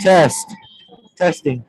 Test. Testing.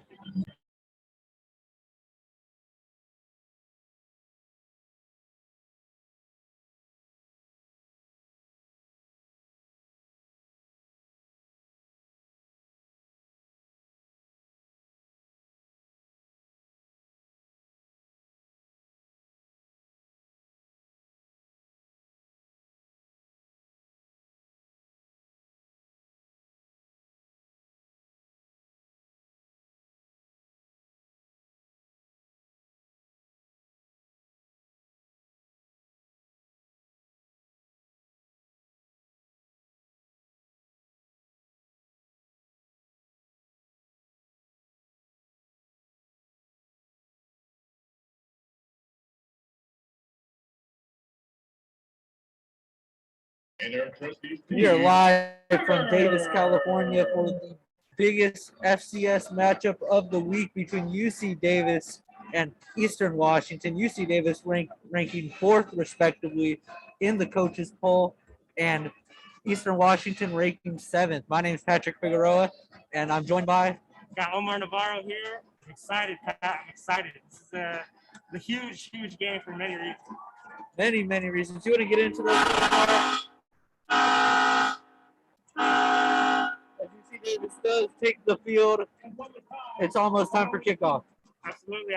We are live from Davis, California for the biggest FCS matchup of the week between UC Davis and Eastern Washington. UC Davis ranking fourth, respectively, in the coaches' poll, and Eastern Washington ranking seventh. My name is Patrick Figueroa, and I'm joined by. Got Omar Navarro here. I'm excited, Pat. I'm excited. This is a huge, huge game for many reasons. Many reasons. You want to get into those? As UC Davis does take the field, it's almost time for kickoff. Absolutely.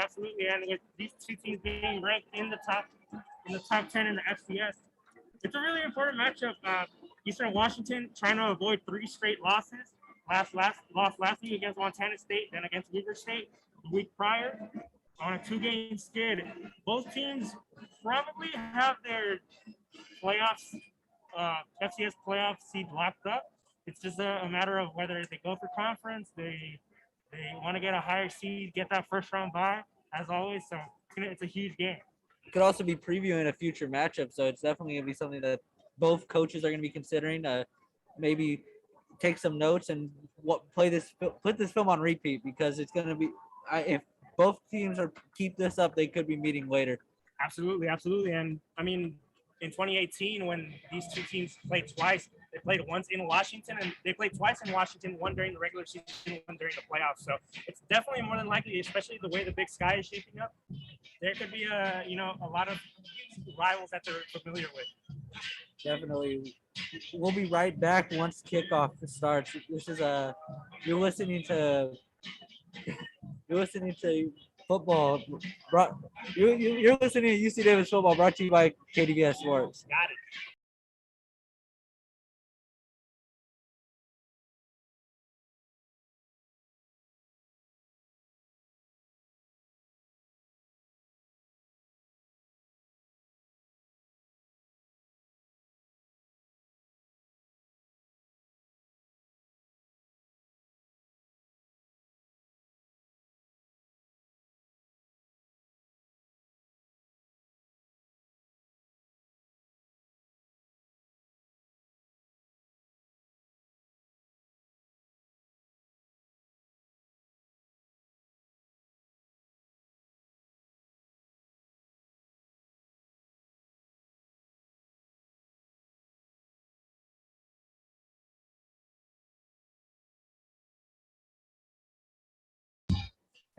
And with these two teams being ranked in the top 10 in the FCS, it's a really important matchup. Eastern Washington trying to avoid 3 straight losses. Lost last week against Montana State, then against Weaver State the week prior on a 2-game skid. Both teams probably have their playoffs, FCS playoff seed locked up. It's just a matter of whether they go for conference, they want to get a higher seed, get that first round bye, as always. So it's a huge game. It could also be previewing a future matchup, so it's definitely going to be something that both coaches are going to be considering. Maybe take some notes and put this film on repeat, because it's going to be if both teams keep this up, they could be meeting later. Absolutely. And I mean, in 2018, when these two teams played twice, they played once in Washington, and they played twice in Washington, one during the regular season, one during the playoffs. So it's definitely more than likely, especially the way the Big Sky is shaping up, there could be a lot of rivals that they're familiar with. Definitely. We'll be right back once kickoff starts. This is you're listening to football. You're listening to UC Davis football, brought to you by KDVS Sports. Got it.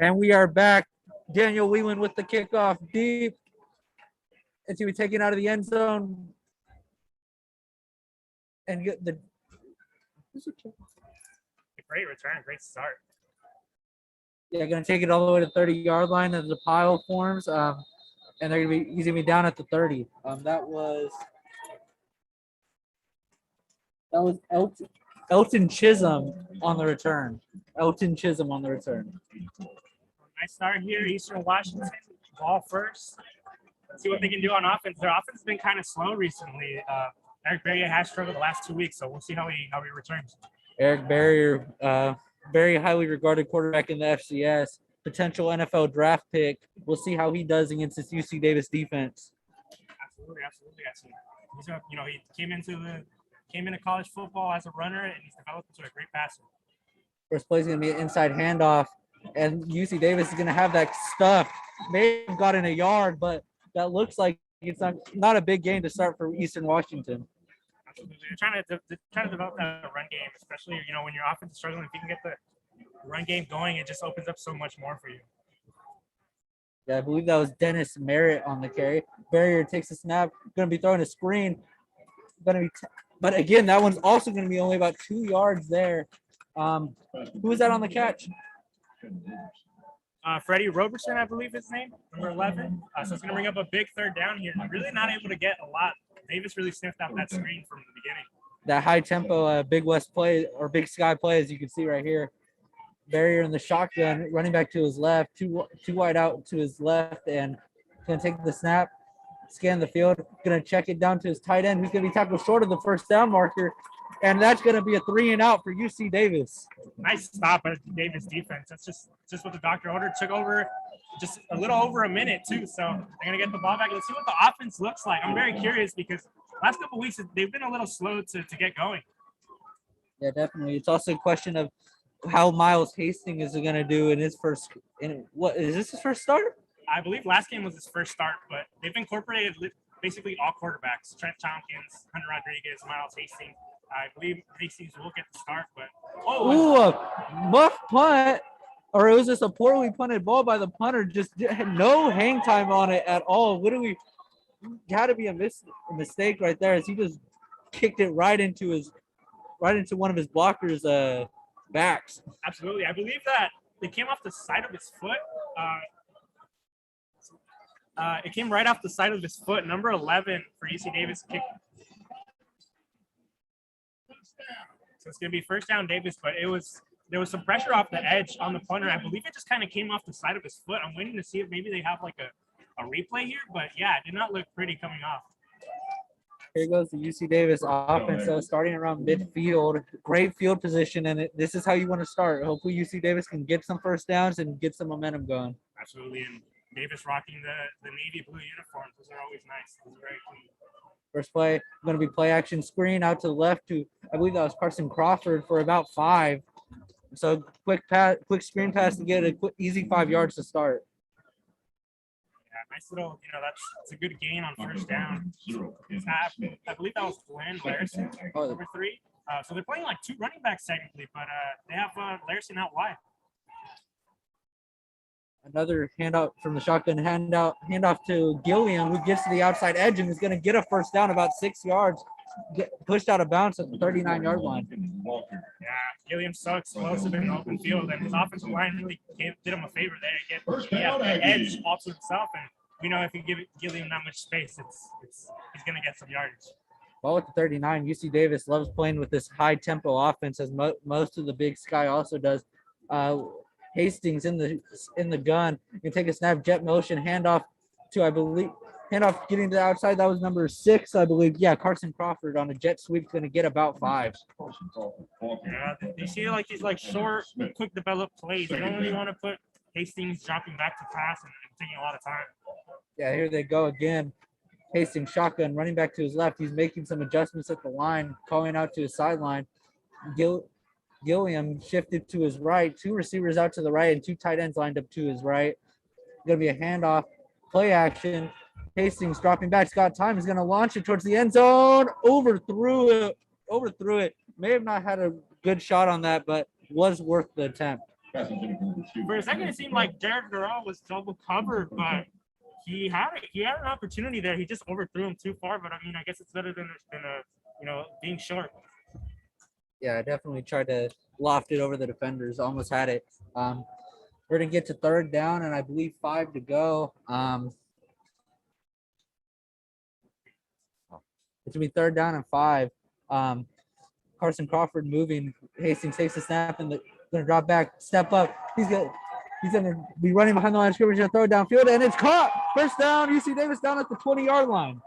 And we are back. Daniel Whelan with the kickoff deep. As he was taken out of the end zone and get the Great return, great start. Yeah, going to take it all the way to the 30-yard line as the pile forms, and he's going to be down at the 30. That was Elton Chisholm on the return. Nice start here, Eastern Washington, ball first. Let's see what they can do on offense. Their offense has been kind of slow recently. Eric Berrier has struggled the last 2 weeks, so we'll see how he returns. Eric Berrier, very highly regarded quarterback in the FCS, potential NFL draft pick. We'll see how he does against this UC Davis defense. Absolutely. He came into college football as a runner, and he's developed into a great passer. First play is going to be an inside handoff, and UC Davis is going to have that stuff. May have gotten a yard, but that looks like it's not a big game to start for Eastern Washington. Absolutely. They're trying to develop that run game, especially when your offense is struggling. If you can get run game going, it just opens up so much more for you. Yeah, I believe that was Dennis Merritt on the carry. Barrier takes a snap, going to be throwing a screen. But again, that one's also going to be only about 2 yards there. Who was that on the catch? Freddie Roberson, I believe his name, number 11. So it's going to bring up a big third down here. Really not able to get a lot. Davis really sniffed out that screen from the beginning. That high tempo Big West play or Big Sky play, as you can see right here. Barrier in the shotgun, running back to his left, two wide out to his left, and going to take the snap, scan the field, going to check it down to his tight end, who's going to be tackled short of the first down marker, and that's going to be a 3 and out for UC Davis. Nice stop by Davis defense. That's just what the doctor ordered. Took over just a little over a minute too, so they're going to get the ball back. Let's see what the offense looks like. I'm very curious because last couple of weeks they've been a little slow to get going. Yeah, definitely. It's also a question of how Miles Hastings is going to do in his first. What is this his first start? I believe last game was his first start, but they've incorporated basically all quarterbacks: Trent Tompkins, Hunter Rodriguez, Miles Hastings. I believe Hastings will get the start, but a muff punt, or it was just a poorly punted ball by the punter. Just no hang time on it at all. What do we? Had to be a mistake right there, as he just kicked it right into one of his blockers' backs. Absolutely, I believe that it came off the side of his foot. It came right off the side of his foot. Number 11 for UC Davis kick. So it's going to be first down Davis, but there was some pressure off the edge on the punter. I believe it just kind of came off the side of his foot. I'm waiting to see if maybe they have like a replay here, but yeah, it did not look pretty coming off. Here goes the UC Davis offense. So starting around midfield, great field position, and this is how you want to start. Hopefully UC Davis can get some first downs and get some momentum going. Absolutely, and Davis rocking the navy blue uniforms. Those are always nice. Those are very clean. First play, going to be play action screen out to the left to, I believe that was Carson Crawford for about 5. So quick screen pass to get a quick, easy 5 yards to start. Yeah, nice little, that's a good gain on first down. I believe that was Glenn Larson, number 3. So they're playing like 2 running backs technically, but they have Larson out wide. Another handout from the shotgun, handoff to Gilliam, who gets to the outside edge and is going to get a first down about 6 yards, pushed out of bounds at the 39-yard line. Yeah, Gilliam's so explosive in the open field, and his offensive line really did him a favor there. He had the edge all to himself, and if you give Gilliam that much space, he's going to get some yardage. Well, with the 39, UC Davis loves playing with this high-tempo offense, as most of the Big Sky also does. Hastings in the gun. You can take a snap, jet motion, handoff getting to the outside. That was number 6, I believe. Yeah, Carson Crawford on a jet sweep, going to get about 5. Yeah, they see like these like short, quick developed plays. You don't really want to put Hastings dropping back to pass and taking a lot of time. Yeah, here they go again. Hastings shotgun, running back to his left. He's making some adjustments at the line, calling out to his sideline. Gilliam shifted to his right, 2 receivers out to the right and 2 tight ends lined up to his right. Going to be a handoff, play action. Hastings dropping back. Scott Time is going to launch it towards the end zone. Overthrew it. May have not had a good shot on that, but was worth the attempt. For a second, it seemed like Jared Durrell was double covered, but he had an opportunity there. He just overthrew him too far. But I mean, I guess it's better than being short. Yeah, I definitely tried to loft it over the defenders. Almost had it. We're going to get to third down, and I believe 5 to go. It's going to be third down and 5. Carson Crawford moving. Hastings takes the snap and going to drop back, step up. He's going to be running behind the line of scrimmage and throw it downfield, and it's caught. First down, UC Davis down at the 20-yard line.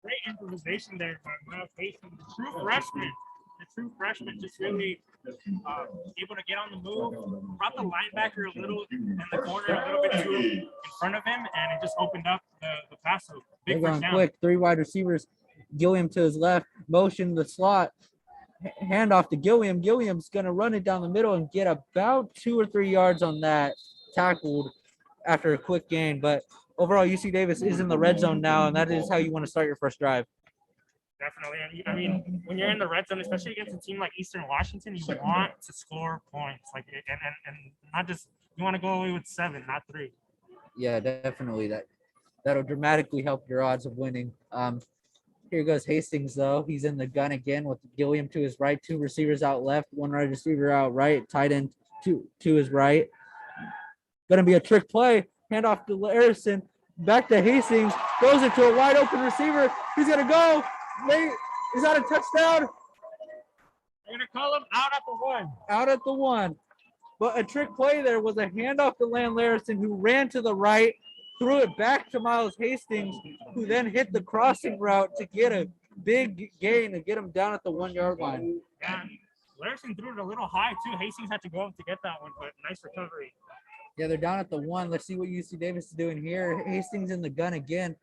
Great improvisation there by Miles Hastings, the true freshman, just really able to get on the move, brought the linebacker a little in the corner, a little bit too in front of him, and it just opened up the pass. So big first down. Quick, 3 wide receivers. Gilliam to his left, motion the slot, handoff to Gilliam. Gilliam's going to run it down the middle and get about 2 or 3 yards on that, tackled after a quick gain. But overall, UC Davis is in the red zone now, and that is how you want to start your first drive. Definitely. And I mean, when you're in the red zone, especially against a team like Eastern Washington, you want to score points. Like, and not just, you want to go away with 7, not 3. Yeah, definitely. That'll dramatically help your odds of winning. Here goes Hastings, though. He's in the gun again with Gilliam to his right, 2 receivers out left, 1 right receiver out right, tight end to his right. Going to be a trick play. Handoff to Larison. Back to Hastings. Throws it to a wide open receiver. He's going to go. Is that a touchdown? They're going to call him out at the 1. Out at the 1. But a trick play there was a handoff to Lan Larison, who ran to the right, threw it back to Miles Hastings, who then hit the crossing route to get a big gain and get him down at the 1-yard line. Yeah, Larison threw it a little high, too. Hastings had to go up to get that one, but nice recovery. Yeah, they're down at the 1. Let's see what UC Davis is doing here. Hastings in the gun again.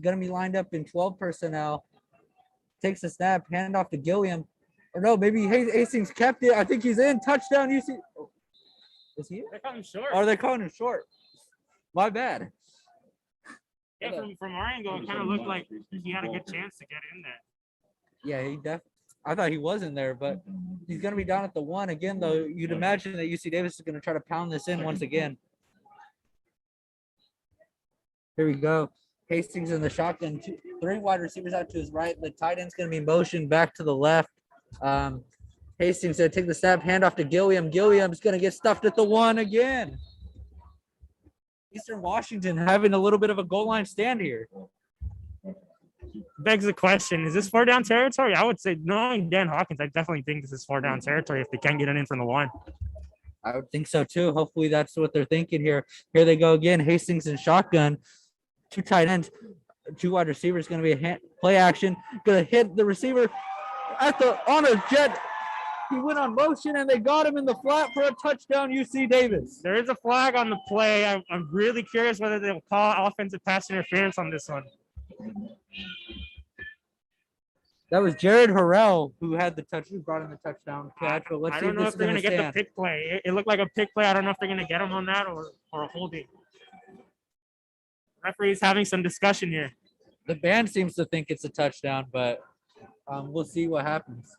Going to be lined up in 12 personnel. Takes a snap, hand off to Gilliam. Or no, maybe Hastings kept it. I think he's in. Touchdown, UC. Is he? They're calling him short. Or they're calling him short. My bad. Yeah, from our angle, it kind of looked like he had a good chance to get in there. Yeah, I thought he was in there, but he's going to be down at the 1 again, though. You'd imagine that UC Davis is going to try to pound this in once again. Here we go. Hastings in the shotgun. 3 wide receivers out to his right. The tight end's going to be motioned back to the left. Hastings going to take the snap, hand off to Gilliam. Gilliam's going to get stuffed at the 1 again. Eastern Washington having a little bit of a goal line stand here. Begs the question, is this 4 down territory? I would say, knowing Dan Hawkins, I definitely think this is 4 down territory if they can't get it in from the 1. I would think so too. Hopefully that's what they're thinking here. Here they go again. Hastings in shotgun. 2 tight ends, 2 wide receivers. Going to be a play action. Going to hit the receiver on a jet. He went on motion and they got him in the flat for a touchdown, UC Davis. There is a flag on the play. I'm really curious whether they'll call offensive pass interference on this one. That was Jared Harrell who brought in the touchdown catch. But let's I see don't know if they're going to get stand. the pick play. It looked like a pick play. I don't know if they're going to get him on that or a holding. Referee's having some discussion here. The band seems to think it's a touchdown, but we'll see what happens.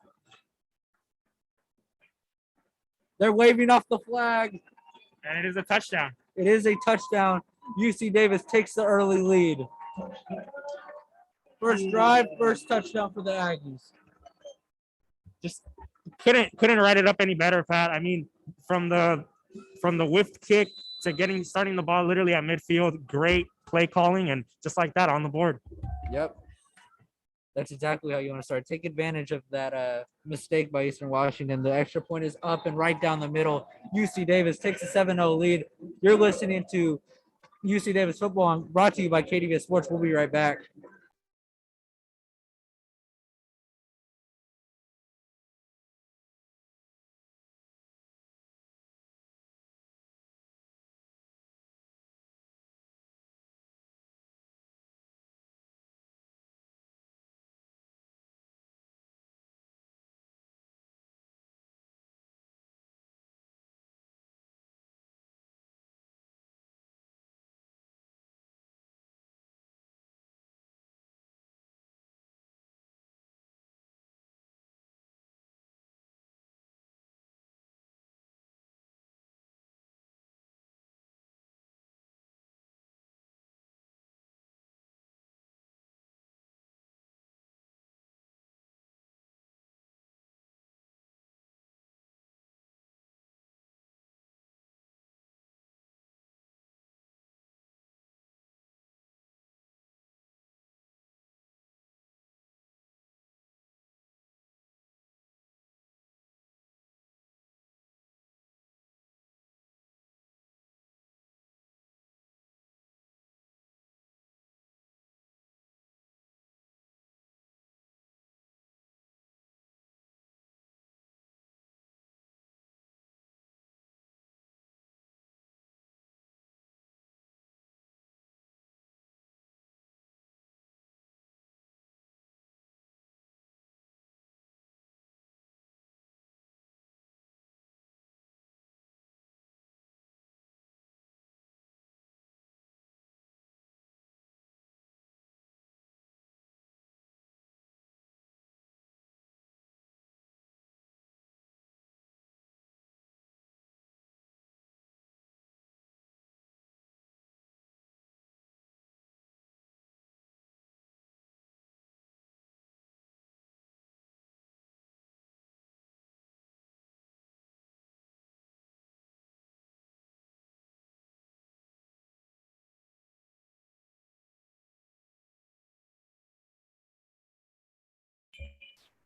They're waving off the flag. And it is a touchdown. It is a touchdown. UC Davis takes the early lead. First drive, first touchdown for the Aggies. Just couldn't write it up any better, Pat. I mean, from the whiffed kick to starting the ball literally at midfield, great play calling, and just like that on the board. Yep. That's exactly how you want to start. Take advantage of that mistake by Eastern Washington. The extra point is up and right down the middle. UC Davis takes a 7-0 lead. You're listening to UC Davis Football, brought to you by KDVS Sports. We'll be right back.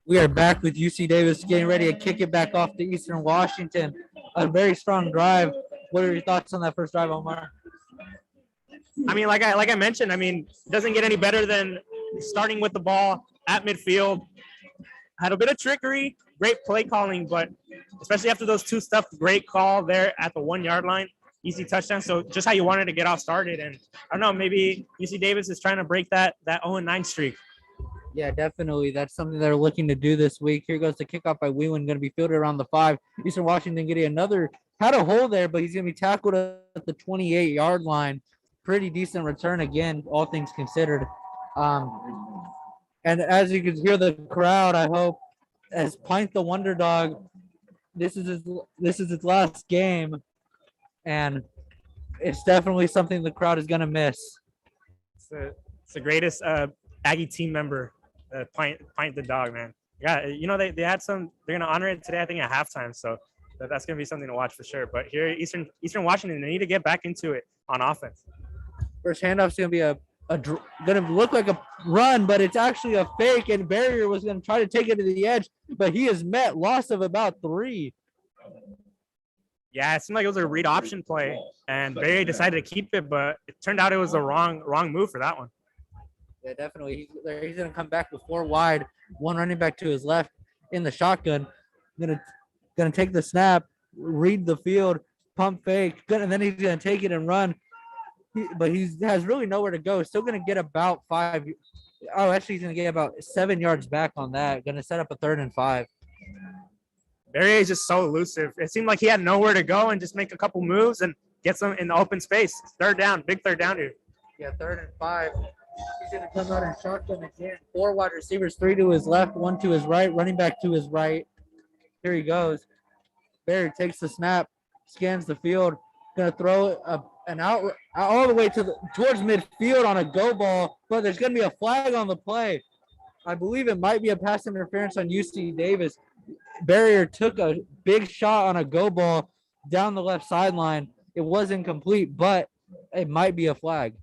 We are back with UC Davis getting ready to kick it back off to Eastern Washington. A very strong drive. What are your thoughts on that first drive, Omar? I mean, like I mentioned, I mean, it doesn't get any better than starting with the ball at midfield. Had a bit of trickery, great play calling, but especially after those two stuff, great call there at the 1 yard line, easy touchdown. So just how you wanted to get off started. And I don't know, maybe UC Davis is trying to break that 0-9 streak. Yeah, definitely. That's something they're looking to do this week. Here goes the kickoff by Whelan, going to be fielded around the 5. Eastern Washington getting another, had a hole there, but he's going to be tackled at the 28-yard line. Pretty decent return again, all things considered. And as you can hear the crowd, I hope, as Pint the Wonder Dog, this is his last game, and it's definitely something the crowd is going to miss. It's the greatest Aggie team member, Pint the dog, man. Yeah, you know, they had some, they're going to honor it today, I think, at halftime. So that's going to be something to watch for sure. But here, Eastern Washington, they need to get back into it on offense. First handoff's going to be going to look like a run, but it's actually a fake, and Barrier was going to try to take it to the edge, but he has met loss of about 3. Yeah, it seemed like it was a read option play, and Barrier decided to keep it, but it turned out it was the wrong move for that one. Yeah, definitely. He's going to come back with 4 wide, 1 running back to his left in the shotgun. Gonna take the snap, read the field, pump fake, and then he's going to take it and run. But he has really nowhere to go. Still going to get about 5. Oh, actually, he's going to get about 7 yards back on that. Going to set up a 3rd and 5. Barrier is just so elusive. It seemed like he had nowhere to go and just make a couple moves and get some in the open space. 3rd down, big 3rd down here. Yeah, 3rd and 5. He's going to come out and shotgun again. 4 wide receivers, 3 to his left, 1 to his right, running back to his right. Here he goes. Barrier takes the snap, scans the field, going to throw an out all the way towards midfield on a go ball, but there's going to be a flag on the play. I believe it might be a pass interference on UC Davis. Barrier took a big shot on a go ball down the left sideline. It was incomplete, but it might be a flag.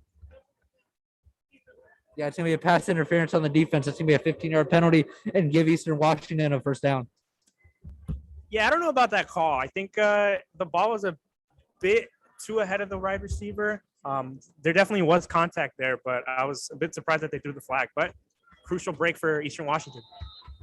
Yeah, it's going to be a pass interference on the defense. It's going to be a 15-yard penalty and give Eastern Washington a first down. Yeah, I don't know about that call. I think the ball was a bit too ahead of the wide receiver. There definitely was contact there, but I was a bit surprised that they threw the flag. But crucial break for Eastern Washington.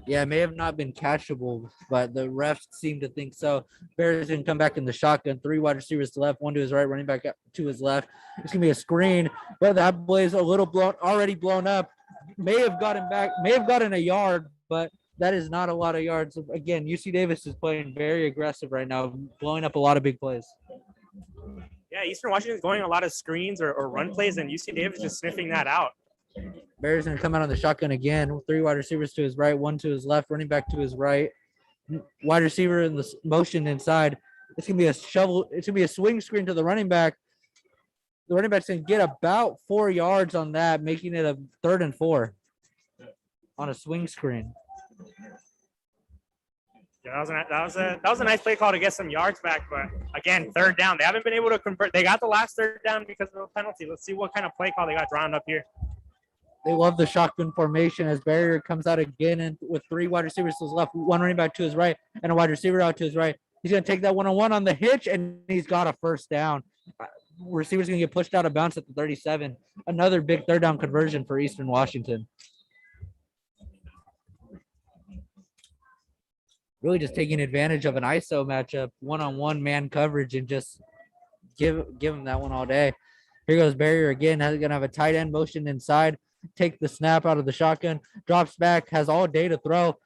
Yeah, it may have not been catchable, but the refs seem to think so. Bears going to come back in the shotgun. 3 wide receivers to left, 1 to his right, running back to his left. It's going to be a screen, but that play is a little already blown up. May have gotten a yard, but that is not a lot of yards. Again, UC Davis is playing very aggressive right now, blowing up a lot of big plays. Yeah, Eastern Washington is going a lot of screens or run plays, and UC Davis just sniffing that out. Bears going to come out on the shotgun again. 3 wide receivers to his right, 1 to his left, running back to his right. Wide receiver in the motion inside. It's going to be a shovel. It's going to be a swing screen to the running back. The running back's going to get about 4 yards on that, making it a 3rd and 4 on a swing screen. Yeah, that was a nice play call to get some yards back, but again, 3rd down. They haven't been able to convert. They got the last 3rd down because of the penalty. Let's see what kind of play call they got drawn up here. They love the shotgun formation as Barrier comes out again and with 3 wide receivers to his left, 1 running back to his right, and a wide receiver out to his right. He's going to take that 1-on-1 on the hitch, and he's got a first down. Receiver's going to get pushed out of bounds at the 37. Another big 3rd down conversion for Eastern Washington. Really just taking advantage of an ISO matchup, 1-on-1 man coverage, and just give him that one all day. Here goes Barrier again. Going to have a tight end motion inside. Take the snap out of the shotgun, drops back, has all day to throw.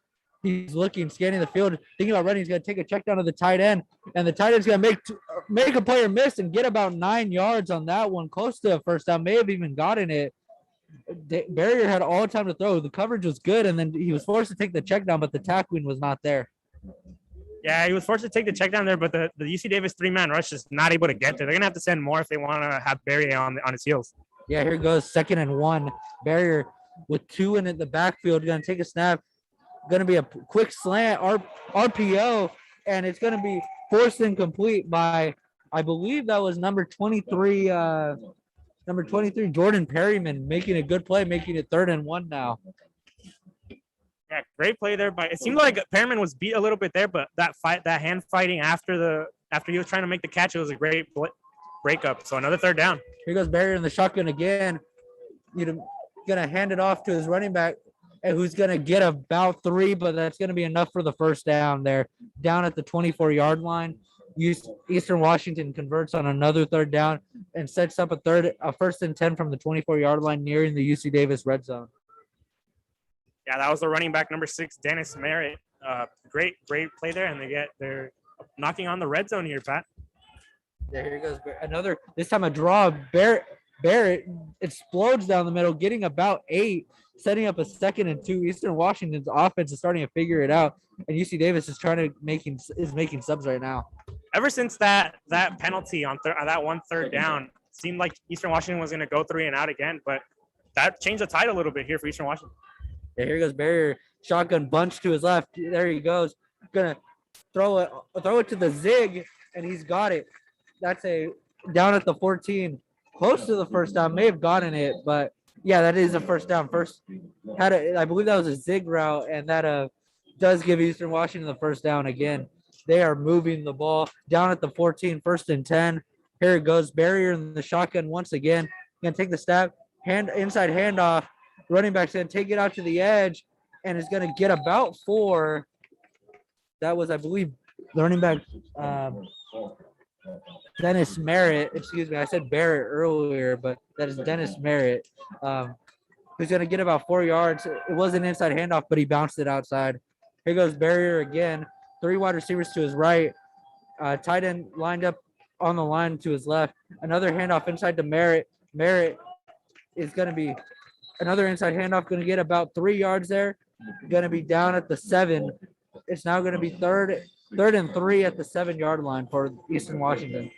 He's looking, scanning the field, thinking about running. He's going to take a check down to the tight end, and the tight end's going to make a player miss and get about 9 yards on that one, close to a first down, may have even gotten it. Barrier had all time to throw. The coverage was good, and then he was forced to take the check down, but the tackling was not there. Yeah, he was forced to take the check down there, but the UC Davis 3-man rush is not able to get there. They're going to have to send more if they want to have Barrier on his heels. Yeah, here goes 2nd and 1. Barrier with 2 in the backfield. Going to take a snap. Going to be a quick slant, RPO, and it's going to be forced incomplete by, I believe that was number 23, Jordan Perryman, making a good play, making it 3rd and 1 now. Yeah, great play there. But it seemed like Perriman was beat a little bit there, but that hand fighting after he was trying to make the catch, it was a great breakup. So another third down. Here goes Barrier in the shotgun again. Gonna hand it off to his running back, and who's gonna get about 3, but that's gonna be enough for the first down there. Down at the 24-yard line. Eastern Washington converts on another third down and sets up a first and 10 from the 24-yard line nearing the UC Davis red zone. Yeah, that was the running back number 6, Dennis Merritt. Great play there, and they're knocking on the red zone here, Pat. Yeah, here goes another. This time a draw. Barrett explodes down the middle, getting about 8, setting up a 2nd and 2. Eastern Washington's offense is starting to figure it out, and UC Davis is making subs right now. Ever since that penalty on that one third down, seemed like Eastern Washington was going to go 3 and out again, but that changed the tide a little bit here for Eastern Washington. Yeah, here goes Barrier, shotgun bunch to his left. There he goes, gonna throw it to the zig, and he's got it. That's a down at the 14, close to the first down. May have gotten it, but yeah, that is a first down. I believe that was a zig route, and that does give Eastern Washington the first down again. They are moving the ball down at the 14, first and 10. Here it goes, Barrier in the shotgun once again. Gonna take the snap, inside handoff. Running back's gonna take it out to the edge, and is gonna get about 4. That was, I believe, the running back Dennis Merritt. Excuse me, I said Barrett earlier, but that is Dennis Merritt. Who's gonna get about 4 yards. It was an inside handoff, but he bounced it outside. Here goes Barrier again. 3 wide receivers to his right. Tight end lined up on the line to his left. Another handoff inside to Merritt. Merritt is going to be another inside handoff, going to get about 3 yards there. Going to be down at the 7. It's now going to be third and 3 at the 7-yard line for Eastern Washington.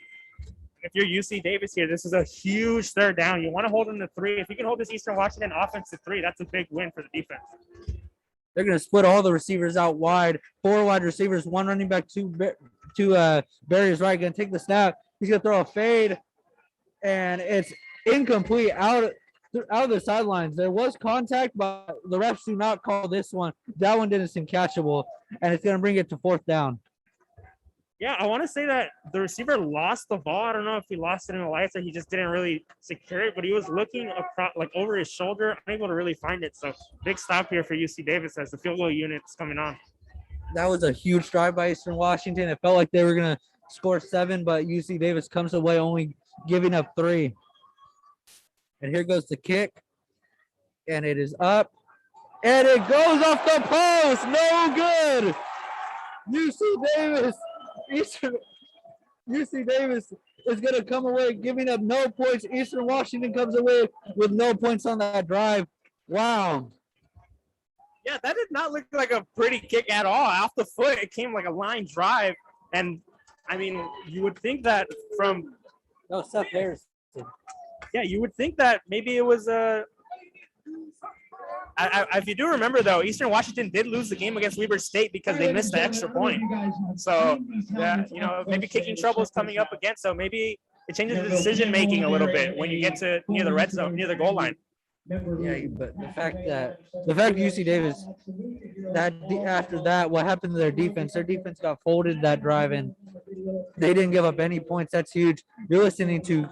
If you're UC Davis here, this is a huge third down. You want to hold them to 3. If you can hold this Eastern Washington offense to 3, that's a big win for the defense. They're going to split all the receivers out wide. 4 wide receivers, 1 running back, 2 Barrier's right. Going to take the snap. He's going to throw a fade, and it's incomplete out of the sidelines. There was contact, but the refs do not call this one. That one didn't seem catchable, and it's going to bring it to 4th down. Yeah, I want to say that the receiver lost the ball. I don't know if he lost it in the lights or he just didn't really secure it, but he was looking across, like over his shoulder, unable to really find it. So big stop here for UC Davis as the field goal unit's coming on. That was a huge drive by Eastern Washington. It felt like they were going to score 7, but UC Davis comes away only giving up 3. And here goes the kick, and it is up, and it goes off the post. No good. UC Davis is going to come away giving up no points. Eastern Washington comes away with no points on that drive. Wow. Yeah, that did not look like a pretty kick at all. Off the foot, it came like a line drive. And, I mean, you would think that from – No, Seth Harrison. Yeah, you would think that maybe it was if you do remember, though, Eastern Washington did lose the game against Weber State because they missed the extra point. So, yeah, maybe kicking trouble is coming up again. So maybe it changes the decision-making a little bit when you get to near the red zone, near the goal line. Yeah, but the fact UC Davis, after that, what happened to their defense? Their defense got folded that drive, and they didn't give up any points. That's huge. You're listening to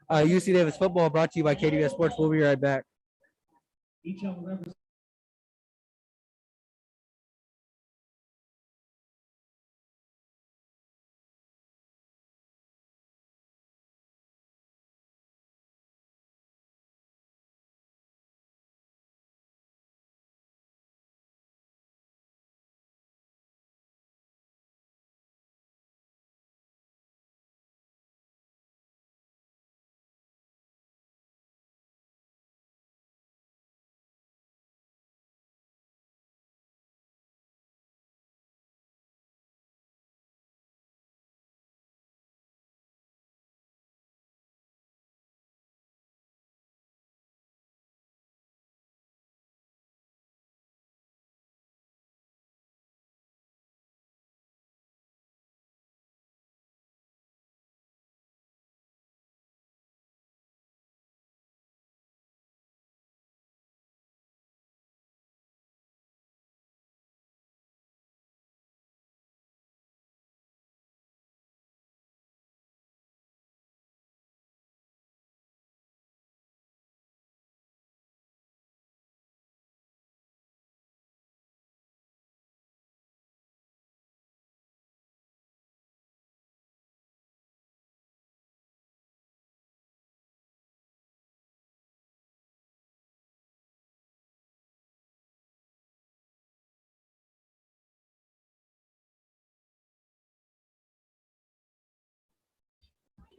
UC Davis football, brought to you by KDVS Sports. We'll be right back.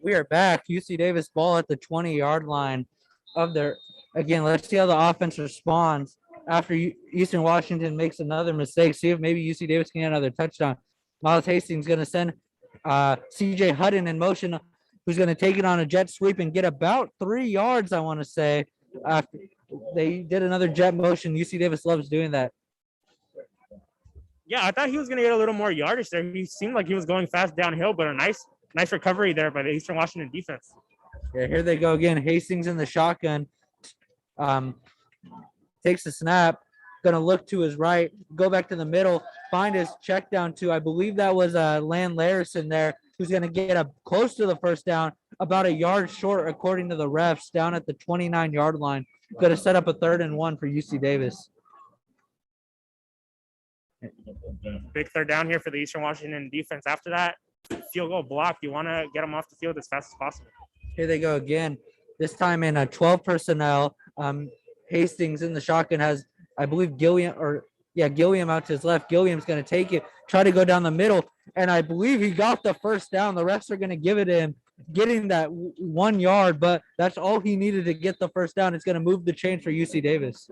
We are back. UC Davis ball at the 20-yard line of their. Again, let's see how the offense responds after Eastern Washington makes another mistake. See if maybe UC Davis can get another touchdown. Miles Hastings going to send CJ Hutton in motion, who's going to take it on a jet sweep and get about 3 yards, I want to say. After they did another jet motion. UC Davis loves doing that. Yeah, I thought he was going to get a little more yardage there. He seemed like he was going fast downhill, but a nice recovery there by the Eastern Washington defense. Yeah, here they go again. Hastings in the shotgun. Takes the snap. Going to look to his right. Go back to the middle. Find his check down to, I believe that was Lan Larison there, who's going to get up close to the first down, about a yard short, according to the refs, down at the 29-yard line. Going to set up a 3rd and 1 for UC Davis. Big third down here for the Eastern Washington defense. After that, field goal block. You want to get them off the field as fast as possible. Here they go again. This time in a 12 personnel. Hastings in the shotgun has, I believe, Gilliam out to his left. Gilliam's going to take it, try to go down the middle, and I believe he got the first down. The refs are going to give it to him, getting that 1 yard, but that's all he needed to get the first down. It's going to move the chains for UC Davis.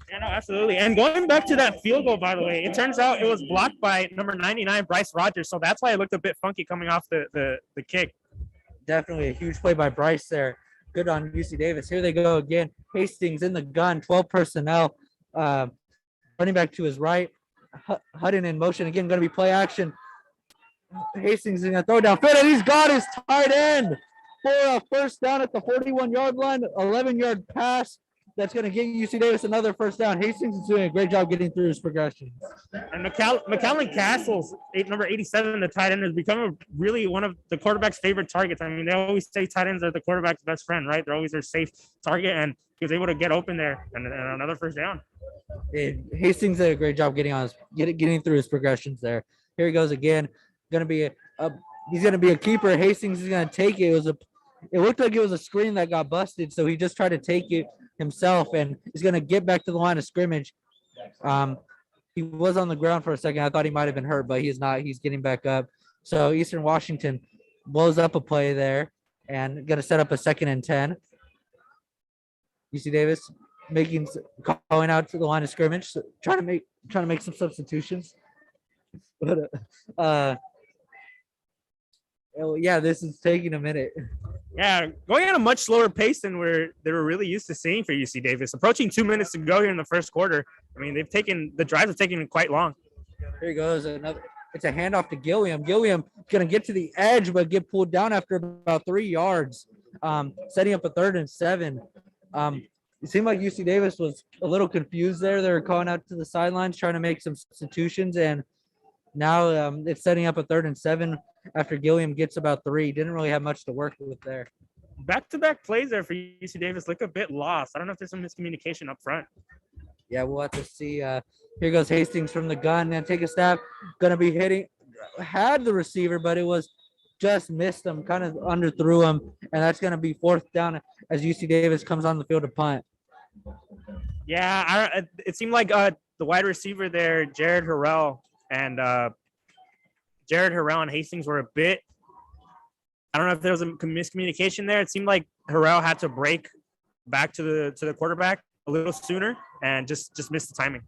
Yeah, no, absolutely. And going back to that field goal, by the way, it turns out it was blocked by number 99, Bryce Rogers. So that's why it looked a bit funky coming off the kick. Definitely a huge play by Bryce there. Good on UC Davis. Here they go again. Hastings in the gun, 12 personnel. Running back to his right. Hutton in motion. Again, going to be play action. Hastings is going to throw down. And he's got his tight end for a first down at the 41-yard line. 11-yard pass. That's going to get UC Davis another first down. Hastings is doing a great job getting through his progressions. And McAllen Castles, number 87, the tight end, has become really one of the quarterback's favorite targets. I mean, they always say tight ends are the quarterback's best friend, right? They're always their safe target, and he was able to get open there and another first down. Hastings did a great job getting through his progressions there. Here he goes again. Going to be he's going to be a keeper. Hastings is going to take it. It looked like it was a screen that got busted, so he just tried to take it himself, and he's going to get back to the line of scrimmage. He was on the ground for a second. I thought he might have been hurt, but he's not. He's getting back up. So Eastern Washington blows up a play there and going to set up a 2nd and 10. UC Davis calling out to the line of scrimmage, trying to make some substitutions. But yeah, this is taking a minute. Yeah, going at a much slower pace than they were really used to seeing for UC Davis. Approaching 2 minutes to go here in the first quarter. I mean, the drives have taken quite long. Here he goes. It's a handoff to Gilliam. Gilliam going to get to the edge, but get pulled down after about 3 yards, setting up a 3rd and 7. It seemed like UC Davis was a little confused there. They were calling out to the sidelines, trying to make some substitutions, and now it's setting up a 3rd and 7 after Gilliam gets about 3. Didn't really have much to work with there. Back-to-back plays there for UC Davis look a bit lost. I don't know if there's some miscommunication up front. Yeah, we'll have to see. Here goes Hastings from the gun. And take a snap. Going to be hitting. Had the receiver, but it was just missed him. Kind of underthrew him. And that's going to be 4th down as UC Davis comes on the field to punt. Yeah, it seemed like the wide receiver there, Jared Harrell and Hastings were a bit. I don't know if there was a miscommunication there. It seemed like Harrell had to break back to the quarterback a little sooner and just missed the timing.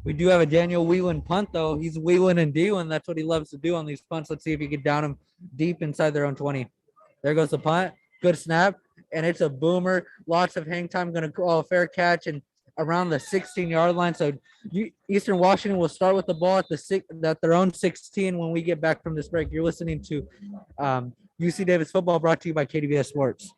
We do have a Daniel Whelan punt, though. He's wheeling and dealing. That's what he loves to do on these punts. Let's see if he can down him deep inside their own 20. There goes the punt. Good snap. And it's a boomer. Lots of hang time. Going to call a fair catch and around the 16-yard line. So Eastern Washington will start with the ball at their own 16 when we get back from this break. You're listening to UC Davis football, brought to you by KDVS Sports.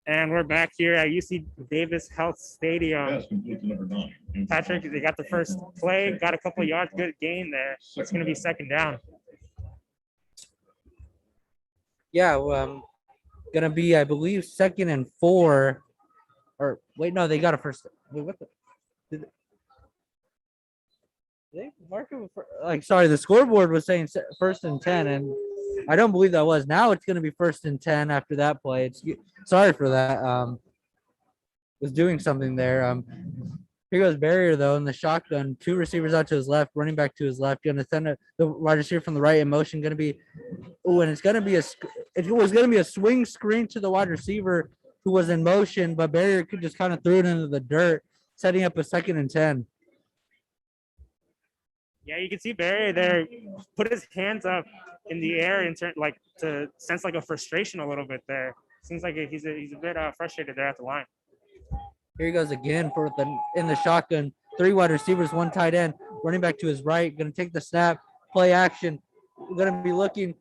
And we're back here at UC Davis Health Stadium. Patrick, they got the first play, got a couple of yards, good gain there. It's going to be second down. Yeah, gonna be, I believe, 2nd and 4. Or wait, no, they got a first. Wait, what the? Did they mark it? Like, sorry, the scoreboard was saying 1st and 10, and I don't believe that was. Now it's gonna be 1st and 10 after that play. It's sorry for that. Was doing something there. Here goes Barrier though in the shotgun. 2 receivers out to his left, running back to his left. Gonna send the wide receiver from the right in motion. Gonna be, and it's gonna be it was gonna be a swing screen to the wide receiver who was in motion, but Barrier could just kind of threw it into the dirt, setting up a 2nd and 10. Yeah, you can see Barry there put his hands up in the air and like to sense like a frustration a little bit there. Seems like he's a bit frustrated there at the line. Here he goes again in the shotgun. 3 wide receivers, 1 tight end, running back to his right. Going to take the snap, play action. Going to be looking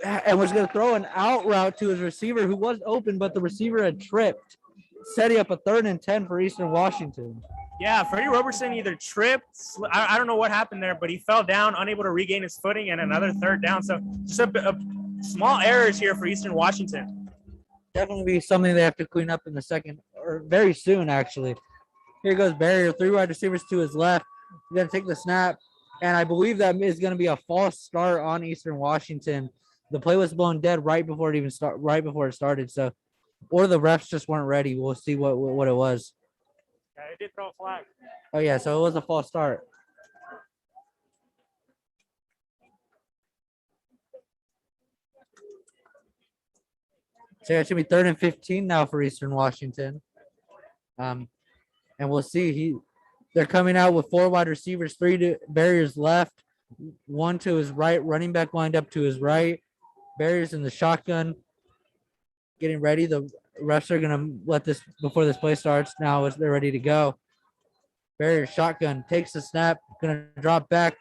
and was going to throw an out route to his receiver who was open, but the receiver had tripped, setting up a 3rd and 10 for Eastern Washington. Yeah, Freddie Roberson either tripped. I don't know what happened there, but he fell down, unable to regain his footing, and another 3rd down. So just a small errors here for Eastern Washington. Definitely be something they have to clean up in the second, or very soon, actually. Here goes Barrier, 3 wide receivers to his left. He's going to take the snap, and I believe that is going to be a false start on Eastern Washington. The play was blown dead right before it started. So, or the refs just weren't ready. We'll see what it was. Yeah, they did throw a flag. Oh yeah, so it was a false start. So it should be 3rd and 15 now for Eastern Washington. And we'll see. They're coming out with 4 wide receivers, 3 to Barriers left, 1 to his right, running back lined up to his right. Barriers in the shotgun, getting ready. The refs are gonna let this before this play starts. Now as they're ready to go. Barrier shotgun takes the snap, gonna drop back,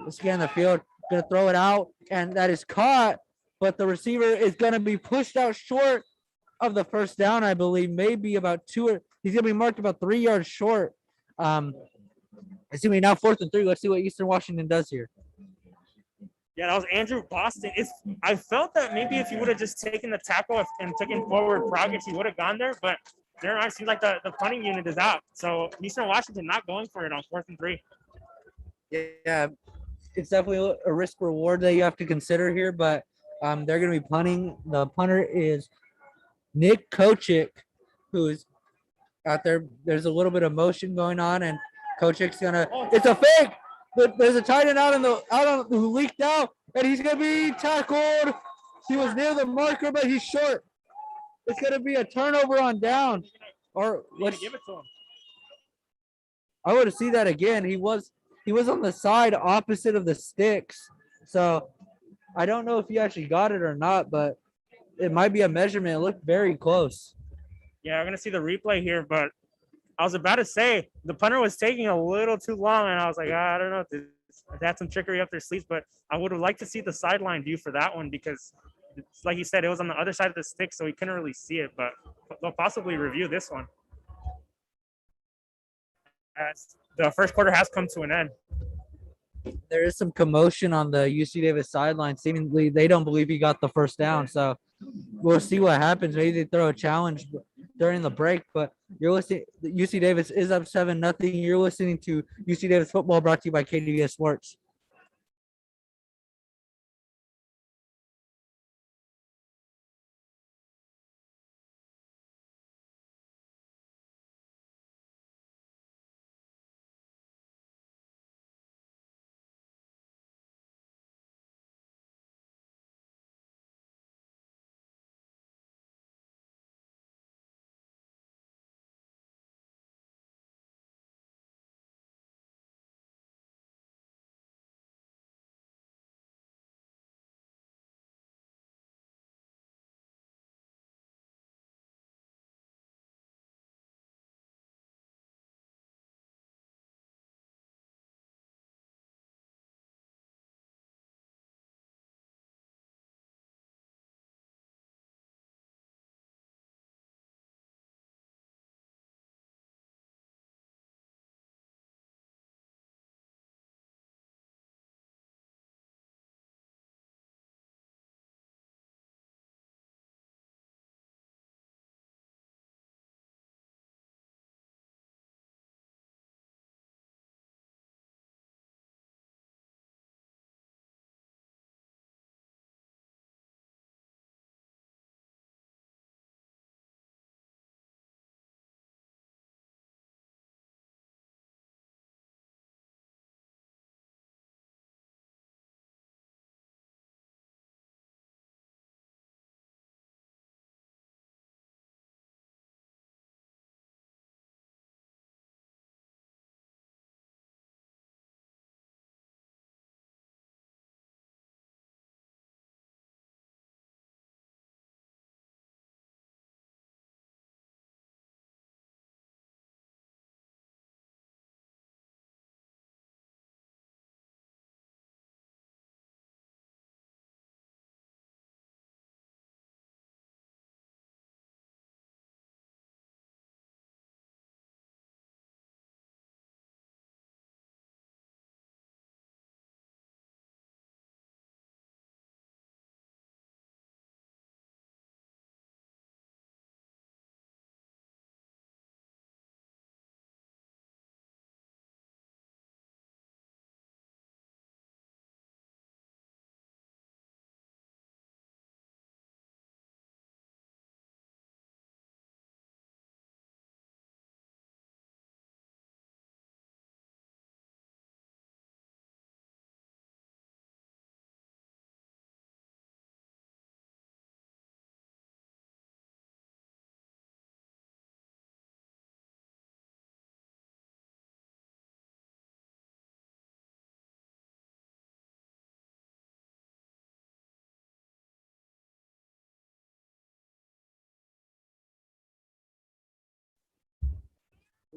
scan the field, gonna throw it out, and that is caught. But the receiver is gonna be pushed out short of the first down, I believe, maybe about 2 he's gonna be marked about 3 yards short. It's gonna be now 4th and 3. Let's see what Eastern Washington does here. Yeah, that was Andrew Boston. I felt that maybe if he would have just taken the tackle and taken forward progress, he would have gone there. But there seems like the punting unit is out. So Eastern Washington not going for it on 4th and 3. Yeah, it's definitely a risk reward that you have to consider here. But they're gonna be punting. The punter is Nick Kochik, who's out there. There's a little bit of motion going on, and Kochik's gonna. It's a fake. But there's a tight end out on who leaked out, and he's gonna be tackled. He was near the marker, but he's short. It's gonna be a turnover on down. Or let's give it to him. I want to see that again. He was on the side opposite of the sticks, so I don't know if he actually got it or not, but it might be a measurement. It looked very close. Yeah, we're gonna see the replay here, but I was about to say the punter was taking a little too long, and I was like, I don't know if they had some trickery up their sleeves, but I would have liked to see the sideline view for that one because, like you said, it was on the other side of the stick, so we couldn't really see it. But they'll possibly review this one. As the first quarter has come to an end. There is some commotion on the UC Davis sideline. Seemingly, they don't believe he got the first down, so we'll see what happens. Maybe they throw a challenge during the break, but you're listening. UC Davis is up 7-0. You're listening to UC Davis football, brought to you by KDVS Sports.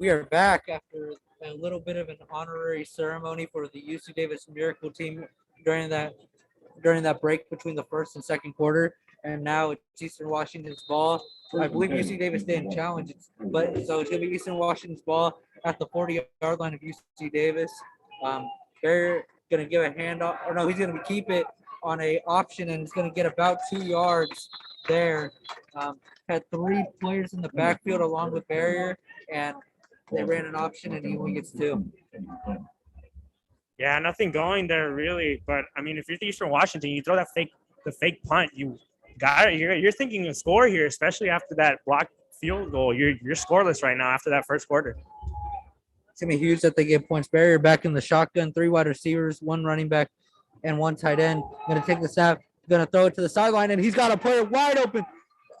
We are back after a little bit of an honorary ceremony for the UC Davis Miracle team during that break between the first and second quarter, and now it's Eastern Washington's ball. I believe UC Davis didn't challenge it, but so it's gonna be Eastern Washington's ball at the 40-yard line of UC Davis. They're gonna give a handoff, or no, he's gonna keep it on a option, and it's gonna get about 2 yards there. Had 3 players in the backfield along with Barrier, and they ran an option, and he only gets 2. Yeah, nothing going there really. But I mean, if you're Eastern Washington, you throw the fake punt. You got it. You're thinking a score here, especially after that blocked field goal. You're scoreless right now after that first quarter. It's gonna be huge that they get points. Barrier back in the shotgun, 3 wide receivers, 1 running back, and 1 tight end. Gonna take the snap, gonna throw it to the sideline, and he's got a player wide open,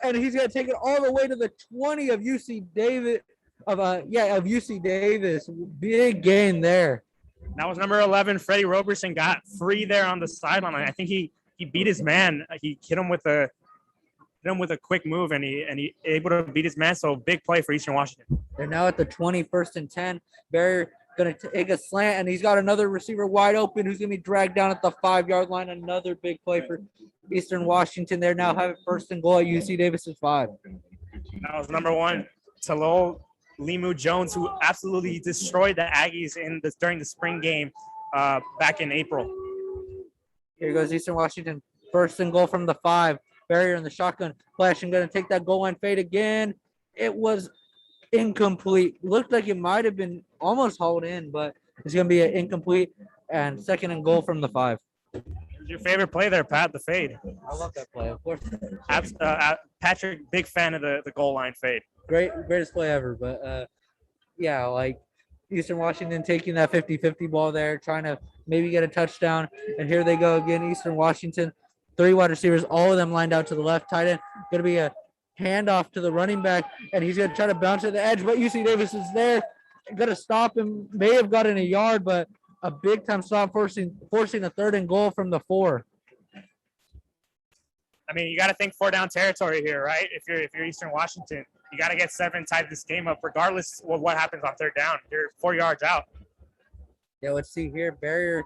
and he's gonna take it all the way to the 20 of UC Davis. Of UC Davis. Big gain there. That was number 11. Freddie Roberson got free there on the sideline. I think he beat his man. He hit him with a quick move, and he able to beat his man. So big play for Eastern Washington. They're now at the 20, 1st and 10. Barrier gonna take a slant, and he's got another receiver wide open who's gonna be dragged down at the 5-yard line. Another big play for Eastern Washington. They're now having 1st and goal at UC Davis's 5. That was number 1, Talol Limu Jones, who absolutely destroyed the Aggies during the spring game back in April. Here goes Eastern Washington. 1st and goal from the 5. Barrier in the shotgun. Flashing, going to take that goal line fade again. It was incomplete. Looked like it might have been almost hauled in, but it's going to be an incomplete. And 2nd and goal from the 5. Who's your favorite play there, Pat? The fade. I love that play, of course. Patrick, big fan of the goal line fade. Greatest play ever. But, yeah, like Eastern Washington taking that 50-50 ball there, trying to maybe get a touchdown. And here they go again, Eastern Washington. 3 wide receivers, all of them lined out to the left. Tight end, going to be a handoff to the running back, and he's going to try to bounce to the edge, but UC Davis is there. Going to stop him. May have gotten a yard, but a big-time stop, forcing a 3rd and goal from the 4. I mean, you got to think 4-down territory here, right? If you're Eastern Washington, you got to get 7, tie this game up, regardless of what happens on 3rd down. You're 4 yards out. Yeah, let's see here. Barrier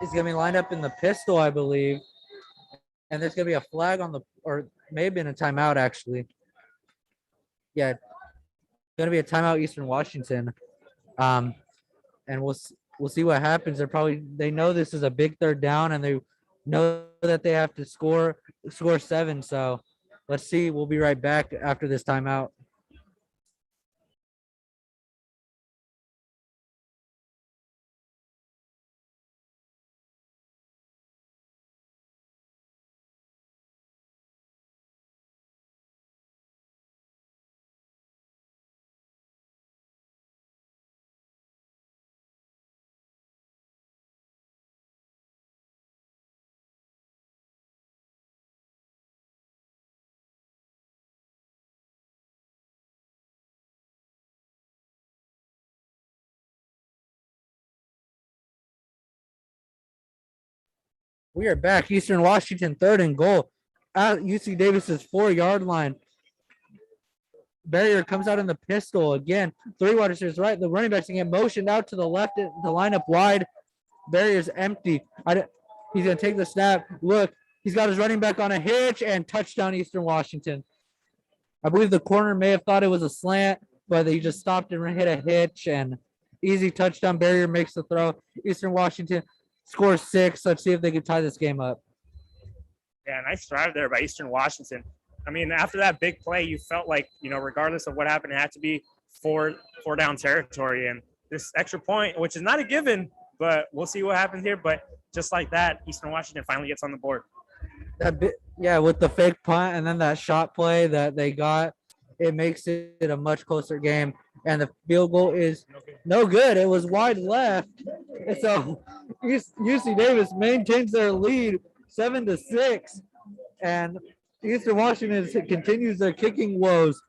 is going to be lined up in the pistol, I believe. And there's going to be a flag on the, or may have been a timeout, actually. Yeah, going to be a timeout, Eastern Washington. And we'll see what happens. They know this is a big 3rd down, and they know that they have to score 7. So let's see. We'll be right back after this timeout. We are back. Eastern Washington 3rd and goal at UC Davis's 4-yard line. Barrier comes out in the pistol again. 3 wide receivers right. The running backs get motioned out to the left. The lineup wide. Barrier's empty. He's going to take the snap. Look, he's got his running back on a hitch, and touchdown Eastern Washington. I believe the corner may have thought it was a slant, but he just stopped and hit a hitch, and easy touchdown. Barrier makes the throw. Eastern Washington scores 6. Let's see if they can tie this game up. Yeah, nice drive there by Eastern Washington. I mean, after that big play, you felt like, regardless of what happened, it had to be 4-down territory. And this extra point, which is not a given, but we'll see what happens here. But just like that, Eastern Washington finally gets on the board. With the fake punt and then that shot play that they got, it makes it a much closer game. And the field goal is no good. It was wide left. And so UC Davis maintains their lead 7-6. And Eastern Washington continues their kicking woes.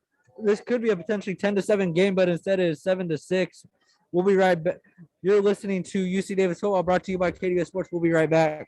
This could be a potentially 10-7 game, but instead it is 7-6. We'll be right back. You're listening to UC Davis Football, brought to you by KDS Sports. We'll be right back.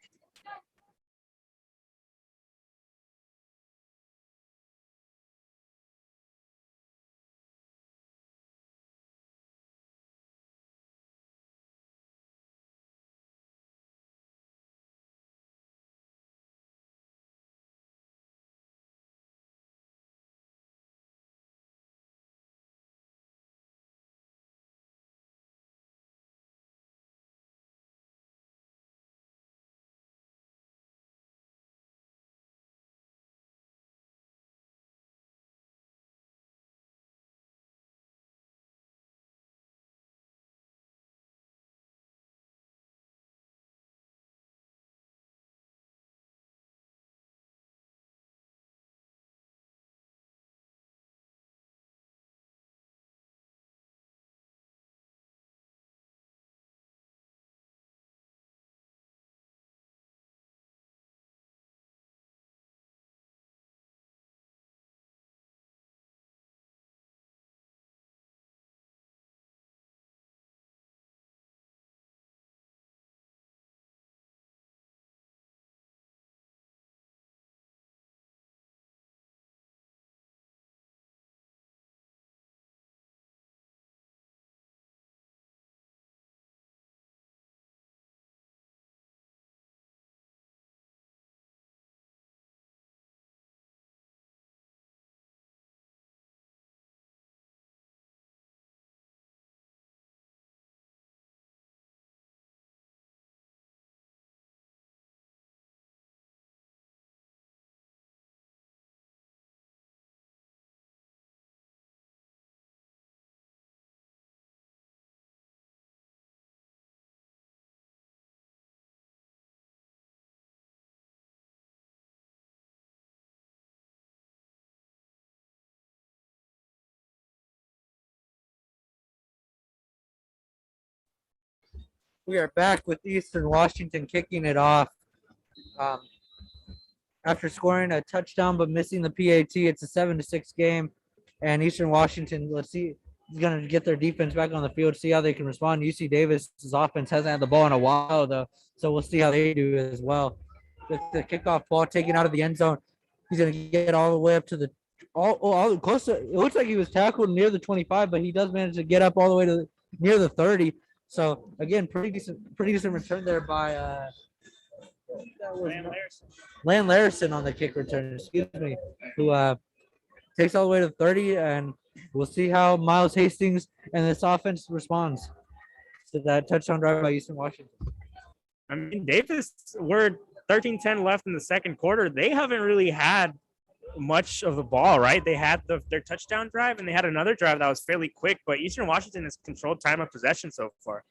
We are back with Eastern Washington kicking it off. After scoring a touchdown but missing the PAT, it's a 7-6 game. And Washington, let's see, is going to get their defense back on the field, see how they can respond. UC Davis's offense hasn't had the ball in a while, though, so we'll see how they do as well. With the kickoff ball taken out of the end zone, he's going to get all the way up to the all close to, it looks like he was tackled near the 25, but he does manage to get up all the way to near the 30. So again, pretty decent return there by that was Lan Larison on the kick return, excuse me, who takes all the way to 30, and we'll see how Miles Hastings and this offense responds to that touchdown drive by Eastern Washington. I mean, Davis, we're 13-10 left in the second quarter. They haven't really had much of the ball, right? They had their touchdown drive, and they had another drive that was fairly quick, but Eastern Washington has controlled time of possession so far.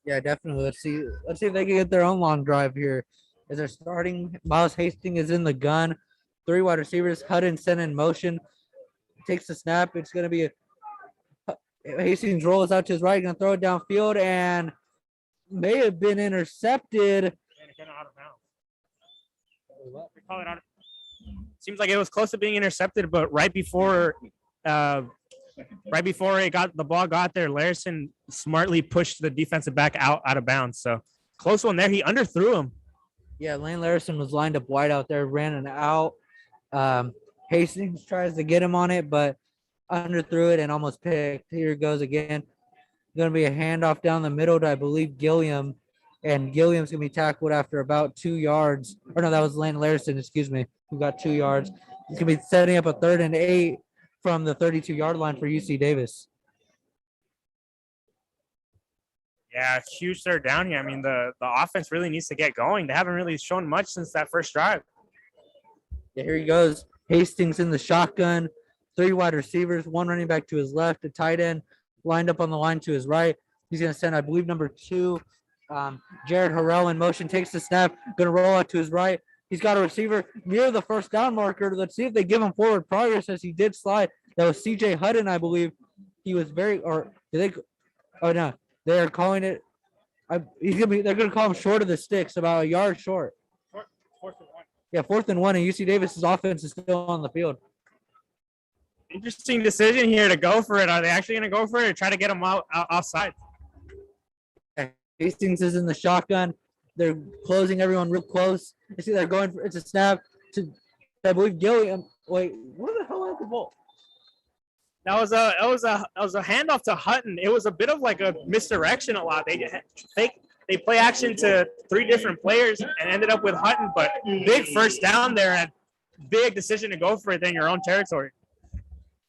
Yeah, definitely. Let's see if they can get their own long drive here. As they're starting, Miles Hastings is in the gun. 3 wide receivers, Hutton sent in motion. Takes the snap. It's going to be Hastings rolls out to his right, going to throw it downfield, and may have been intercepted. Seems like it was close to being intercepted, but right before the ball got there, Larison smartly pushed the defensive back out of bounds. So close one there. He underthrew him. Yeah, Lane Larison was lined up wide out there, ran an out. Hastings tries to get him on it, but underthrew it and almost picked. Here it goes again. Going to be a handoff down the middle to, I believe, Gilliam. And Gilliam's going to be tackled after about 2 yards. Or no, that was Lane Larison, excuse me, who got 2 yards. He's going to be setting up a 3rd and 8 from the 32-yard line for UC Davis. Yeah, huge third down here. I mean, the offense really needs to get going. They haven't really shown much since that first drive. Yeah, here he goes. Hastings in the shotgun. 3 wide receivers, 1 running back to his left, a tight end lined up on the line to his right. He's going to send, I believe, number 2, Jared Harrell in motion, takes the snap, going to roll out to his right. He's got a receiver near the first down marker. Let's see if they give him forward progress as he did slide. That was CJ Hutton, I believe. He was very, or did they? Oh no, they are calling it. They're gonna call him short of the sticks, about a yard short. Fourth and 1. Yeah, 4th and 1, and UC Davis's offense is still on the field. Interesting decision here to go for it. Are they actually going to go for it or try to get him out offside? Hastings is in the shotgun. They're closing everyone real close. You see they're going for, it's a snap to, I believe, Gilliam. Wait, where the hell is the ball? That was a handoff to Hutton. It was a bit of like a misdirection a lot. They play action to 3 different players and ended up with Hutton, but big first down there and big decision to go for it in your own territory.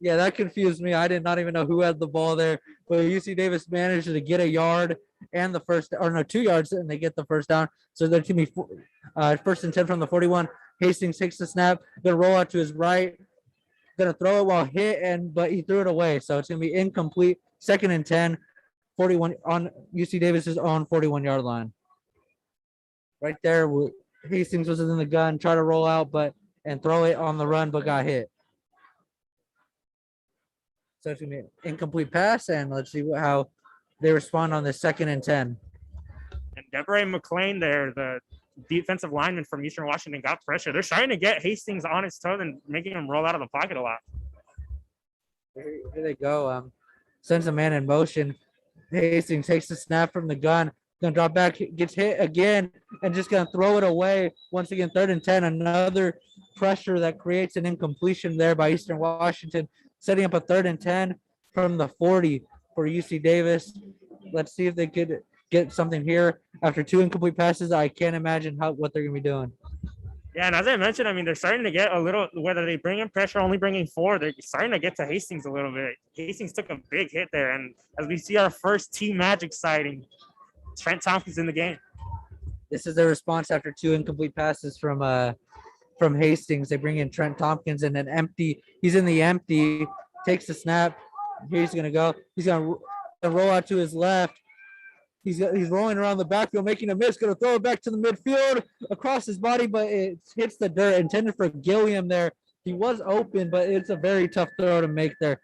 Yeah, that confused me. I did not even know who had the ball there, but UC Davis managed to get a yard and the 2 yards, and they get the first down. So they're going to be 1st and 10 from the 41. Hastings takes the snap, going to roll out to his right, going to throw it while hit, but he threw it away. So it's going to be incomplete. 2nd and 10, 41 on UC Davis's own 41-yard line. Right there, Hastings was in the gun, try to roll out, and throw it on the run, but got hit. So it's going to be an incomplete pass, and let's see how they respond on the 2nd and 10. And Deborah McLean there, the defensive lineman from Eastern Washington, got pressure. They're starting to get Hastings on his toe and making him roll out of the pocket a lot. Here they go. Sends a man in motion. Hastings takes the snap from the gun. Going to drop back, gets hit again, and just going to throw it away. Once again, 3rd and 10. Another pressure that creates an incompletion there by Eastern Washington, setting up a 3rd and 10 from the 40 for UC Davis. Let's see if they could get something here. After 2 incomplete passes, I can't imagine what they're going to be doing. Yeah, and as I mentioned, I mean, they're starting to get a little, whether they bring in pressure, only bringing 4, they're starting to get to Hastings a little bit. Hastings took a big hit there, and as we see our first Team Magic sighting, Trent Tompkins in the game. This is their response after 2 incomplete passes from Hastings. They bring in Trent Tompkins and an empty. He's in the empty, takes the snap. Here he's going to go. He's going to roll out to his left. He's rolling around the backfield, making a miss. Going to throw it back to the midfield across his body, but it hits the dirt. Intended for Gilliam there. He was open, but it's a very tough throw to make there.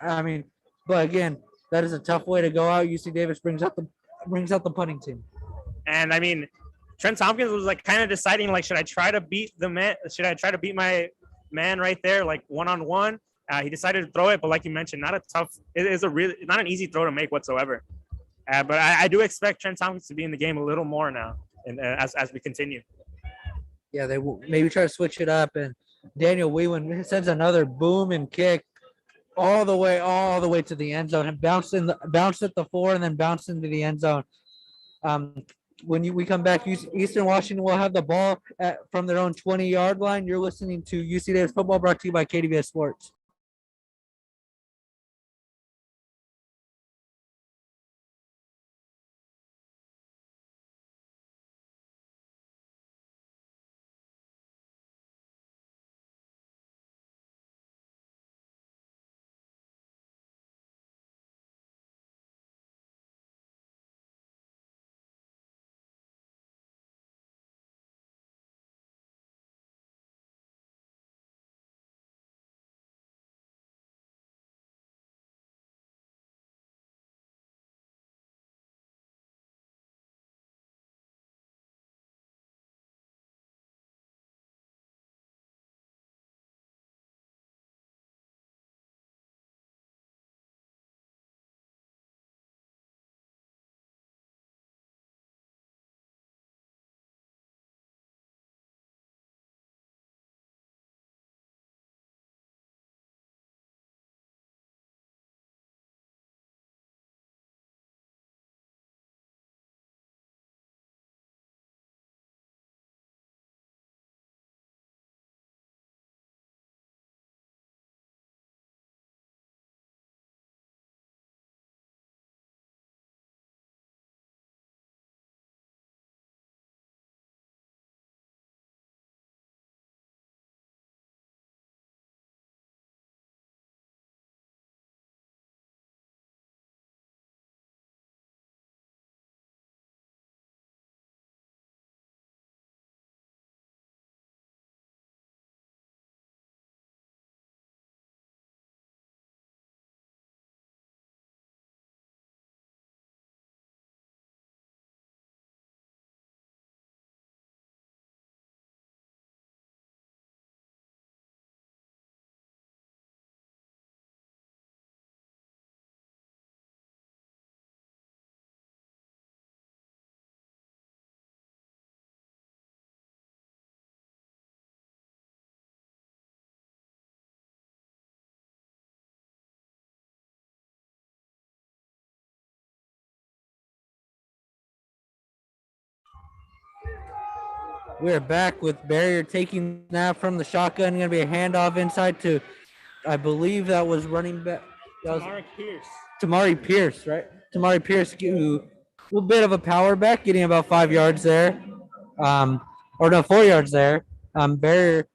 I mean, but again, that is a tough way to go out. UC Davis brings out the punting team. And I mean, Trent Tompkins was like kind of deciding like, should I try to beat my man right there, like one-on-one? He decided to throw it, but like you mentioned, not an easy throw to make whatsoever. But I do expect Trent Tompkins to be in the game a little more now, and as we continue. Yeah, they will maybe try to switch it up, and Daniel Whelan sends another booming kick all the way to the end zone, and bounced at the 4 and then bounced into the end zone. When we come back, Eastern Washington will have the ball from their own 20-yard line. You're listening to UC Davis football, brought to you by KDVS Sports. We're back with Barrier taking snap from the shotgun. Going to be a handoff inside to, I believe that was running back. Tamari Pierce. Tamari Pierce, right? Tamari Pierce, a little bit of a power back, getting about 5 yards there. 4 yards there. Barrier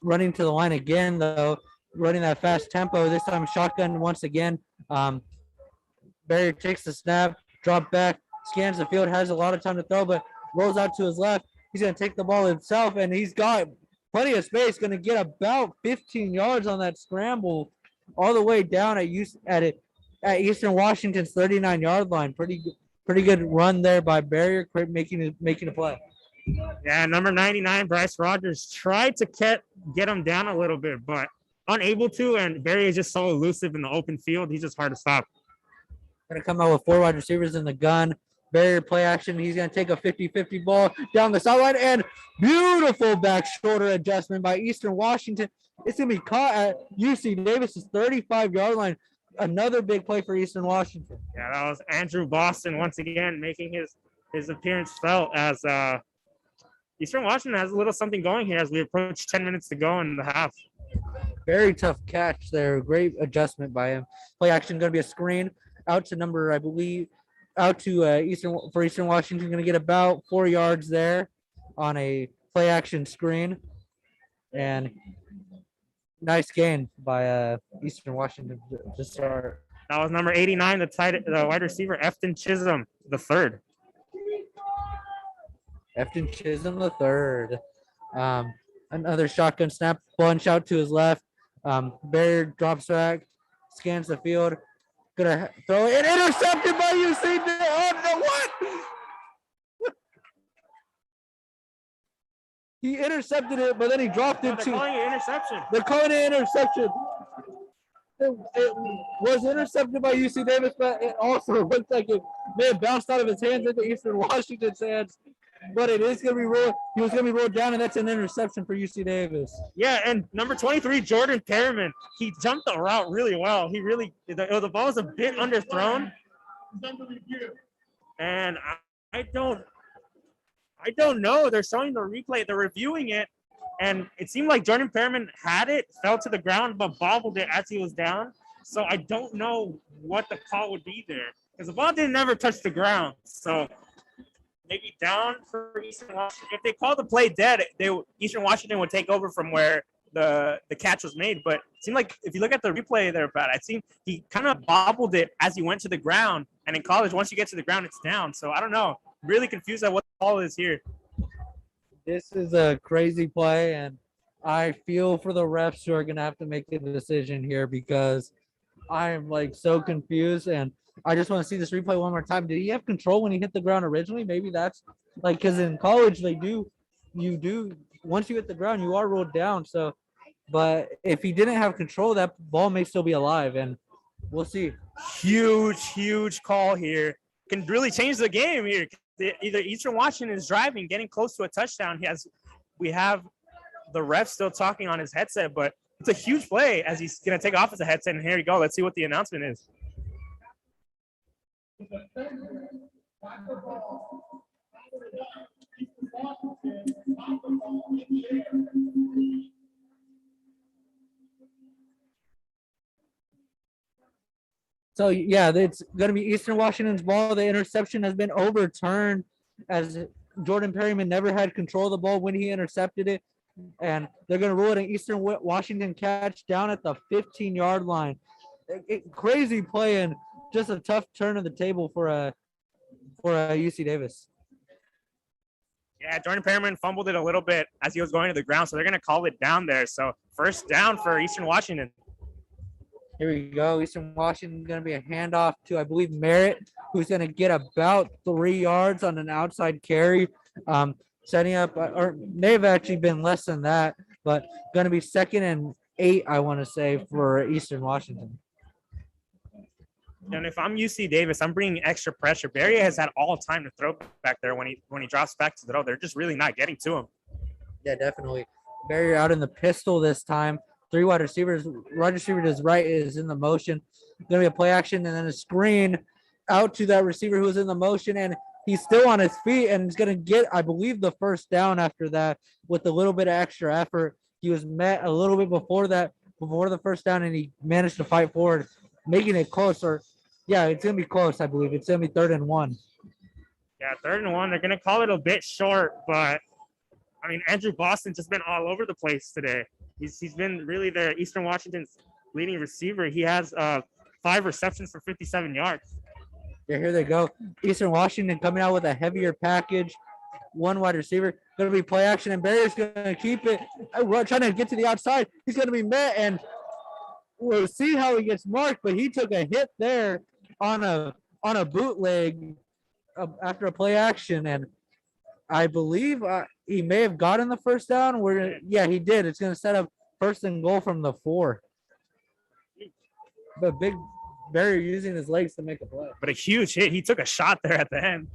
running to the line again, though, running that fast tempo. This time shotgun once again. Barrier takes the snap, drop back, scans the field, has a lot of time to throw, but rolls out to his left. He's going to take the ball himself, and he's got plenty of space. Going to get about 15 yards on that scramble, all the way down at Eastern Washington's 39-yard line. Pretty good run there by Barrier, making a play. Yeah, number 99, Bryce Rogers, tried to get him down a little bit, but unable to. And Barrier is just so elusive in the open field. He's just hard to stop. Going to come out with 4 wide receivers in the gun. Barrier play action. He's going to take a 50-50 ball down the sideline, and beautiful back shoulder adjustment by Eastern Washington. It's going to be caught at UC Davis's 35-yard line. Another big play for Eastern Washington. Yeah, that was Andrew Boston once again making his appearance felt as Eastern Washington has a little something going here as we approach 10 minutes to go in the half. Very tough catch there. Great adjustment by him. Play action going to be a screen out to number, I believe, out to Eastern Washington. Going to get about 4 yards there on a play action screen. And nice gain by Eastern Washington to start. That was number 89, the wide receiver, Efton Chisholm, the third. Efton Chisholm, the third. Another shotgun snap, bunch out to his left. Barrier drops back, scans the field, Gonna throw it. Intercepted by UC. Oh, no, what? He intercepted it, but then he dropped it They're to. calling it interception. They're calling it interception. It was intercepted by UC Davis, but it also looked like it may have bounced out of his hands into Eastern Washington's hands. But it is going to be rolled. He was going to be rolled down, and that's an interception for UC Davis. Yeah, and number 23, Jordan Perriman, he jumped the route really well. He really the ball was a bit underthrown, and I don't know. They're showing the replay. They're reviewing it, and it seemed like Jordan Perriman had it, fell to the ground, but bobbled it as he was down. So I don't know what the call would be there because the ball didn't never touch the ground. So maybe down for Eastern Washington. If they call the play dead, Eastern Washington would take over from where the catch was made. But it seemed like if you look at the replay there, Brad, I think he kind of bobbled it as he went to the ground. And in college, once you get to the ground, it's down. So I don't know. Really confused at what the call is here. This is a crazy play, and I feel for the refs who are going to have to make a decision here because I am like so confused, and I just want to see this replay one more time. Did he have control when he hit the ground originally? Maybe that's like because in college you do once you hit the ground you are rolled down. So, but if he didn't have control, that ball may still be alive, and we'll see. Huge call here. Can really change the game here. Either Eastern Washington is driving, getting close to a touchdown. We have the ref still talking on his headset, but it's a huge play as he's going to take off his headset. And here you go. Let's see what the announcement is. So, yeah, it's going to be Eastern Washington's ball. The interception has been overturned as Jordan Perryman never had control of the ball when he intercepted it. And they're going to rule it an Eastern Washington catch down at the 15-yard line. Crazy play and just a tough turn of the table for UC Davis. Yeah, Jordan Perryman fumbled it a little bit as he was going to the ground, so they're going to call it down there. So first down for Eastern Washington. Here we go. Eastern Washington going to be a handoff to, I believe, Merritt, who's going to get about 3 yards on an outside carry. Setting up, or may have actually been less than that, but going to be 2nd and 8, I want to say, for Eastern Washington. And if I'm UC Davis, I'm bringing extra pressure. Barry has had all time to throw back there when he drops back to throw. They're just really not getting to him. Yeah, definitely. Barry out in the pistol this time. 3 wide receivers. Wide receiver to his right is in the motion. Going to be a play action and then a screen out to that receiver who's in the motion, and he's still on his feet and he's going to get, I believe, the first down after that with a little bit of extra effort. He was met a little bit before the first down, and he managed to fight forward, making it closer. Yeah, it's going to be close, I believe. It's going to be 3rd and 1. Yeah, 3rd and 1. They're going to call it a bit short, but, I mean, Andrew Boston's just been all over the place today. He's been really the Eastern Washington's leading receiver. He has 5 receptions for 57 yards. Yeah, here they go. Eastern Washington coming out with a heavier package. 1 wide receiver. Going to be play action, and Barry's going to keep it. Trying to get to the outside. He's going to be met, and we'll see how he gets marked, but he took a hit there on a bootleg after a play action, and I believe he may have gotten the first down. Yeah, he did. It's going to set up 1st and goal from the 4. But big Barry using his legs to make a play. But a huge hit. He took a shot there at the end.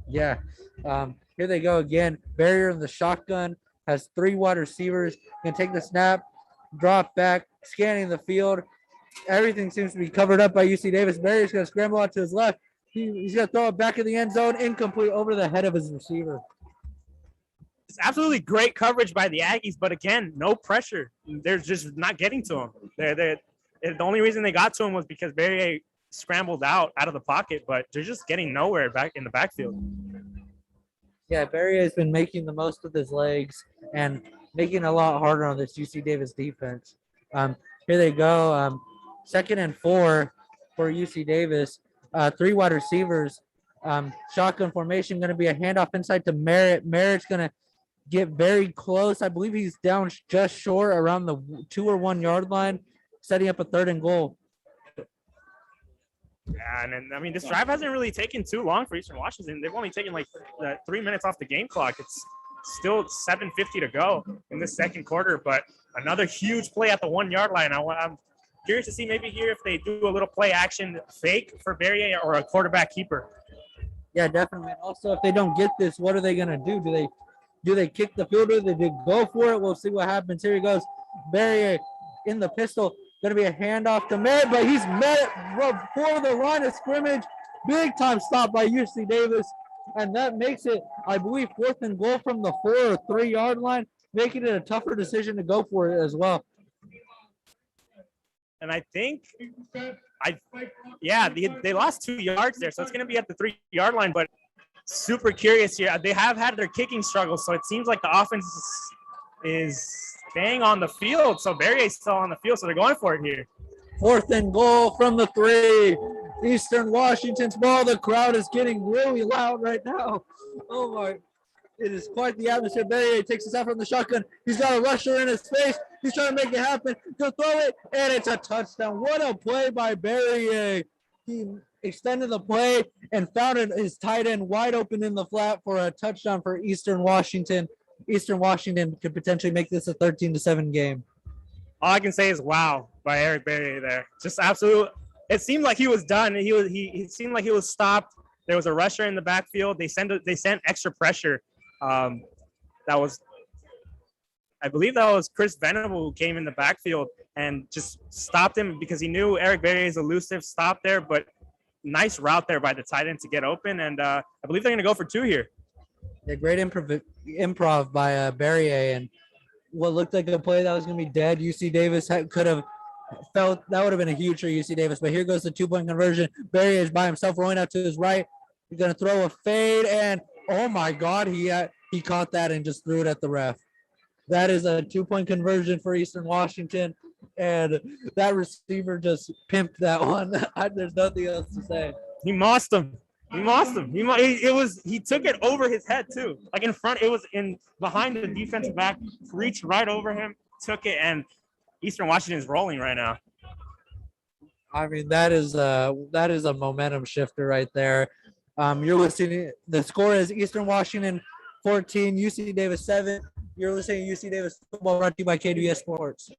Yeah. Here they go again. Barrier in the shotgun, has 3 wide receivers. Going to take the snap, drop back, scanning the field. Everything seems to be covered up by UC Davis. Barrier's going to scramble out to his left. He's going to throw it back in the end zone, incomplete over the head of his receiver. It's absolutely great coverage by the Aggies, but again, no pressure. They're just not getting to him. The only reason they got to him was because Barry scrambled out of the pocket, but they're just getting nowhere back in the backfield. Yeah, Barry has been making the most of his legs and making it a lot harder on this UC Davis defense. Here they go. 2nd and 4 for UC Davis. 3 wide receivers. Shotgun formation, going to be a handoff inside to Merritt. Merritt's going to get very close. I believe he's down just short around the 2 or 1 yard line, setting up a 3rd and goal. Yeah, and then, I mean, this drive hasn't really taken too long for Eastern Washington. They've only taken like 3 minutes off the game clock. It's still 7:50 to go in this second quarter, but another huge play at the 1 yard line. I'm curious to see maybe here if they do a little play action fake for Barrier or a quarterback keeper. Yeah, definitely. And also, if they don't get this, what are they gonna do? Do they kick the field or do they go for it? We'll see what happens. Here he goes, Barrier in the pistol. Gonna be a handoff to Merritt, but he's met before the line of scrimmage. Big time stop by UC Davis, and that makes it, I believe, 4th and goal from the 4 or 3 yard line, making it a tougher decision to go for it as well. And I think, they lost 2 yards there, so it's going to be at the 3 yard line. But super curious here. They have had their kicking struggles, so it seems like the offense is staying on the field. So Barrier's still on the field, so they're going for it here. 4th and goal from the 3. Eastern Washington's ball. The crowd is getting really loud right now. Oh my. It is quite the atmosphere. Barrier takes us out from the shotgun. He's got a rusher in his face. He's trying to make it happen. He'll throw it, and it's a touchdown. What a play by Barrier. He extended the play and found his tight end wide open in the flat for a touchdown for Eastern Washington. Eastern Washington could potentially make this a 13-7 game. All I can say is wow by Eric Barrier there. Just absolute. It seemed like he was done. He seemed like he was stopped. There was a rusher in the backfield. They sent extra pressure. I believe that was Chris Venable who came in the backfield and just stopped him because he knew Eric Barrier's elusive stop there, but nice route there by the tight end to get open. And I believe they're going to go for 2 here. Yeah, great improv by Barrier, and what looked like a play that was going to be dead. UC Davis could have felt that would have been a huge for UC Davis, but here goes the 2-point conversion. Barrier is by himself rolling out to his right. He's going to throw a fade, and oh my God, he caught that and just threw it at the ref. That is a 2-point conversion for Eastern Washington, and that receiver just pimped that one. There's nothing else to say. He mossed him. He took it over his head too. Like in front, it was in behind the defensive back, reached right over him, took it, and Eastern Washington is rolling right now. I mean, that is a momentum shifter right there. You're listening. The score is Eastern Washington 14, UC Davis 7. You're listening to UC Davis football, brought to you by KWS Sports.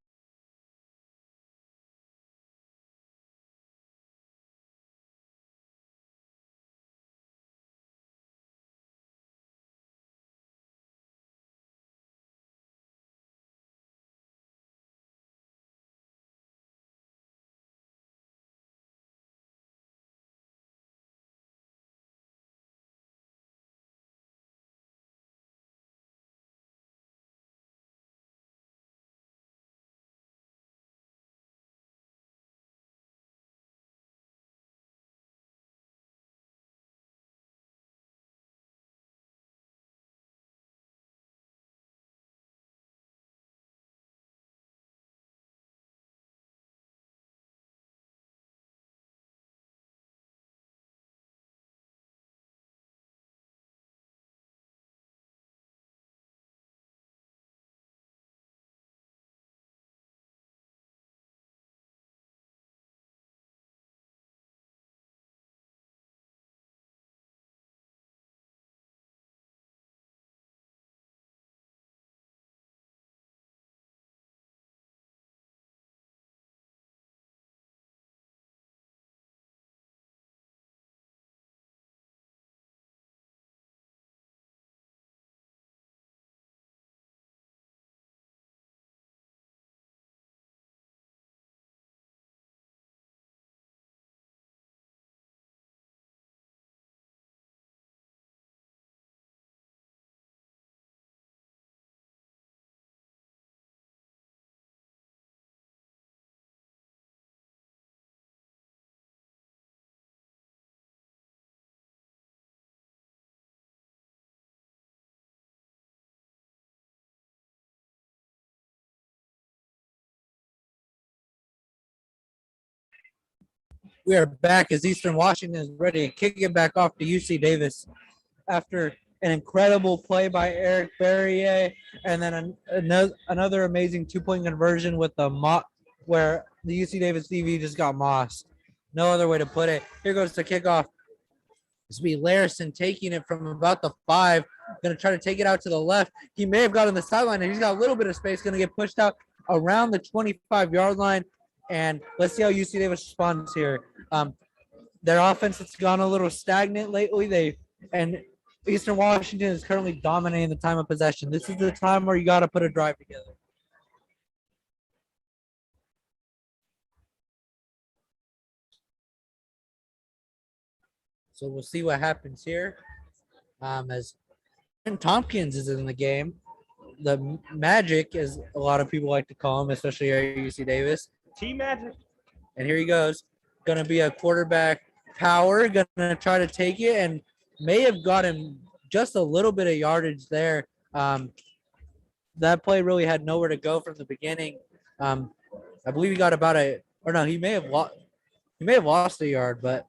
We are back as Eastern Washington is ready to kick it back off to UC Davis after an incredible play by Eric Barrier, and then another amazing 2-point conversion with the where the UC Davis DB just got mossed. No other way to put it. Here goes the kickoff. This will be Larison taking it from about the 5. Going to try to take it out to the left. He may have got on the sideline, and he's got a little bit of space. Going to get pushed out around the 25-yard line. And let's see how UC Davis responds here. Their offense has gone a little stagnant lately. And Eastern Washington is currently dominating the time of possession. This is the time where you got to put a drive together. So we'll see what happens here. As Tompkins is in the game, the Magic, as a lot of people like to call him, especially here at UC Davis. T-Magic. And here he goes. Going to be a quarterback power. Going to try to take it and may have got him just a little bit of yardage there. That play really had nowhere to go from the beginning. I believe he got about he may have lost a yard, but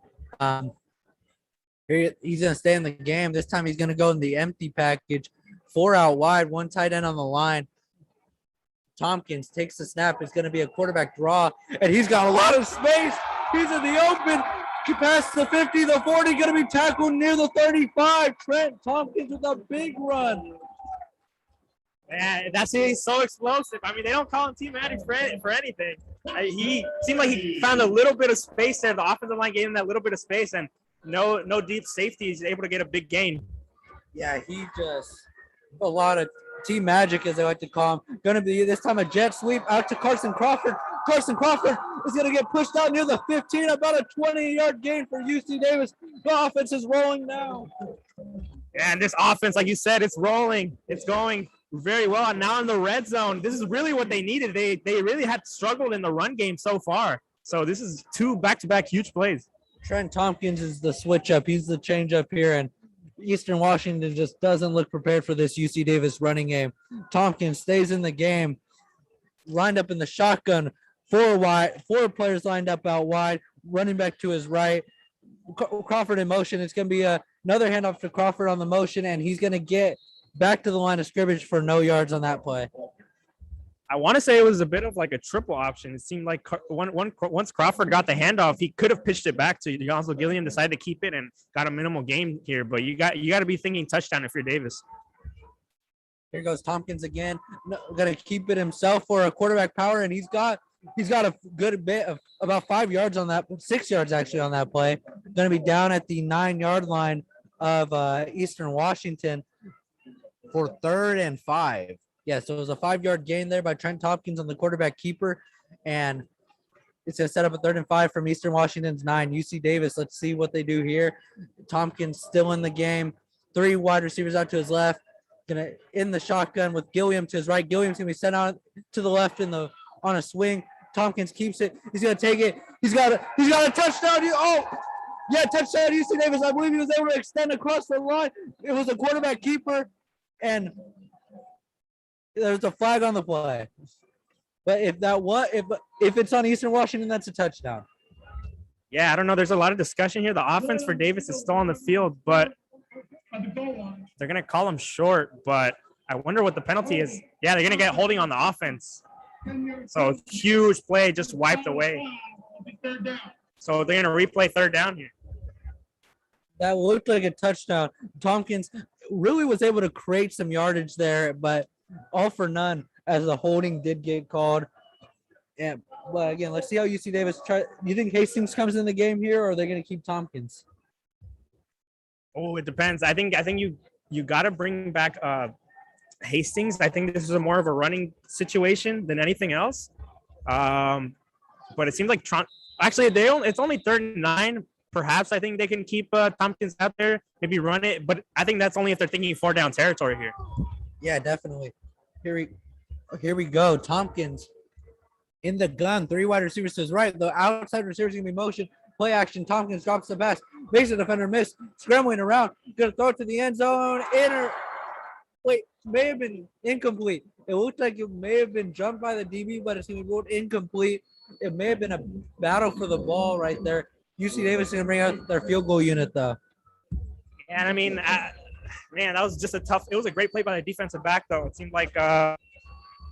he's going to stay in the game. This time he's going to go in the empty package. 4 out wide, 1 tight end on the line. Tompkins takes the snap. It's going to be a quarterback draw, and he's got a lot of space. He's in the open. Past the 50, the 40, going to be tackled near the 35. Trent Tompkins with a big run. Yeah, he's so explosive. I mean, they don't call him T-Magic for anything. He seemed like he found a little bit of space there. The offensive line gave him that little bit of space, and no deep safety. He's able to get a big gain. Yeah, he just a lot of T-Magic, as they like to call him. Going to be this time a jet sweep out to Carson Crawford. Carson Crawford is going to get pushed out near the 15, about a 20-yard gain for UC Davis. The offense is rolling now. Yeah, and this offense, like you said, it's rolling. It's going very well. And now in the red zone, this is really what they needed. They really had struggled in the run game so far. So this is 2 back-to-back huge plays. Trent Tompkins is the switch up. He's the change up here, and Eastern Washington just doesn't look prepared for this UC Davis running game. Tompkins stays in the game, lined up in the shotgun, 4 players lined up out wide, running back to his right. Crawford in motion. It's going to be another handoff to Crawford on the motion, and he's going to get back to the line of scrimmage for no yards on that play. I want to say it was a bit of like a triple option. It seemed like once Crawford got the handoff, he could have pitched it back to Gonzalo Gilliam, decided to keep it and got a minimal gain here. But you got to be thinking touchdown if you're Davis. Here goes Tompkins again. Going to keep it himself for a quarterback power, and he's got a good bit of about 5 yards on that, 6 yards actually on that play. Going to be down at the 9-yard line of Eastern Washington for 3rd and 5. Yeah, so it was a 5-yard gain there by Trent Tompkins on the quarterback keeper, and it's going to set up a 3rd and 5 from Eastern Washington's 9. UC Davis, let's see what they do here. Tompkins still in the game. 3 wide receivers out to his left. Going to in the shotgun with Gilliam to his right. Gilliam's going to be sent out to the left on a swing. Tompkins keeps it. He's going to take it. He's got a touchdown. Touchdown UC Davis. I believe he was able to extend across the line. It was a quarterback keeper, and there's a flag on the play. But if it's on Eastern Washington, that's a touchdown. Yeah, I don't know. There's a lot of discussion here. The offense for Davis is still on the field, but they're going to call him short. But I wonder what the penalty is. Yeah, they're going to get holding on the offense. So huge play just wiped away. So they're going to replay 3rd down here. That looked like a touchdown. Tompkins really was able to create some yardage there, but all for none as the holding did get called. Yeah, but again, let's see how UC Davis try. Do you think Hastings comes in the game here, or are they going to keep Tompkins? Oh, it depends. I think you got to bring back Hastings. I think this is more of a running situation than anything else. But it seems like actually it's only 3rd and 9. Perhaps I think they can keep Tompkins out there, maybe run it. But I think that's only if they're thinking 4 down territory here. Yeah, definitely. Here we go. Tompkins in the gun. 3 wide receivers to his right. The outside receiver is going to be motion. Play action. Tompkins drops the pass. Makes the defender miss. Scrambling around. Going to throw it to the end zone. May have been incomplete. It looked like it may have been jumped by the DB, but it's going to be ruled incomplete. It may have been a battle for the ball right there. UC Davis is going to bring out their field goal unit, though. And I mean, man, that was just it was a great play by the defensive back, though. It seemed like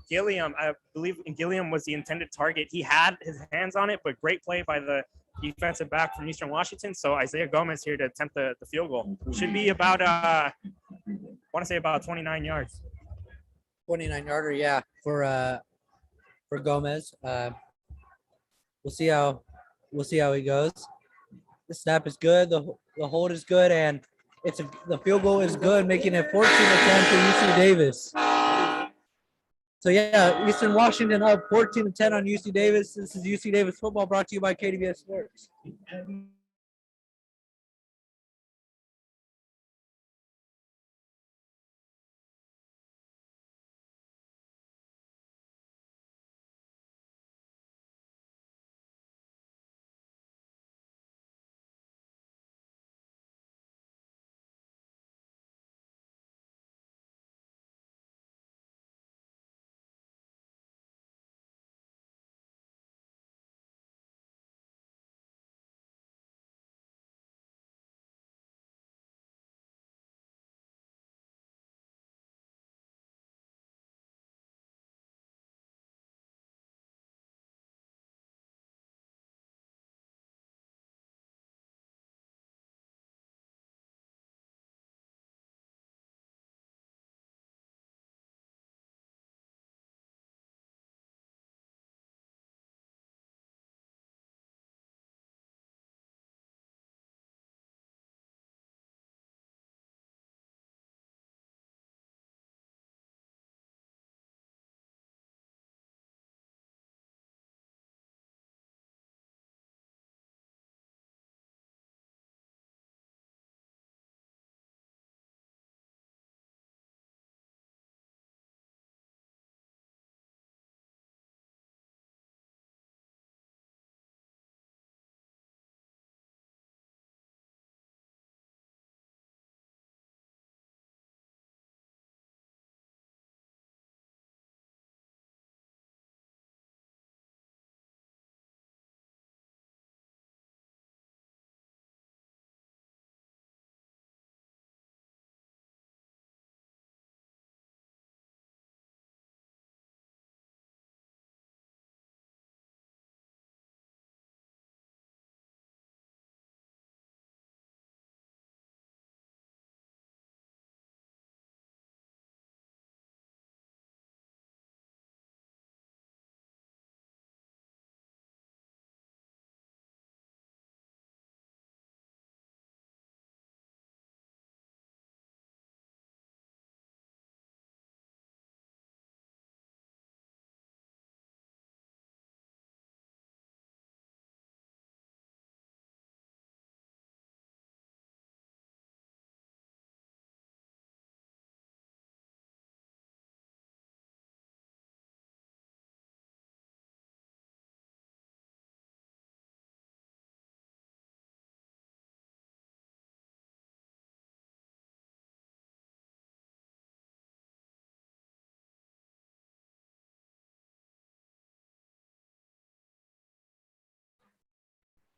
Gilliam, I believe Gilliam was the intended target. He had his hands on it, but great play by the defensive back from Eastern Washington. So Isaiah Gomez here to attempt the field goal. Should be about, I want to say about 29 yards. 29-yarder, yeah, for Gomez. We'll see how he goes. The snap is good. The hold is good, and the field goal is good, making it 14-10 for UC Davis. So yeah, Eastern Washington up 14-10 on UC Davis. This is UC Davis football, brought to you by KDBS Sports.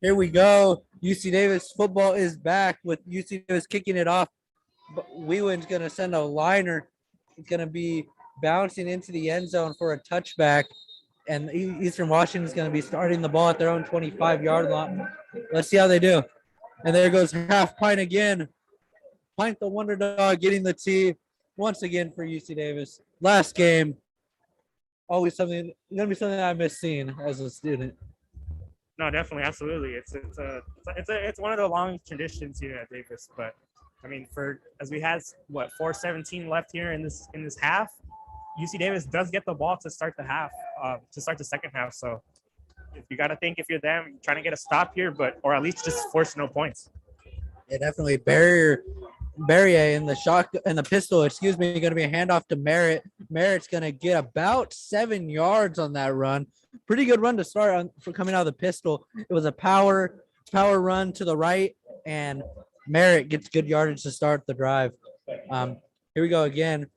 Here we go. UC Davis football is back with UC Davis kicking it off. Wheelan's going to send a liner. It's going to be bouncing into the end zone for a touchback. And Eastern Washington is going to be starting the ball at their own 25-yard line. Let's see how they do. And there goes Half Pint again. Pint the Wonder Dog getting the tee once again for UC Davis. Last game. Always going to be something I miss seeing as a student. No, definitely, absolutely. It's one of the long traditions here at Davis. But I mean, as we had 4:17 left here in this half, UC Davis does get the ball to start the half, to start the second half. So you got to think if you're them, trying to get a stop here, or at least just force no points. Yeah, definitely. Barrier in the pistol, going to be a handoff to Merritt. Merritt's going to get about 7 yards on that run. Pretty good run to start for coming out of the pistol. It was a power run to the right, and Merritt gets good yardage to start the drive. Here we go again.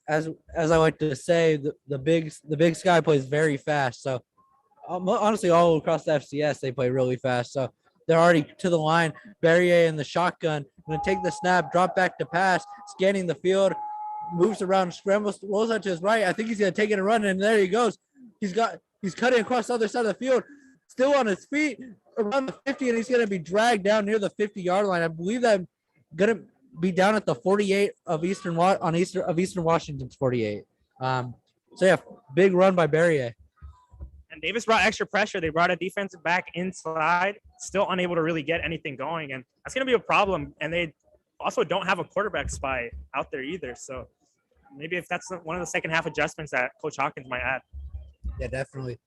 As I like to say, the big sky plays very fast. So honestly, all across the FCS, they play really fast. So they're already to the line. Barrier in the shotgun. Going to take the snap, drop back to pass, scanning the field, moves around, scrambles, rolls out to his right. I think he's going to take it and run, and there he goes. He's cutting across the other side of the field. still on his feet around the 50, and he's going to be dragged down near the 50-yard line. I believe that going to be down at the 48 of Eastern Washington's 48. So yeah, big run by Berrier. And Davis brought extra pressure. They brought a defensive back inside, still unable to really get anything going. And that's going to be a problem. And they also don't have a quarterback spy out there either. So maybe if that's one of the second half adjustments that Coach Hawkins might add. Yeah, definitely.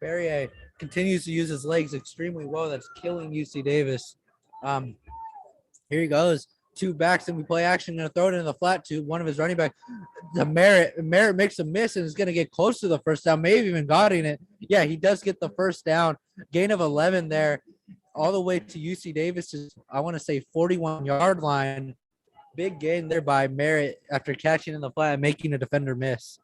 Berrier continues to use his legs extremely well. That's killing UC Davis. Here he goes. Two backs, and we play action. Going to throw it in the flat to one of his running back. The Merritt makes a miss and is going to get close to the first down. Maybe even gotten it. Yeah, he does get the first down. Gain of 11 there, all the way to UC Davis's, I want to say, 41-yard line. Big gain there by Merritt after catching in the flat and making a defender miss.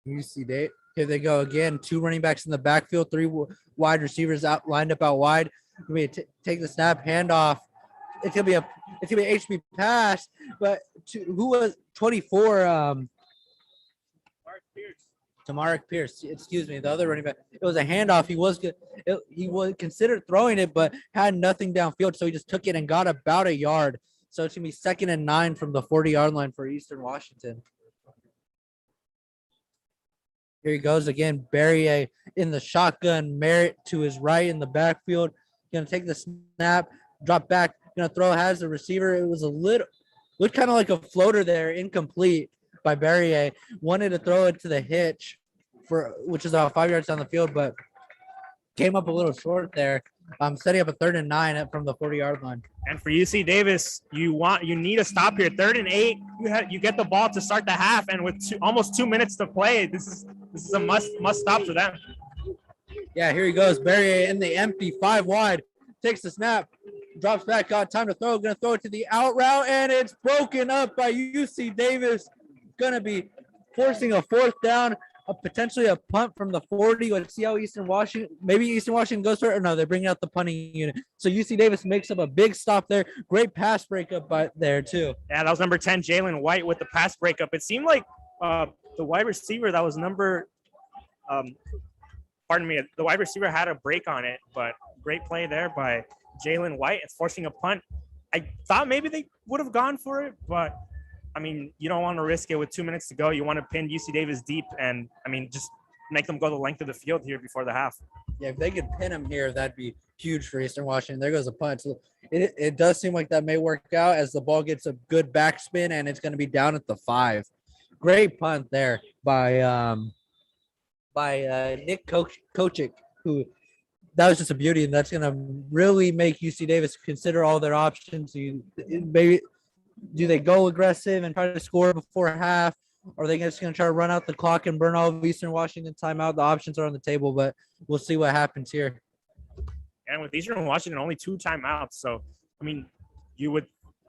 UC Davis. Here they go again. Two running backs in the backfield. Three wide receivers out lined up out wide. We take the snap, handoff. It's gonna be a HB pass, but who was 24? To Mark Pierce. Excuse me, the other running back. It was a handoff. He was good. He was considered throwing it, but had nothing downfield, so he just took it and got about a yard. So it's gonna be 2nd and 9 from the 40-yard line for Eastern Washington. Here he goes again. Berrier in the shotgun. Merritt to his right in the backfield. Gonna take the snap, drop back. Gonna throw, has the receiver. It was looked kind of like a floater there, incomplete by Berrier. Wanted to throw it to the hitch which is about 5 yards down the field, but came up a little short there. Setting up a 3rd and 9 from the 40-yard line. And for UC Davis, you need a stop here. 3rd and 8. You get the ball to start the half, and with almost 2 minutes to play, this is a must stop for them. Yeah, here he goes. Berrier in the empty 5 wide. Takes the snap. Drops back, got time to throw. Going to throw it to the out route, and it's broken up by UC Davis. Going to be forcing a 4th down, potentially a punt from the 40. Let's see how Eastern Washington goes for it. Or no, they're bringing out the punting unit. So UC Davis makes up a big stop there. Great pass breakup there, too. Yeah, that was number 10, Jalen White, with the pass breakup. It seemed like the wide receiver that was the wide receiver had a break on it, but great play there by Jalen White. It's forcing a punt. I thought maybe they would have gone for it, but I mean, you don't want to risk it with 2 minutes to go. You want to pin UC Davis deep and, I mean, just make them go the length of the field here before the half. Yeah, if they could pin him here, that'd be huge for Eastern Washington. There goes a punt. So it does seem like that may work out as the ball gets a good backspin, and it's going to be down at the 5. Great punt there by Nick Kochik, who that was just a beauty, and that's going to really make UC Davis consider all their options. Maybe do they go aggressive and try to score before half? Or are they just going to try to run out the clock and burn all of Eastern Washington timeout? The options are on the table, but we'll see what happens here. And with Eastern Washington, only 2 timeouts. So, I mean,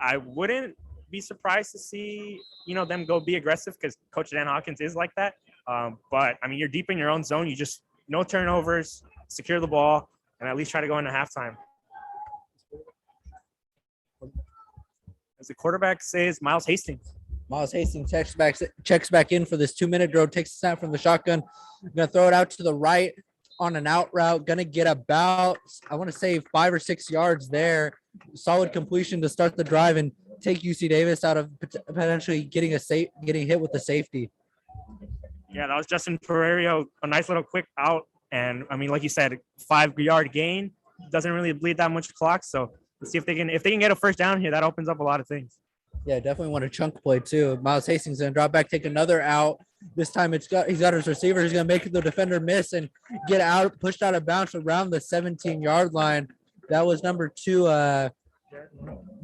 I wouldn't be surprised to see, them go be aggressive because Coach Dan Hawkins is like that. But, I mean, you're deep in your own zone. You just no turnovers, secure the ball, and at least try to go into halftime. As the quarterback says, Miles Hastings. Miles Hastings checks back in for this 2-minute drill, takes the snap from the shotgun. Going to throw it out to the right on an out route. Going to get about, I want to say, 5 or 6 yards there. Solid completion to start the drive and take UC Davis out of potentially getting hit with the safety. Yeah, that was Justin Ferrerio, a nice little quick out. And, I mean, like you said, 5-yard gain. Doesn't really bleed that much clock. So let's see if they can get a first down here. That opens up a lot of things. Yeah, definitely want a chunk play too. Miles Hastings going to drop back, take another out. This time he's got his receiver. He's going to make the defender miss and get pushed out of bounds around the 17-yard line. That was number 2,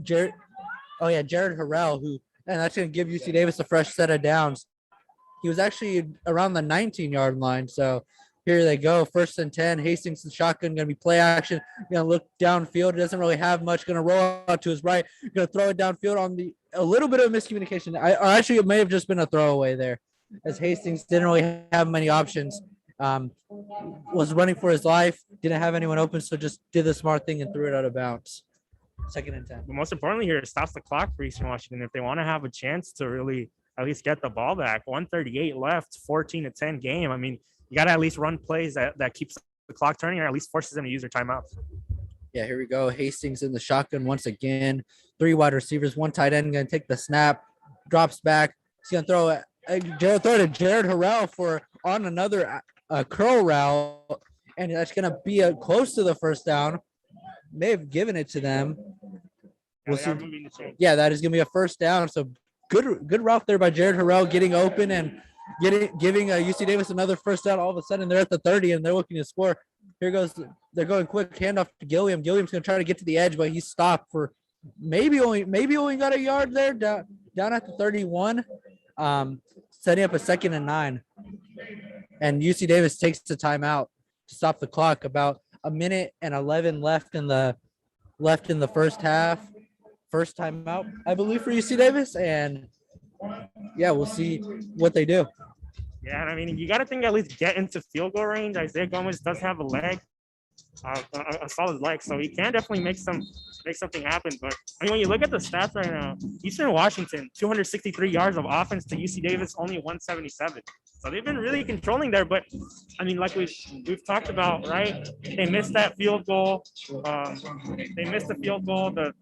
Jared Harrell, and that's going to give UC Davis a fresh set of downs. He was actually around the 19-yard line. So here they go. 1st and 10. Hastings and shotgun, going to be play action. Going to look downfield. It doesn't really have much. Going to roll out to his right. Going to throw it downfield on a little bit of miscommunication. Actually, it may have just been a throwaway there, as Hastings didn't really have many options. Was running for his life. Didn't have anyone open, so just did the smart thing and threw it out of bounds. 2nd and 10. But most importantly here, it stops the clock for Eastern Washington. If they want to have a chance to really at least get the ball back, 1:38 left, 14-10 game. I mean, you got to at least run plays that keeps the clock turning, or at least forces them to use their timeouts. Yeah, here we go. Hastings in the shotgun once again. 3 wide receivers, 1 tight end. Going to take the snap, drops back. He's going to throw it to Jared Harrell on another curl route, and that's going to be close to the first down. May have given it to them. We'll see. Yeah, that is going to be a first down. So good route there by Jared Harrell, getting open and giving UC Davis another first down. All of a sudden, they're at the 30 and they're looking to score. Here goes. They're going quick handoff to Gilliam. Gilliam's going to try to get to the edge, but he's stopped for maybe only got a yard there down at the 31, setting up a 2nd and 9. And UC Davis takes the timeout to stop the clock. About a minute and 11 left in the first half. First timeout, I believe, for UC Davis, and yeah, we'll see what they do. Yeah, and I mean, you got to think at least get into field goal range. Isaiah Gomez does have a leg, a solid leg, so he can definitely make something happen. But I mean, when you look at the stats right now, Eastern Washington 263 yards of offense to UC Davis only 177. So they've been really controlling there. But I mean, like we've talked about, right? They missed that field goal. They missed the field goal. The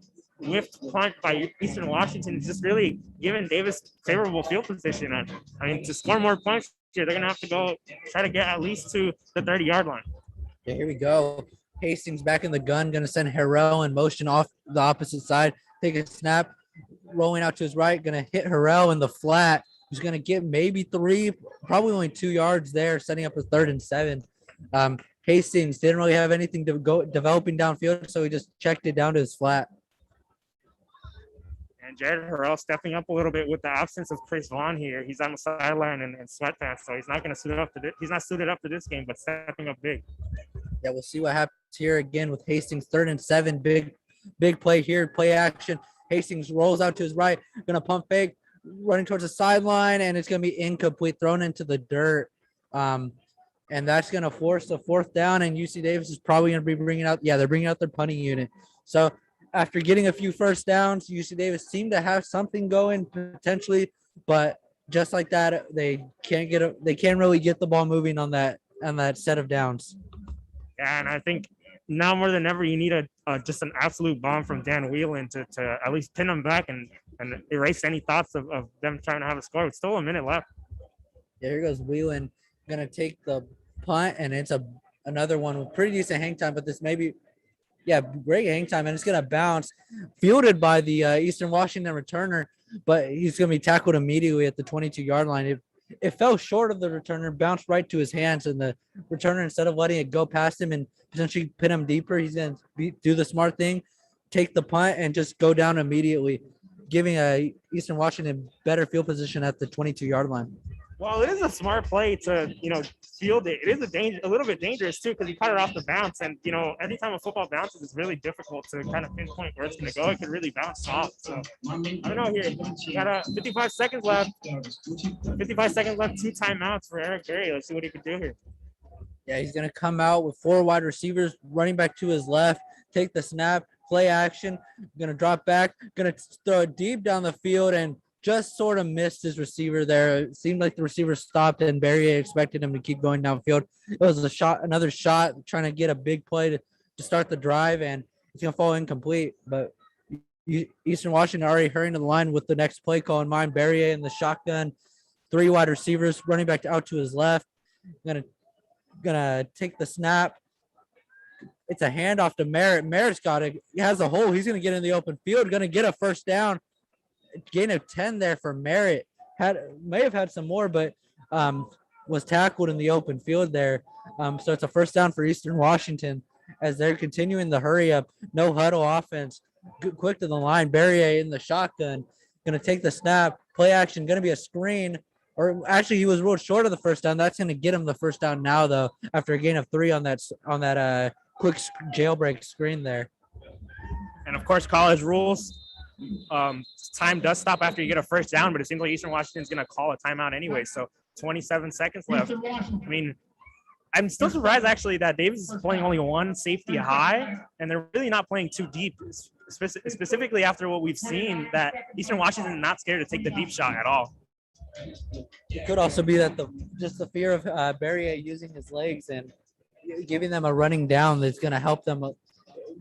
whiffed punt by Eastern Washington is just really giving Davis favorable field position. And I mean, to score more points here, they're gonna have to go try to get at least to the 30-yard line. Yeah, here we go. Hastings back in the gun, gonna send Harrell in motion off the opposite side. Take a snap, rolling out to his right, gonna hit Harrell in the flat. He's gonna get maybe 3, probably only 2 yards there, setting up a 3rd and 7. Hastings didn't really have anything to go developing downfield, so he just checked it down to his flat. And Jared Harrell stepping up a little bit with the absence of Chris Vaughn here. He's on the sideline in sweatpants, so he's not going to suit up to this. He's not suited up to this game, but stepping up big. Yeah, we'll see what happens here again with Hastings. 3rd and 7, big play here, play action. Hastings rolls out to his right, going to pump fake, running towards the sideline, and it's going to be incomplete, thrown into the dirt. And that's going to force a 4th down, and UC Davis is probably going to be bringing out their punting unit. So after getting a few first downs, UC Davis seemed to have something going potentially, but just like that, they can't really get the ball moving on that set of downs. Yeah, and I think now more than ever, you need just an absolute bomb from Dan Whelan to at least pin them back and erase any thoughts of them trying to have a score. It's still a minute left. Yeah, here goes Whelan, gonna take the punt, and it's another one with pretty decent hang time, but this maybe. Yeah, great hang time, and it's going to bounce. Fielded by the Eastern Washington returner, but he's going to be tackled immediately at the 22-yard line. It fell short of the returner, bounced right to his hands, and the returner, instead of letting it go past him and potentially pin him deeper, he's going to do the smart thing, take the punt, and just go down immediately, giving Eastern Washington better field position at the 22-yard line. Well, it is a smart play to, field it. It is a little bit dangerous too, because he caught it off the bounce. And, every time a football bounces, it's really difficult to kind of pinpoint where it's going to go. It could really bounce off. So I don't know here. You got 55 seconds left. 55 seconds left, 2 timeouts for Eric Berry. Let's see what he can do here. Yeah, he's going to come out with 4 wide receivers, running back to his left, take the snap, play action, going to drop back, going to throw it deep down the field, and just sort of missed his receiver there. It seemed like the receiver stopped, and Barry expected him to keep going downfield. It was another shot, trying to get a big play to start the drive, and it's going to fall incomplete. But Eastern Washington already hurrying to the line with the next play call in mind. Barry in the shotgun, 3 wide receivers, running back out to his left. Gonna take the snap. It's a handoff to Merritt. Merritt's got it. He has a hole. He's going to get in the open field. Going to get a first down. Gain of 10 there for Merritt. May have had some more, but was tackled in the open field there. So it's a first down for Eastern Washington as they're continuing the hurry up, no huddle offense. Quick to the line. Barrier in the shotgun. Going to take the snap. Play action. Going to be a screen. Or actually, he was ruled short of the first down. That's going to get him the first down now, though, after a gain of 3 on that quick jailbreak screen there. And of course, college rules. Time does stop after you get a first down, but it seems like Eastern Washington's going to call a timeout anyway. So 27 seconds left. I mean, I'm still surprised actually that Davis is playing only 1 safety high, and they're really not playing too deep, specifically after what we've seen, that Eastern Washington is not scared to take the deep shot at all. It could also be that the fear of Barrier using his legs and giving them a running down that's going to help them.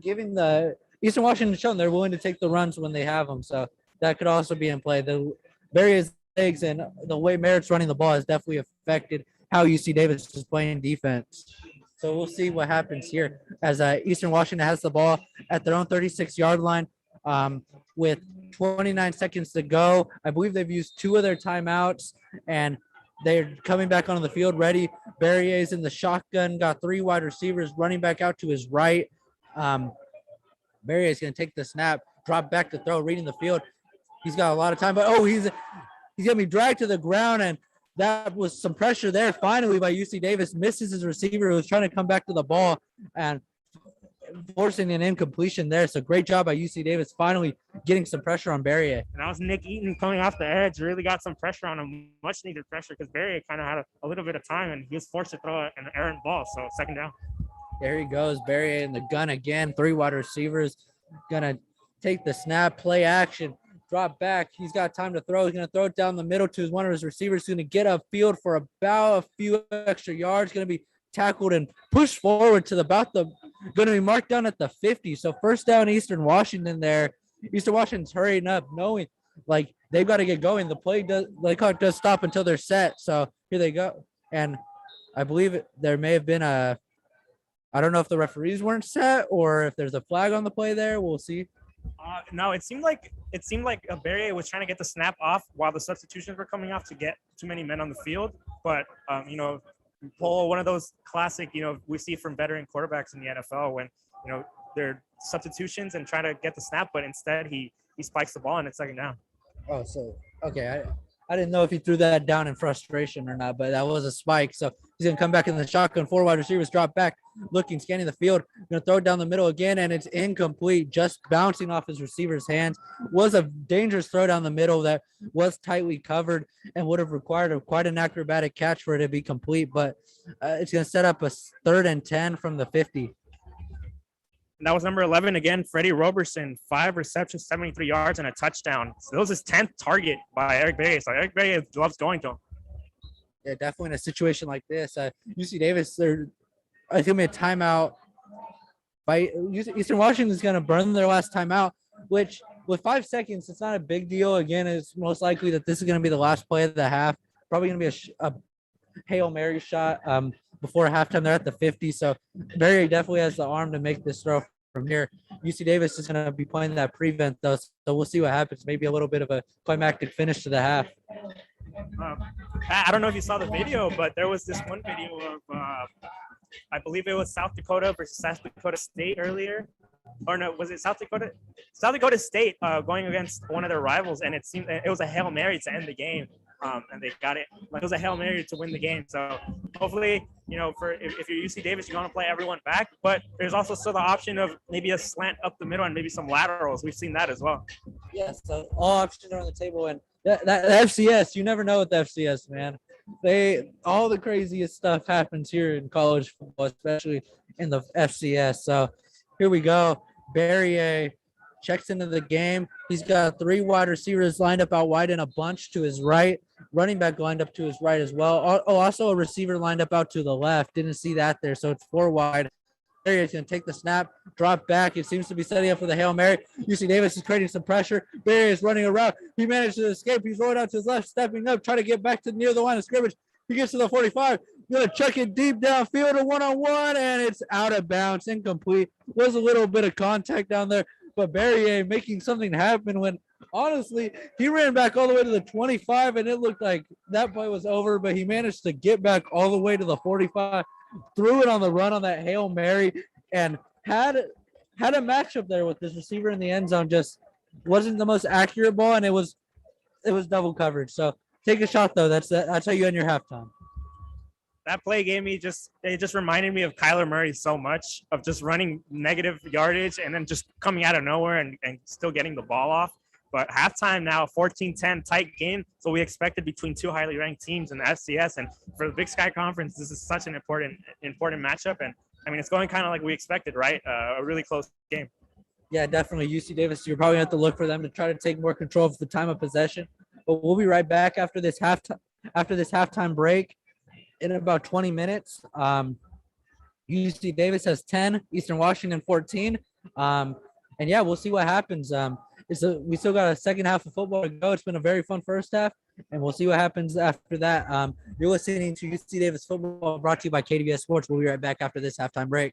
Giving the Eastern Washington shown they're willing to take the runs when they have them, so that could also be in play. The Barrier's legs and the way Merritt's running the ball has definitely affected how UC Davis is playing defense. So we'll see what happens here as Eastern Washington has the ball at their own 36-yard line with 29 seconds to go. I believe they've used 2 of their timeouts, and they're coming back onto the field ready. Barrier's in the shotgun, got 3 wide receivers running back out to his right. Barrier's going to take the snap, drop back to throw, reading the field. He's got a lot of time, but he's going to be dragged to the ground, and that was some pressure there finally by UC Davis. Misses his receiver who was trying to come back to the ball and forcing an incompletion there. So great job by UC Davis finally getting some pressure on Barrier. And that was Nick Eaton coming off the edge, really got some pressure on him, much needed pressure because Barrier kind of had a little bit of time and he was forced to throw an errant ball. So second down. There he goes, Barrier in the gun again. 3 wide receivers, gonna take the snap, play action, drop back. He's got time to throw. He's gonna throw it down the middle to one of his receivers. He's gonna get upfield for about a few extra yards. Gonna be tackled and pushed forward to gonna be marked down at the 50. So first down, Eastern Washington there. Eastern Washington's hurrying up, knowing like they've got to get going. The play does stop until they're set. So here they go. And I believe there may have been I don't know if the referees weren't set or if there's a flag on the play there. We'll see. No, it seemed like a Barrier was trying to get the snap off while the substitutions were coming off to get too many men on the field. But pull one of those classic, we see from veteran quarterbacks in the NFL when they're substitutions and try to get the snap, but instead he spikes the ball and it's second down. Oh, so okay. I didn't know if he threw that down in frustration or not, but that was a spike. So he's going to come back in the shotgun. 4 wide receivers drop back, looking, scanning the field. Going to throw it down the middle again, and it's incomplete, just bouncing off his receiver's hands. Was a dangerous throw down the middle that was tightly covered and would have required quite an acrobatic catch for it to be complete, but it's going to set up a 3rd and 10 from the 50. And that was number 11 again, Freddie Roberson, 5 receptions, 73 yards, and a touchdown. So that was his 10th target by Eric Barrier. So Eric Barrier loves going to him. Yeah, definitely in a situation like this. UC Davis, it's going to be a timeout. Eastern Washington is going to burn their last timeout, which with 5 seconds, it's not a big deal. Again, it's most likely that this is going to be the last play of the half. Probably going to be a Hail Mary shot before halftime. They're at the 50, so Barrier definitely has the arm to make this throw from here. UC Davis is going to be playing that prevent, though, so we'll see what happens. Maybe a little bit of a climactic finish to the half. I don't know if you saw the video, but there was this one video of, I believe it was South Dakota versus South Dakota State earlier. Or no, was it South Dakota? South Dakota State going against one of their rivals, and it seemed it was a Hail Mary to end the game. And they got it. It was a Hail Mary to win the game. So hopefully, if you're UC Davis, you're going to play everyone back. But there's also still the option of maybe a slant up the middle and maybe some laterals. We've seen that as well. Yes, so all options are on the table. And that FCS, you never know with the FCS, man. All the craziest stuff happens here in college football, especially in the FCS. So here we go. Barrier checks into the game. He's got 3 wide receivers lined up out wide in a bunch to his right. Running back lined up to his right as well. Also a receiver lined up out to the left. Didn't see that there, so it's 4 wide. Barrier's going to take the snap, drop back. It seems to be setting up for the Hail Mary. UC Davis is creating some pressure. Barrier is running around. He managed to escape. He's rolling out to his left, stepping up, trying to get back to near the line of scrimmage. He gets to the 45. Going to chuck it deep downfield, a one-on-one, and it's out of bounds, incomplete. Was a little bit of contact down there, but Barrier making something happen when, honestly, he ran back all the way to the 25, and it looked like that play was over, but he managed to get back all the way to the 45, threw it on the run on that Hail Mary, and had a matchup there with this receiver in the end zone. Just wasn't the most accurate ball, and it was double coverage. So take a shot, though. That's how you end your halftime. That play it just reminded me of Kyler Murray so much, of just running negative yardage and then just coming out of nowhere and still getting the ball off. But halftime now, 14-10, tight game. So we expected between 2 highly ranked teams in the FCS. And for the Big Sky Conference, this is such an important matchup. And I mean, it's going kind of like we expected, right? A really close game. Yeah, definitely. UC Davis, you're probably going to have to look for them to try to take more control of the time of possession. But we'll be right back after this halftime break in about 20 minutes. UC Davis has 10, Eastern Washington 14. And yeah, we'll see what happens. We still got a second half of football to go. It's been a very fun first half, and we'll see what happens after that. You're listening to UC Davis football, brought to you by KDBS Sports. We'll be right back after this halftime break.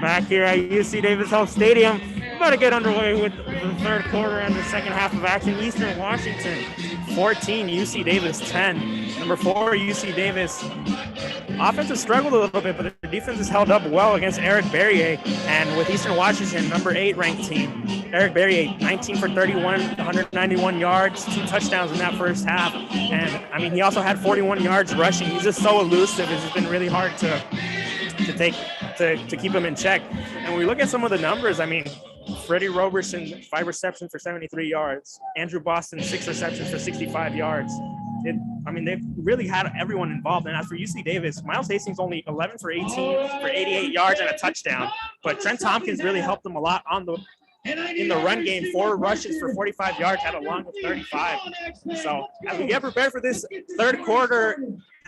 Back here at UC Davis Health Stadium, about to get underway with the third quarter and the second half of action. Eastern Washington 14, UC Davis 10. Number 4, UC Davis. Offense has struggled a little bit, but their defense has held up well against Eric Berrier. And with Eastern Washington, number 8 ranked team. Eric Berrier, 19 for 31, 191 yards, 2 touchdowns in that first half. And, I mean, he also had 41 yards rushing. He's just so elusive. It's just been really hard to keep him in check. And when we look at some of the numbers, I mean, Freddie Roberson, 5 receptions for 73 yards. Andrew Boston, 6 receptions for 65 yards. They've really had everyone involved. And as for UC Davis, Miles Hastings only 11 for 18 for 88 yards and a touchdown. But Trent Tompkins really helped them a lot in the run game. 4 rushes for 45 yards, had a long of 35. So as we get prepared for this third quarter,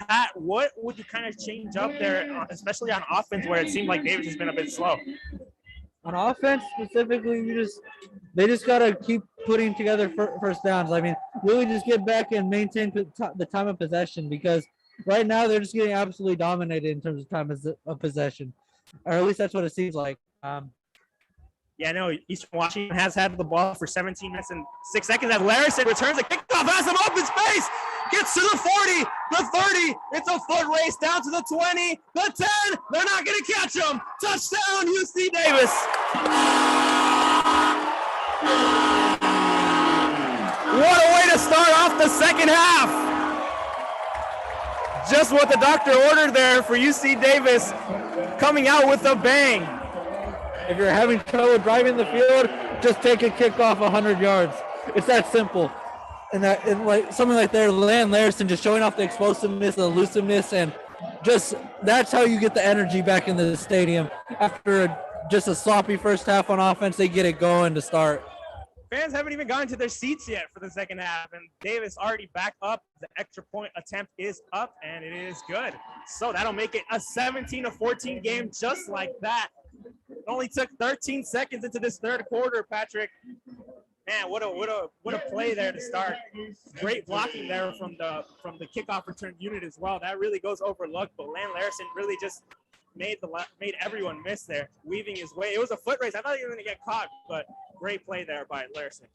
Pat, what would you kind of change up there, especially on offense, where it seemed like Davis has been a bit slow? On offense specifically, they just got to keep putting together first downs. I mean, really just get back and maintain the time of possession, because right now they're just getting absolutely dominated in terms of time of possession, or at least that's what it seems like. Yeah, no, Eastern Washington has had the ball for 17 minutes and 6 seconds as Larison returns the kickoff, has him open space, gets to the 40, the 30, it's a foot race down to the 20, the 10, they're not going to catch him. Touchdown, UC Davis. What a way to start off the second half. Just what the doctor ordered there for UC Davis, coming out with a bang. If you're having trouble driving the field, just take a kickoff 100 yards. It's that simple. And like something like there, Land Larison just showing off the explosiveness, the elusiveness, and just that's how you get the energy back in the stadium. After just a sloppy first half on offense, they get it going to start. Fans haven't even gotten to their seats yet for the second half, and Davis already back up. The extra point attempt is up, and it is good. So that'll make it a 17-14 game just like that. It only took 13 seconds into this third quarter, Patrick. Man, what a play there to start. Great blocking there from the kickoff return unit as well. That really goes overlooked, but Land Larison really just made everyone miss there, weaving his way. It was a foot race. I thought he was going to get caught, but great play there by Larison.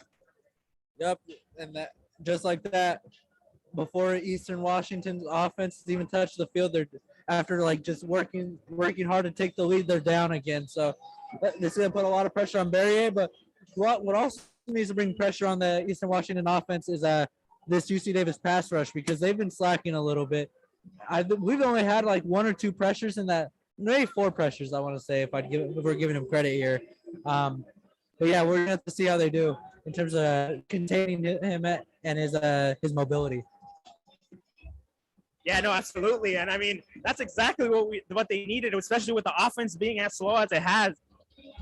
Yep, and that just like that, before Eastern Washington's offense even touched the field, they're after like just working hard to take the lead, they're down again. So this is going to put a lot of pressure on Berrier, but what also needs to bring pressure on the Eastern Washington offense is this UC Davis pass rush, because they've been slacking a little bit. We've only had like 1 or 2 pressures in that, maybe 4 pressures, I want to say, if we're giving him credit here. But yeah, we're going to have to see how they do in terms of containing him and his mobility. Yeah, no, absolutely. And I mean, that's exactly what they needed, especially with the offense being as slow as it has.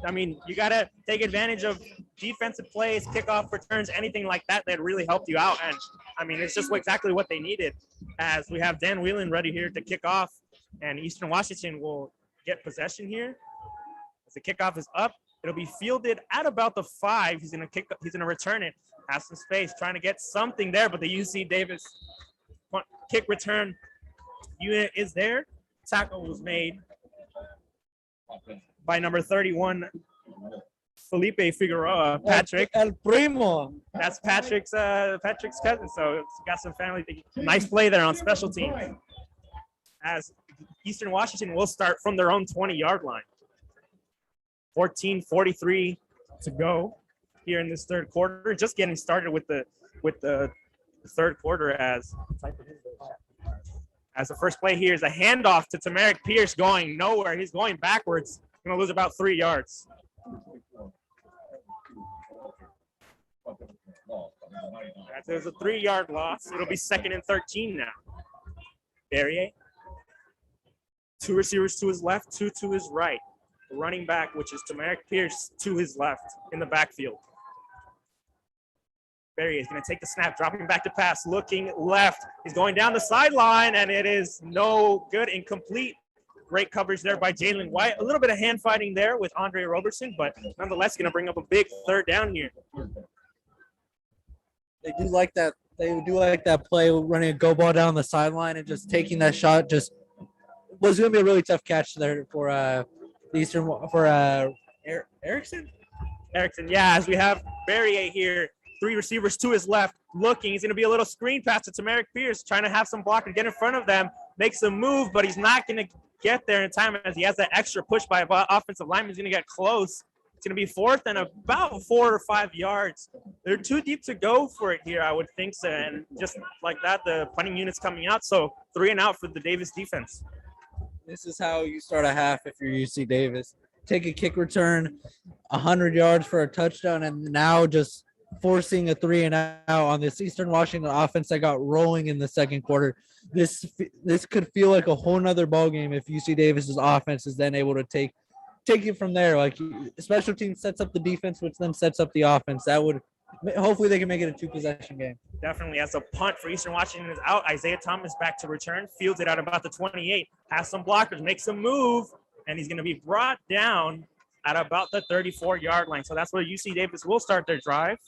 I mean, you got to take advantage of defensive plays, kickoff returns, anything like that really helped you out. And I mean, it's just exactly what they needed, as we have Dan Whelan ready here to kick off, and Eastern Washington will get possession here. As the kickoff is up, it'll be fielded at about the 5. He's going to return it, has some space, trying to get something there, but the UC Davis kick return unit is there. Tackle was made by number 31, Felipe Figueroa. Patrick. El Primo. That's Patrick's cousin. So it's got some family thing. Nice play there on special teams. As Eastern Washington will start from their own 20-yard line. 14:43 to go here in this third quarter. Just getting started with the third quarter as the first play here is a handoff to Tamarick Pierce, going nowhere. He's going backwards. Going to lose about 3 yards. There's a 3-yard loss. It'll be 2nd and 13 now. Berrier. 2 receivers to his left, 2 to his right. The running back, which is Tamarick Pierce, to his left in the backfield. Berrier is going to take the snap, dropping back to pass, looking left. He's going down the sideline, and it is no good, incomplete. Great coverage there by Jalen White. A little bit of hand fighting there with Andre Robertson, but nonetheless going to bring up a big third down here. They do like that. They do like that play, running a go ball down the sideline and just taking that shot. Just was going to be a really tough catch there for Eastern for Erickson. Erickson, yeah, as we have Barrier here, 3 receivers to his left, looking. He's going to be a little screen pass to Tamarick Pierce, trying to have some blocker get in front of them, makes a move, but he's not going to get there in time as he has that extra push by offensive lineman. He's going to get close. It's going to be 4th and about 4 or 5 yards. They're too deep to go for it here, I would think so. And just like that, the punting unit's coming out. So 3 and out for the Davis defense. This is how you start a half if you're UC Davis. Take a kick return, 100 yards for a touchdown, and now just forcing a 3 and out on this Eastern Washington offense that got rolling in the second quarter. This could feel like a whole nother ball game if UC Davis's offense is then able to take it from there. Like special team sets up the defense, which then sets up the offense. That would hopefully they can make it a 2-possession game. Definitely. As a punt for Eastern Washington is out, Isaiah Thomas back to return, fields it out about the 28, has some blockers, makes a move, and he's going to be brought down at about the 34-yard line. So that's where UC Davis will start their drive,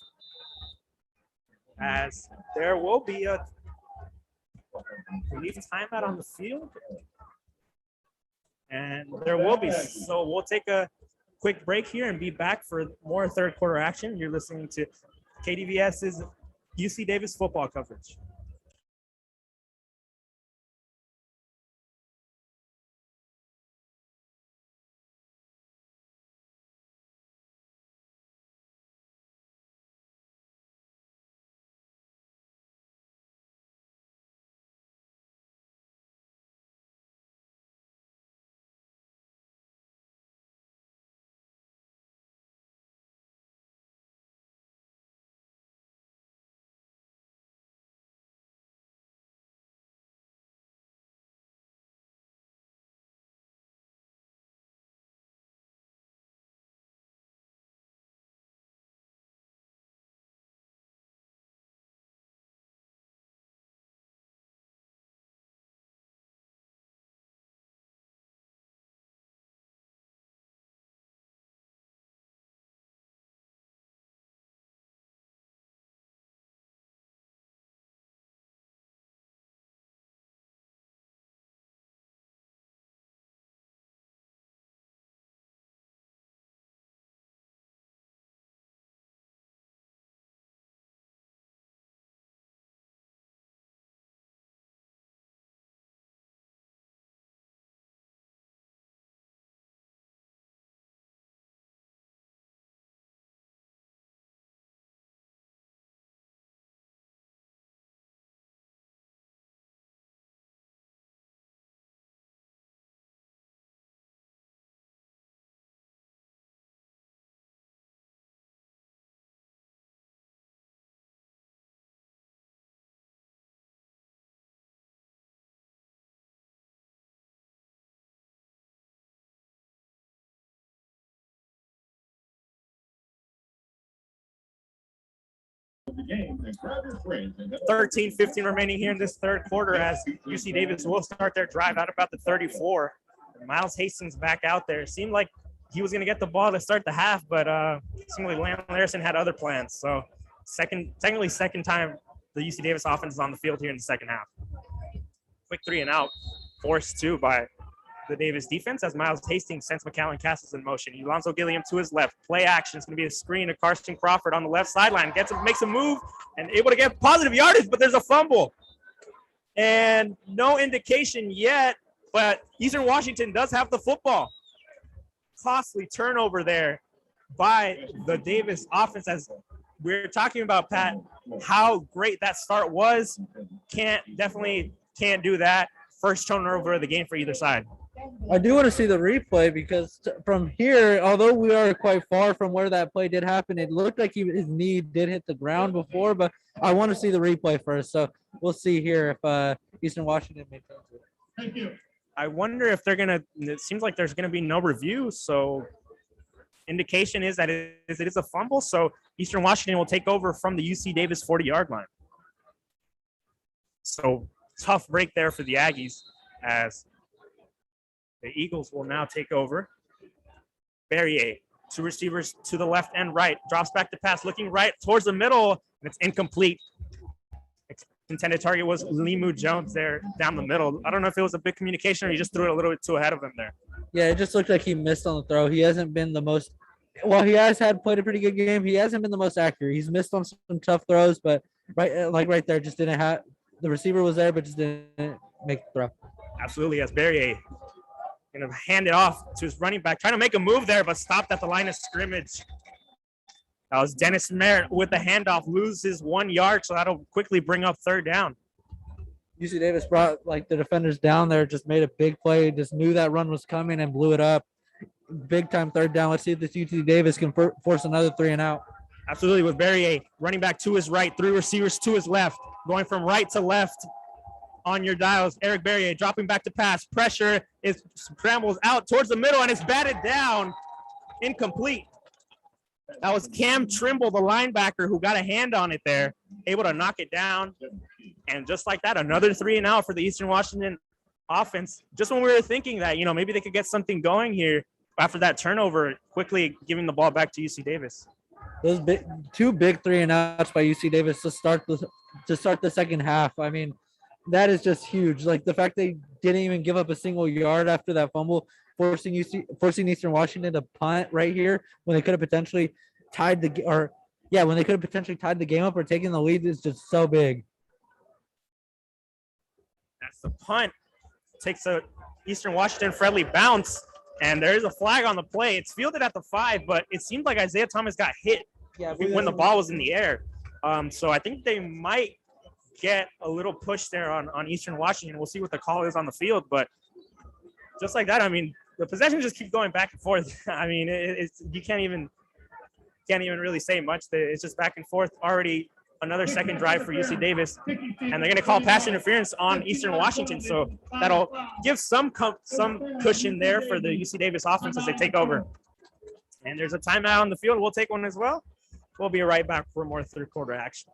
as there will be a brief timeout on the field. And there will be. So we'll take a quick break here and be back for more third quarter action. You're listening to KDVS's UC Davis football coverage. Game, 13-15 remaining here in this third quarter as UC Davis will start their drive out about the 34. Miles Hastings back out there. It seemed like he was going to get the ball to start the half, but it seemed like Landon Larson had other plans. So second time the UC Davis offense is on the field here in the second half. Quick 3 and out, forced to by the Davis defense as Miles Hastings sends McAllen Castles in motion. Alonzo Gilliam to his left. Play action. It's going to be a screen to Karsten Crawford on the left sideline. Makes a move and able to get positive yardage, but there's a fumble. And no indication yet, but Eastern Washington does have the football. Costly turnover there by the Davis offense. As we're talking about, Pat, how great that start was. Definitely can't do that. First turnover of the game for either side. I do want to see the replay because from here, although we are quite far from where that play did happen, it looked like his knee did hit the ground before, but I want to see the replay first. So we'll see here if Eastern Washington makes it. Thank you. I wonder if they're going to – it seems like there's going to be no review. So indication is that it is a fumble. So Eastern Washington will take over from the UC Davis 40-yard line. So tough break there for the Aggies as the Eagles will now take over. Barrier, 2 receivers to the left and right. Drops back to pass, looking right towards the middle, and it's incomplete. intended target was Limu Jones there down the middle. I don't know if it was a big communication or he just threw it a little bit too ahead of him there. Yeah, it just looked like he missed on the throw. He hasn't been the most. Well, he has played a pretty good game. He hasn't been the most accurate. He's missed on some tough throws, but right there, just didn't have the receiver was there, but just didn't make the throw. Absolutely, as Barrier going to hand it off to his running back, trying to make a move there, but stopped at the line of scrimmage. That was Dennis Merritt with the handoff, loses 1 yard, so that'll quickly bring up third down. UC Davis brought the defenders down there, just made a big play, just knew that run was coming and blew it up. Big time third down. Let's see if this UC Davis can force another 3 and out. Absolutely, with Barrier running back to his right, 3 receivers to his left, going from right to left on your dials. Eric Barrier dropping back to pass. Pressure is scrambles out towards the middle and it's batted down. Incomplete. That was Cam Trimble, the linebacker, who got a hand on it there, able to knock it down. And just like that, another 3 and out for the Eastern Washington offense. Just when we were thinking that, maybe they could get something going here after that turnover, quickly giving the ball back to UC Davis. Those two big 3 and outs by UC Davis to start the second half. I mean, that is just huge. Like the fact they didn't even give up a single yard after that fumble, forcing Eastern Washington to punt right here when they could have potentially tied the game up or taken the lead is just so big. That's the punt. Takes a Eastern Washington friendly bounce, and there is a flag on the play. It's fielded at the 5, but it seemed like Isaiah Thomas got hit when the ball was in the air. So I think they might get a little push there on Eastern Washington. We'll see what the call is on the field, but just like that, I mean, the possession just keeps going back and forth. I mean, you can't even really say much. It's just back and forth. Already another second drive for UC Davis, and they're going to call pass interference on Eastern Washington. So that'll give some cushion there for the UC Davis offense as they take over. And there's a timeout on the field. We'll take one as well. We'll be right back for more third quarter action.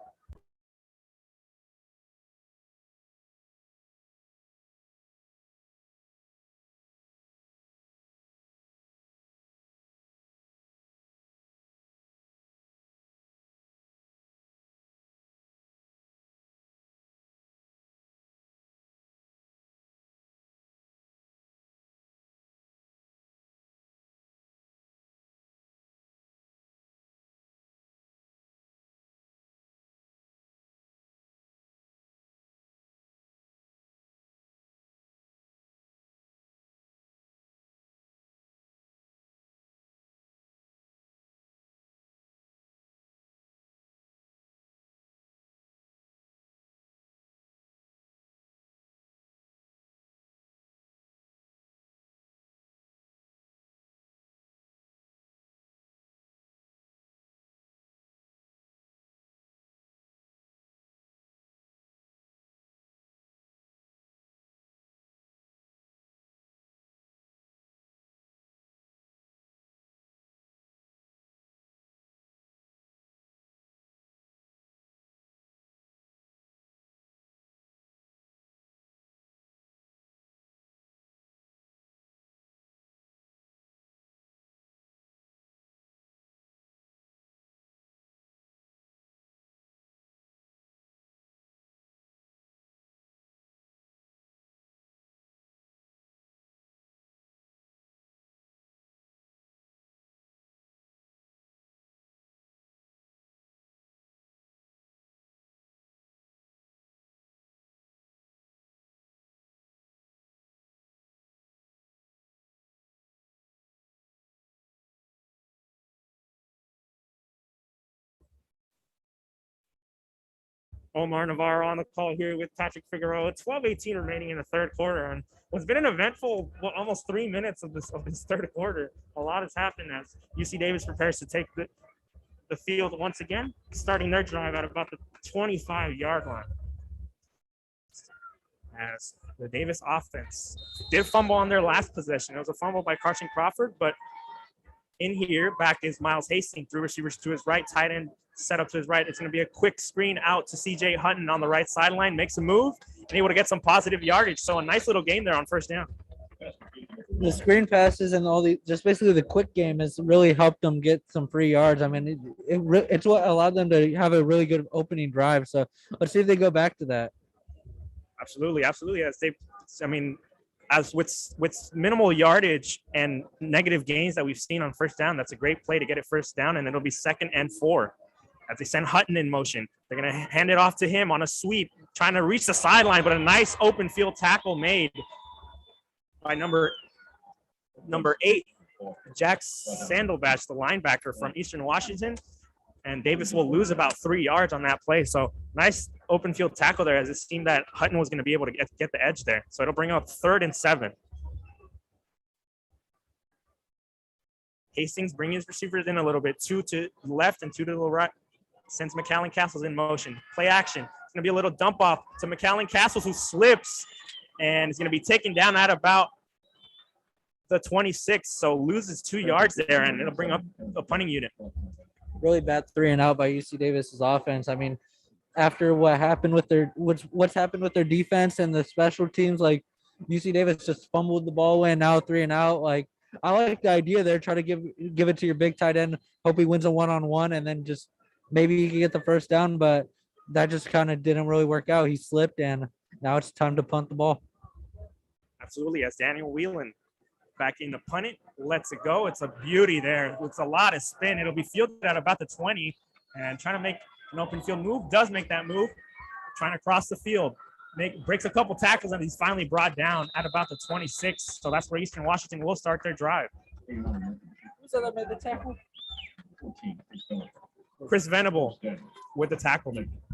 Omar Navarro on the call here with Patrick Figueroa. 12:18 remaining in the third quarter, and what's been an eventful almost 3 minutes of this third quarter. A lot has happened as UC Davis prepares to take the field once again, starting their drive at about the 25-yard line. As the Davis offense did fumble on their last possession. It was a fumble by Carson Crawford, but in here, back is Miles Hastings, 3 receivers to his right, tight end set up to his right. It's going to be a quick screen out to CJ Hutton on the right sideline, makes a move, and able to get some positive yardage. So a nice little game there on first down. the screen passes and all the just basically the quick game has really helped them get some free yards. I mean, it's what allowed them to have a really good opening drive. So let's see if they go back to that. Absolutely. I mean, as with minimal yardage and negative gains that we've seen on first down, that's a great play to get it first down, and it'll be 2nd and 4. As they send Hutton in motion, they're going to hand it off to him on a sweep, trying to reach the sideline, but a nice open field tackle made by number 8, Jack Sandelbatch, the linebacker from Eastern Washington. And Davis will lose about 3 yards on that play. So nice open field tackle there, as it seemed that Hutton was going to be able to get the edge there. So it'll bring up 3rd and 7. Hastings bringing his receivers in a little bit, 2 to the left and 2 to the right. Sends McAllen Castles in motion. Play action. It's going to be a little dump off to McAllen Castles, who slips and is going to be taken down at about the 26. So loses 2 yards there, and it'll bring up a punting unit. Really bad 3 and out by UC Davis's offense. I mean, after what happened with what's happened with their defense and the special teams, like UC Davis just fumbled the ball away and now 3 and out. Like, I like the idea there. Try to give it to your big tight end. Hope he wins a 1-on-1 and then just maybe he can get the first down, but that just kind of didn't really work out. He slipped, and now it's time to punt the ball. Absolutely. As Daniel Whelan back in to punt it, lets it go. It's a beauty there. It's a lot of spin. It'll be fielded at about the 20, and trying to make an open field move. Does make that move. Trying to cross the field. Breaks a couple tackles, and he's finally brought down at about the 26. So that's where Eastern Washington will start their drive. Who said that made the tackle? Chris Venable with the tackle.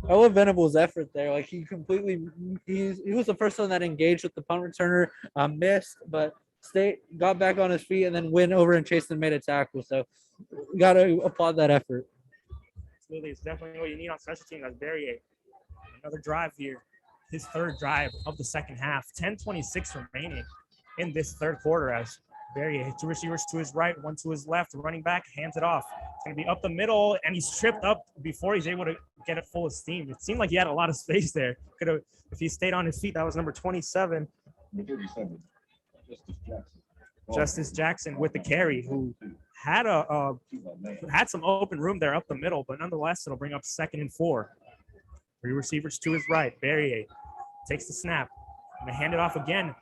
I love Venable's effort there. Like, he was the first one that engaged with the punt returner, missed, but got back on his feet and then went over and chased and made a tackle. So you got to applaud that effort. Absolutely. It's definitely what you need on special teams. That's Barrier. Another drive here. His 3rd drive of the second half. 10:26 remaining in this 3rd quarter, as Barrier, 2 receivers to his right, 1 to his left. Running back hands it off. It's going to be up the middle, and he's tripped up before he's able to get it full of steam. It seemed like he had a lot of space there. Could have, if he stayed on his feet. That was number 27. Justice Jackson with the carry, who had had some open room there up the middle, but nonetheless, it'll bring up 2nd and 4. 3 receivers to his right. Barrier takes the snap. And they hand it off again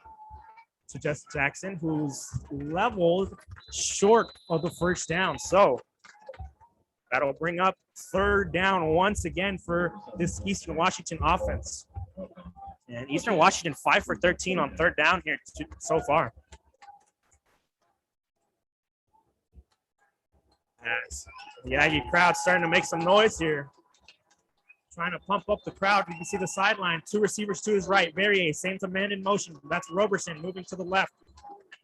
to Justice Jackson, who's leveled short of the first down. So that'll bring up 3rd down once again for this Eastern Washington offense. And Eastern Washington 5 for 13 on 3rd down here so far. As the Aggie crowd starting to make some noise here. Trying to pump up the crowd. You can see the sideline. 2 receivers to his right. Barrier, same man in motion. That's Roberson moving to the left.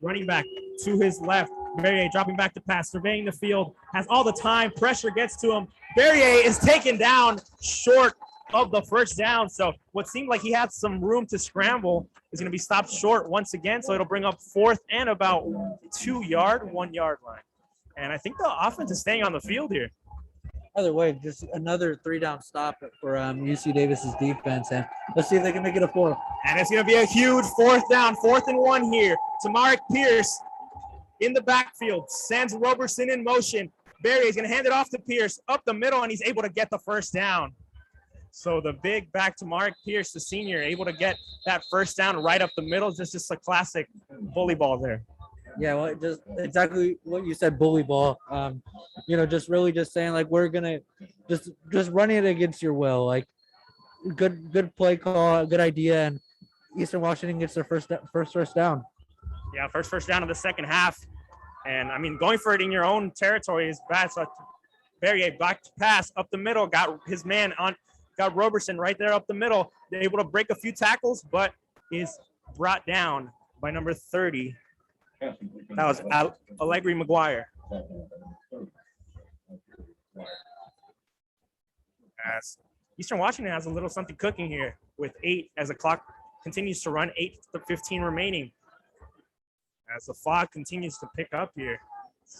Running back to his left. Barrier dropping back to pass, surveying the field. Has all the time. Pressure gets to him. Barrier is taken down short of the first down. So what seemed like he had some room to scramble is going to be stopped short once again. So it'll bring up 4th and about 1 yard line. And I think the offense is staying on the field here. Either way, just another 3-down stop for UC Davis's defense, and let's see if they can make it a 4. And it's going to be a huge 4th down, 4th and 1 here. Tamarick Pierce in the backfield, sends Roberson in motion. Barry is going to hand it off to Pierce up the middle, and he's able to get the first down. So the big back to Mark Pierce, the senior, able to get that first down right up the middle. Just a classic bully ball there. Yeah, well, just exactly what you said, bully ball. Just really just saying, like, we're gonna just running it against your will. Like, good play call, good idea, and Eastern Washington gets their first down. Yeah, first down of the second half, and I mean, going for it in your own territory is bad. So Barrier back to pass up the middle, got his man on, got Roberson right there up the middle. They're able to break a few tackles, but is brought down by number 30. That was Allegri McGuire. As Eastern Washington has a little something cooking here with 8 as the clock continues to run, 8:15 remaining. As the fog continues to pick up here.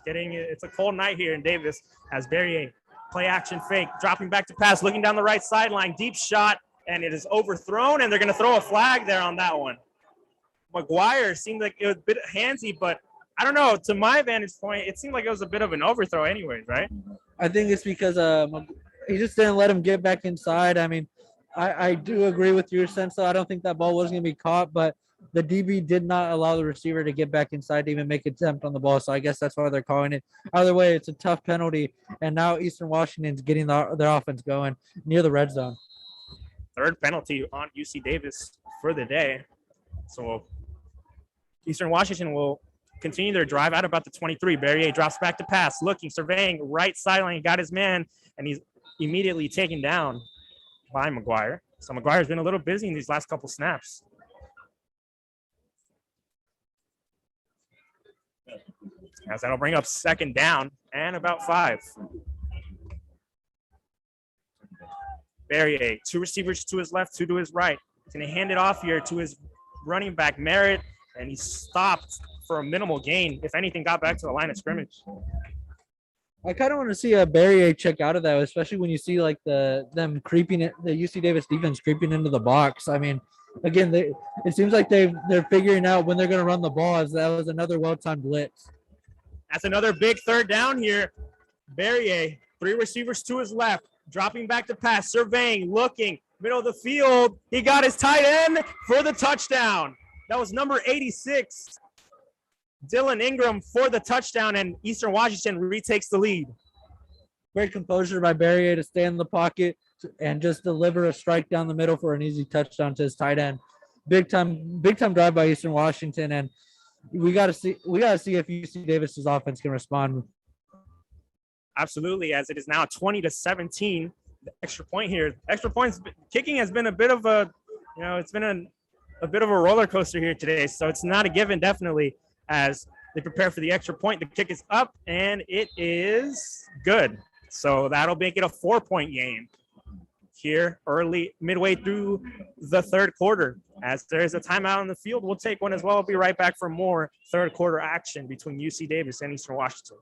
It's a cold night here in Davis as Barrier play action fake, dropping back to pass, looking down the right sideline, deep shot, and it is overthrown, and they're going to throw a flag there on that one. McGuire seemed like it was a bit handsy, but I don't know. To my vantage point, it seemed like it was a bit of an overthrow anyways, right? I think it's because he just didn't let him get back inside. I mean, I do agree with your sense, though. I don't think that ball was going to be caught, but the DB did not allow the receiver to get back inside to even make an attempt on the ball. So I guess that's why they're calling it. Either way, it's a tough penalty. And now Eastern Washington's getting their offense going near the red zone. Third penalty on UC Davis for the day. So Eastern Washington will continue their drive at about the 23. Barrier drops back to pass, looking, surveying, right sideline, got his man, and he's immediately taken down by McGuire. So McGuire's been a little busy in these last couple snaps. As that'll bring up second down and about 5. Barrier, 2 receivers to his left, 2 to his right. He's going to hand it off here to his running back, Merritt, and he stopped for a minimal gain. If anything, got back to the line of scrimmage. I kind of want to see a Barrier check out of that, especially when you see like them creeping it, the UC Davis defense creeping into the box. I mean, again, it seems like they're figuring out when they're going to run the ball. As that was another well-timed blitz. That's another big third down here. Barrier, 3 receivers to his left, dropping back to pass, surveying, looking, middle of the field. He got his tight end for the touchdown. That was number 86, Dylan Ingram, for the touchdown, and Eastern Washington retakes the lead. Great composure by Barrier to stay in the pocket and just deliver a strike down the middle for an easy touchdown to his tight end. Big time drive by Eastern Washington, and we got to see if UC Davis's offense can respond. Absolutely, as it is now 20-17. The extra point here. Extra points kicking has been a bit of a, it's been a bit of a roller coaster here today. So it's not a given, definitely, as they prepare for the extra point. The kick is up, and it is good. So that'll make it a 4-point game here midway through the third quarter. As there's a timeout on the field, we'll take one as well. We'll be right back for more third quarter action between UC Davis and Eastern Washington.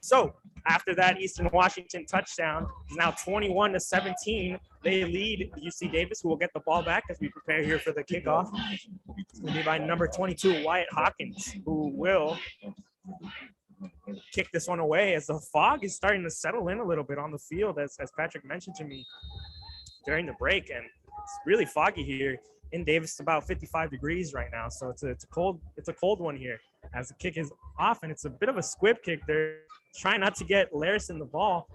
So after that Eastern Washington touchdown, is now 21-17. They lead UC Davis, who will get the ball back as we prepare here for the kickoff. It's going to be by number 22, Wyatt Hawkins, who will kick this one away as the fog is starting to settle in a little bit on the field, as Patrick mentioned to me during the break. And it's really foggy here in Davis. It's about 55 degrees right now. So it's a cold one here as the kick is off, and it's a bit of a squib kick. They're trying not to get Larison the ball,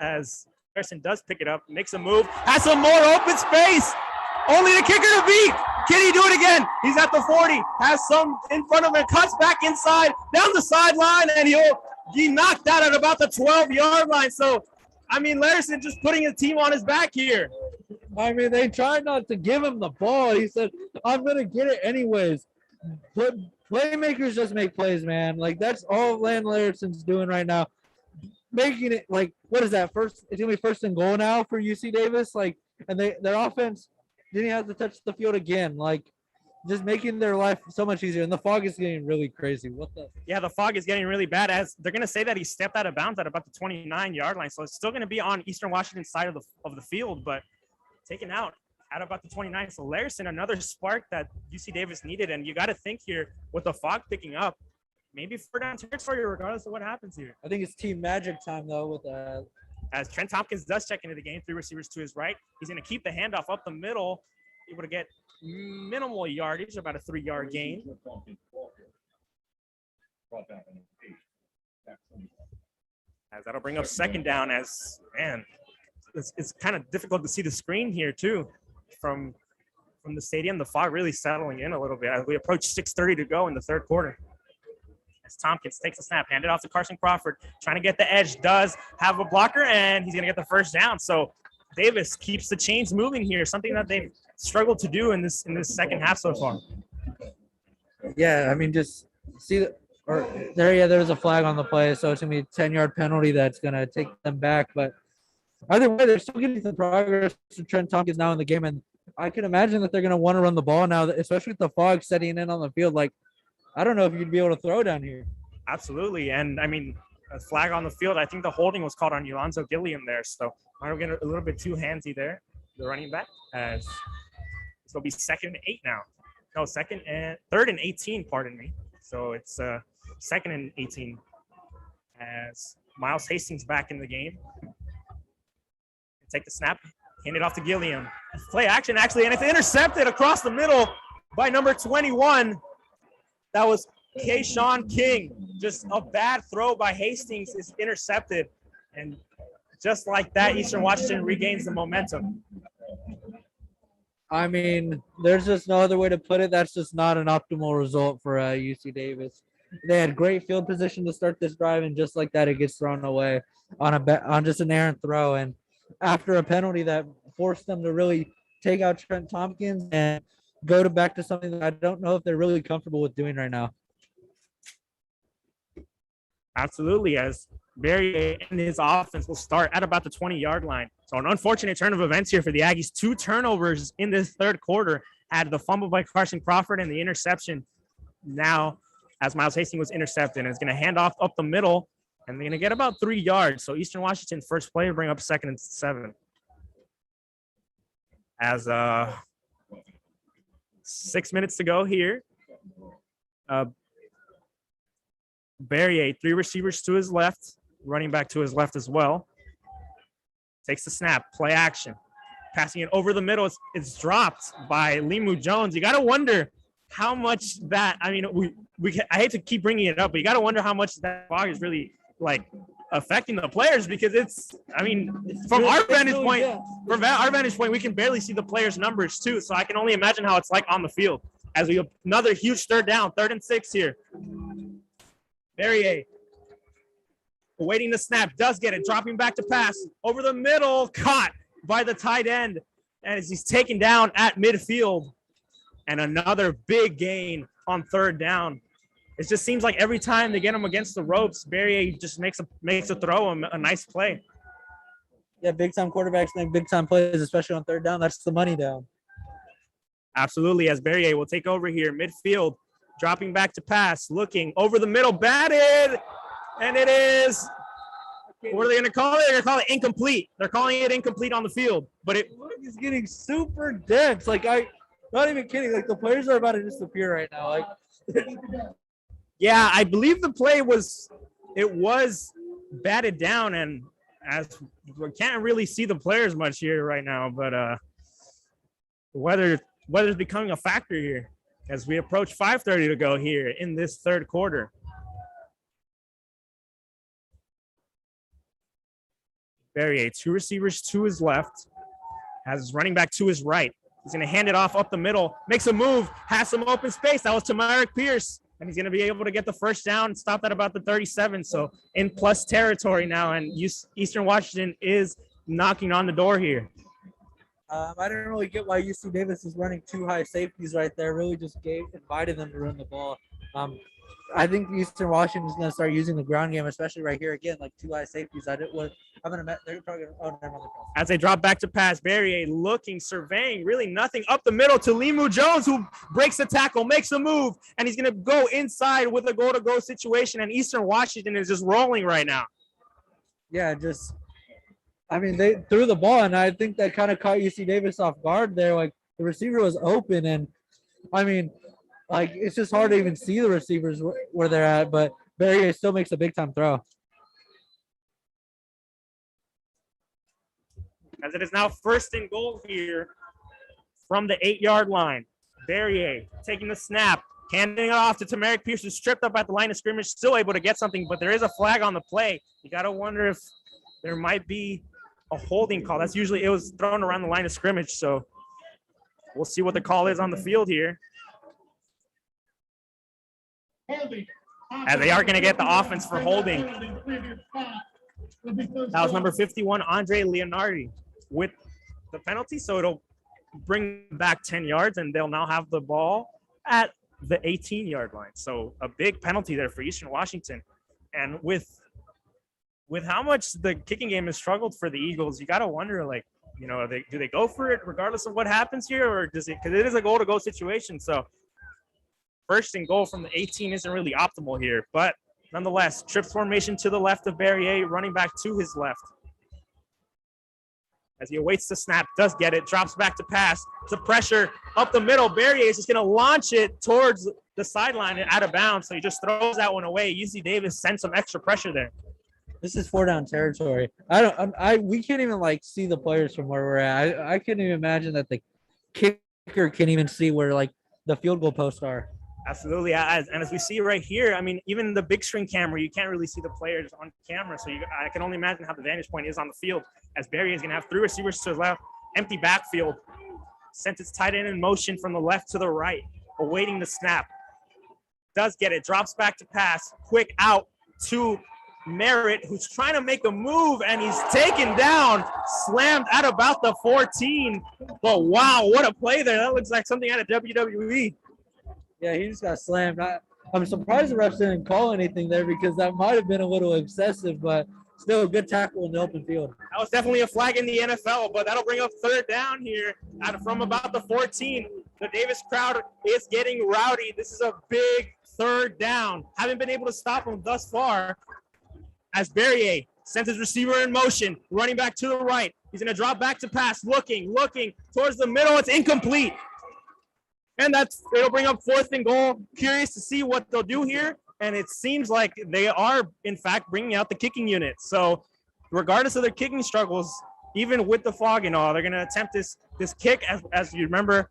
as Larison does pick it up, makes a move, has some more open space, only the kicker to beat. Can he do it again? He's at the 40, has some in front of him, cuts back inside, down the sideline, and he knocked out at about the 12-yard line. So, I mean, Larson just putting his team on his back here. I mean, they tried not to give him the ball. He said, I'm going to get it anyways. But playmakers just make plays, man. Like, that's all Land Larson's doing right now. Making it, like, what is that? It's going to be first and goal now for UC Davis. Like, and their offense didn't have to touch the field again. Like, just making their life so much easier. And the fog is getting really crazy. Yeah, the fog is getting really bad. As they're going to say that he stepped out of bounds at about the 29-yard line. So it's still going to be on Eastern Washington's side of the field, but taken out at about the 29. So Larson, another spark that UC Davis needed. And you got to think here with the fog picking up, maybe 4 down territory regardless of what happens here. I think it's team magic time, though, with as Trent Tompkins does check into the game, 3 receivers to his right. He's going to keep the handoff up the middle, able to get minimal yardage, about a 3-yard gain. As that'll bring up second down. As man, it's kind of difficult to see the screen here too from the stadium. The fog really settling in a little bit as we approach 6:30 to go in the third quarter. As Tompkins takes a snap, handed off to Carson Crawford, trying to get the edge, does have a blocker, and he's going to get the first down. So Davis keeps the chains moving here, something that they've struggled to do in this second half so far. Yeah, I mean, just see there's a flag on the play, so it's going to be a 10-yard penalty that's going to take them back. But either way, they're still getting some progress. Trent Tompkins now in the game, and I can imagine that they're going to want to run the ball now, especially with the fog setting in on the field. Like, I don't know if you'd be able to throw down here. Absolutely. And, I mean, a flag on the field. I think the holding was called on Yolonzo Gilliam there. So I'm getting a little bit too handsy there, the running back, as this will be 2nd and 8 now. No, 3rd and 18, pardon me. So it's 2nd and 18 as Miles Hastings back in the game. Take the snap, hand it off to Gilliam. Play action, actually, and it's intercepted across the middle by number 21. That was Kayshawn King. Just a bad throw by Hastings is intercepted. And just like that, Eastern Washington regains the momentum. I mean, there's just no other way to put it. That's just not an optimal result for UC Davis. They had great field position to start this drive, and just like that, it gets thrown away on just an errant throw. And after a penalty that forced them to really take out Trent Tompkins and go back to something that I don't know if they're really comfortable with doing right now. Absolutely, as Barry and his offense will start at about the 20-yard line. So an unfortunate turn of events here for the Aggies. 2 turnovers in this third quarter. Had the fumble by Carson Crawford and the interception now as Miles Hastings was intercepted. And it's going to hand off up the middle, and they're going to get about 3 yards. So Eastern Washington first play bring up 2nd and 7. As 6 minutes to go here. Barrier, 3 receivers to his left, running back to his left as well. Takes the snap, play action. Passing it over the middle, it's dropped by Limu Jones. You got to wonder how much that, I mean, I hate to keep bringing it up, but you got to wonder how much that fog is really, like, affecting the players, because it's, I mean, from our vantage point, we can barely see the players' numbers too. So I can only imagine how it's like on the field. As we have another huge 3rd down, 3rd and 6 here. Barrier awaiting the snap, does get it, dropping back to pass over the middle, caught by the tight end, and as he's taken down at midfield. And another big gain on 3rd down. It just seems like every time they get him against the ropes, Barrier just makes a throw, a nice play. Yeah, big-time quarterbacks make big-time plays, especially on 3rd down. That's the money down. Absolutely, as Barrier will take over here, midfield, dropping back to pass, looking over the middle, batted, and it is, what are they going to call it? They're going to call it incomplete. They're calling it incomplete on the field, but it is getting super dense. Like, not even kidding. Like, the players are about to disappear right now. Like, yeah, I believe the play was batted down, and as we can't really see the players much here right now, but weather's becoming a factor here as we approach 5:30 to go here in this third quarter. Barrier, 2 receivers to his left, has his running back to his right. He's going to hand it off up the middle, makes a move, has some open space. That was Tamarick Pierce, and he's going to be able to get the first down and stop at about the 37. So in plus territory now, and Eastern Washington is knocking on the door here. I didn't really get why UC Davis is running two high safeties right there. Really just invited them to run the ball. I think Eastern Washington is going to start using the ground game, especially right here again, like two high safeties. They're probably going to. As they drop back to pass, Barrier looking, surveying, really nothing up the middle to Limu Jones, who breaks the tackle, makes a move, and he's going to go inside with a goal-to-go situation. And Eastern Washington is just rolling right now. Yeah, they threw the ball, and I think that kind of caught UC Davis off guard there. Like the receiver was open, and it's just hard to even see the receivers where they're at, but Barrier still makes a big-time throw. As it is now first and goal here from the 8-yard line. Barrier taking the snap, handing it off to Tamarick Pierce, who's stripped up at the line of scrimmage, still able to get something, but there is a flag on the play. You got to wonder if there might be a holding call. That's usually, it was thrown around the line of scrimmage, so we'll see what the call is on the field here. As they are going to get the offense for holding. That was number 51, Andre Leonardi, with the penalty. So it'll bring back 10 yards, and they'll now have the ball at the 18-yard line. So a big penalty there for Eastern Washington. And with how much the kicking game has struggled for the Eagles, you got to wonder, do they go for it regardless of what happens here, or does it? Because it is a goal-to-go situation. So first and goal from the 18 isn't really optimal here, but nonetheless, trips formation to the left of Barrier, running back to his left. As he awaits the snap, does get it, drops back to pass. The pressure up the middle. Barrier is just going to launch it towards the sideline and out of bounds, so he just throws that one away. UC Davis sends some extra pressure there. This is 4-down territory. We can't even see the players from where we're at. I can't even imagine that the kicker can't even see where the field goal posts are. Absolutely. As we see right here, even the big screen camera, you can't really see the players on camera. So I can only imagine how the vantage point is on the field, as Barry is going to have 3 receivers to his left, empty backfield. Sent its tight end in motion from the left to the right, awaiting the snap. Does get it, drops back to pass, quick out to Merritt, who's trying to make a move, and he's taken down, slammed at about the 14. But wow, what a play there. That looks like something out of WWE. Yeah, he just got slammed. I'm surprised the refs didn't call anything there, because that might have been a little excessive, but still a good tackle in the open field. That was definitely a flag in the NFL, but that'll bring up third down here from about the 14. The Davis crowd is getting rowdy. This is a big third down. Haven't been able to stop him thus far, as Barrier sends his receiver in motion, running back to the right. He's going to drop back to pass, looking towards the middle. It's incomplete. And it'll bring up fourth and goal. Curious to see what they'll do here. And it seems like they are, in fact, bringing out the kicking unit. So regardless of their kicking struggles, even with the fog and all, they're going to attempt this kick. As you remember,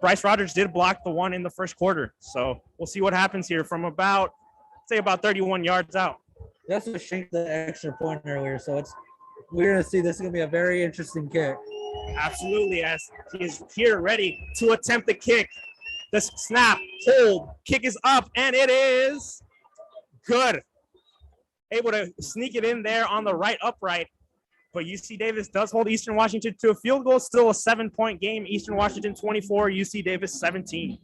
Bryce Rogers did block the one in the first quarter. So we'll see what happens here from about 31 yards out. That's what shanked the extra point earlier. So we're going to see this is going to be a very interesting kick. Absolutely, as he is here ready to attempt the kick. The snap, hold, kick is up, and it is good. Able to sneak it in there on the right upright. But UC Davis does hold Eastern Washington to a field goal. Still a 7-point game. Eastern Washington 24, UC Davis 17.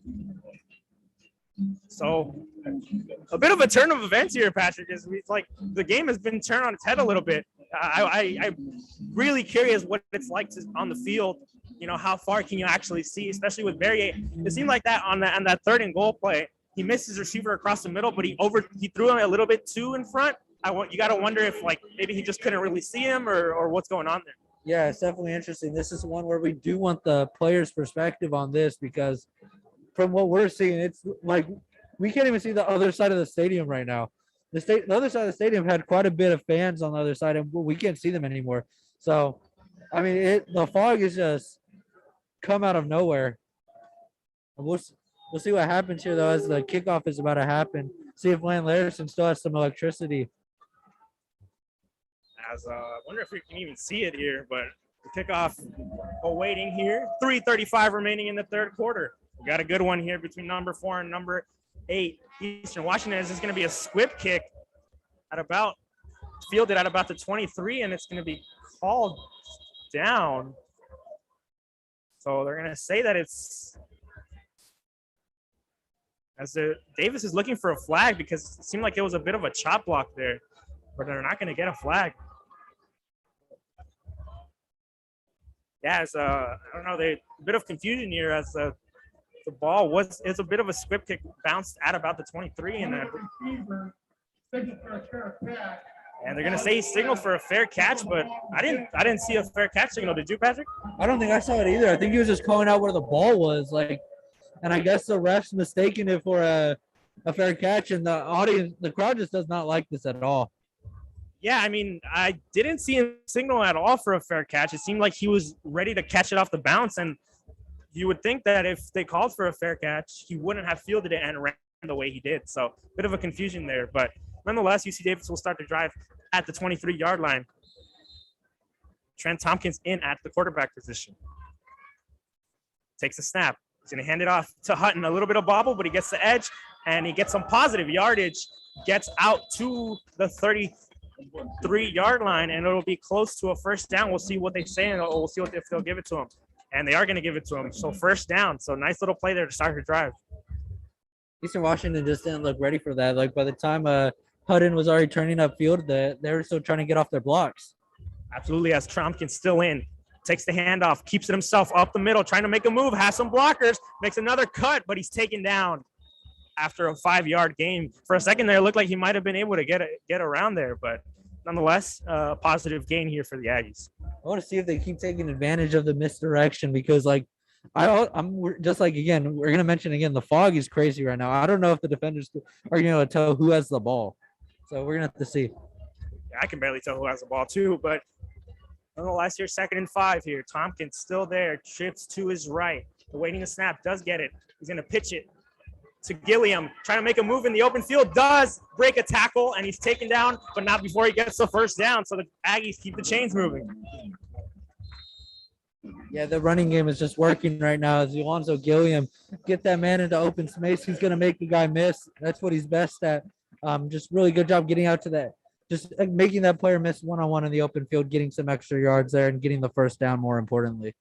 So a bit of a turn of events here, Patrick. It's like the game has been turned on its head a little bit. I'm really curious what it's like on the field. How far can you actually see, especially with Barrier? It seemed like that on that third and goal play. He missed his receiver across the middle, but he threw him a little bit too in front. You got to wonder if maybe he just couldn't really see him or what's going on there. Yeah, it's definitely interesting. This is one where we do want the player's perspective on this, because from what we're seeing, it's like we can't even see the other side of the stadium right now. The other side of the stadium had quite a bit of fans on the other side, and we can't see them anymore. So, the fog is just come out of nowhere. And we'll see what happens here, though, as the kickoff is about to happen. See if Lane Larson still has some electricity. I wonder if we can even see it here, but Kickoff awaiting here. 3:35 remaining in the third quarter. We got a good one here between number 4 and number 8. Eastern Washington is going to be a squib kick fielded at about the 23, and it's going to be called down. So they're going to say that it's Davis is looking for a flag because it seemed like it was a bit of a chop block there, but they're not going to get a flag. Yeah, it's I don't know, a bit of confusion here as the ball it's a bit of a squib kick, bounced at about the 23, and they're going to say he signaled for a fair catch, but I didn't see a fair catch signal. Did you, Patrick? I don't think I saw it either. I think he was just calling out where the ball was, and I guess the ref's mistaken it for a fair catch, and the crowd just does not like this at all. Yeah, I mean, I didn't see him signal at all for a fair catch. It seemed like he was ready to catch it off the bounce, and you would think that if they called for a fair catch, he wouldn't have fielded it and ran the way he did. So, bit of a confusion there, but nonetheless, UC Davis will start the drive at the 23-yard line. Trent Tompkins in at the quarterback position. Takes a snap. He's going to hand it off to Hutton. A little bit of bobble, but he gets the edge, and he gets some positive yardage. Gets out to the 33-yard line, and it'll be close to a first down. We'll see what they say, and we'll see if they'll give it to him. And they are going to give it to him. So first down. So nice little play there to start her drive. Eastern Washington just didn't look ready for that. By the time Hutton was already turning upfield, they were still trying to get off their blocks. Absolutely, as Tompkins still in. Takes the handoff, keeps it himself up the middle, trying to make a move, has some blockers, makes another cut, but he's taken down after a 5-yard gain. For a second there, it looked like he might have been able to get around there, but nonetheless, positive gain here for the Aggies. I want to see if they keep taking advantage of the misdirection because, I'm just again, we're going to mention again, the fog is crazy right now. I don't know if the defenders are going to tell who has the ball. So we're going to have to see. Yeah, I can barely tell who has the ball too, but nonetheless, here, 2nd and 5 here. Tompkins still there, trips to his right. Awaiting the snap, does get it. He's going to pitch it to Gilliam, trying to make a move in the open field, does break a tackle, and he's taken down, but not before he gets the first down. So the Aggies keep the chains moving. Yeah, the running game is just working right now. As Alonzo Gilliam get that man into open space, he's going to make the guy miss. That's what he's best at. Just really good job getting out to that. Just making that player miss one-on-one in the open field, getting some extra yards there, and getting the first down more importantly.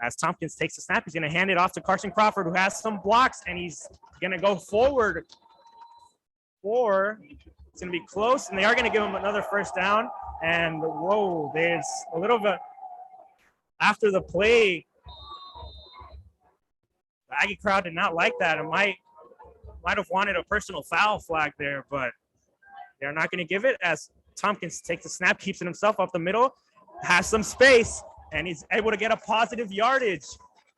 As Tompkins takes the snap, he's going to hand it off to Carson Crawford, who has some blocks, and he's going to go forward. It's going to be close, and they are going to give him another first down. And, whoa, there's a little bit after the play. The Aggie crowd did not like that. It might have wanted a personal foul flag there, but they're not going to give it as Tompkins takes the snap, keeps it himself up the middle, has some space, and he's able to get a positive yardage.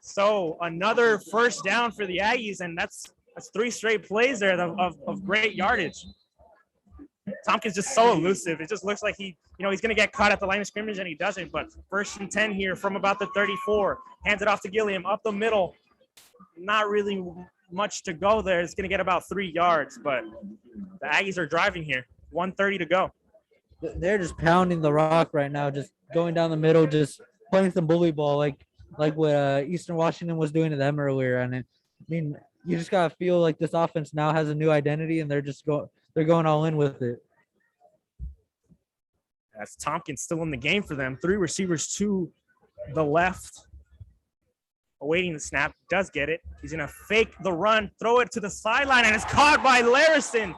So another first down for the Aggies, and that's 3 straight plays there of great yardage. Tompkins just so elusive. It just looks like he's going to get caught at the line of scrimmage, and he doesn't. But 1st and 10 here from about the 34. Hands it off to Gilliam up the middle. Not really much to go there. It's going to get about 3 yards, but the Aggies are driving here. 1:30 to go. They're just pounding the rock right now, just going down the middle, just playing some bully ball like what Eastern Washington was doing to them earlier. And you just gotta feel like this offense now has a new identity, and they're going all in with it. As Tompkins still in the game for them. 3 receivers to the left. Awaiting the snap, does get it. He's going to fake the run, throw it to the sideline, and it's caught by Larison.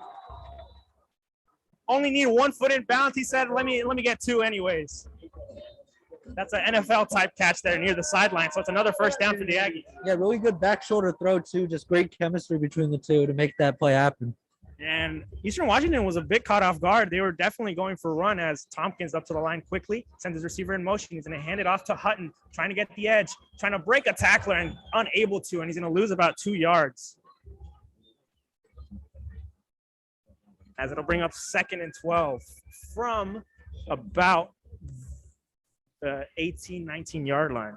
Only need 1 foot in bounds. He said, let me get 2 anyways. That's an NFL-type catch there near the sideline, so it's another first down for the Aggies. Yeah, really good back shoulder throw, too. Just great chemistry between the two to make that play happen. And Eastern Washington was a bit caught off guard. They were definitely going for a run as Tompkins up to the line quickly, sends his receiver in motion. He's going to hand it off to Hutton, trying to get the edge, trying to break a tackler and unable to, and he's going to lose about 2 yards. As it'll bring up 2nd and 12 from about the 18, 19-yard line.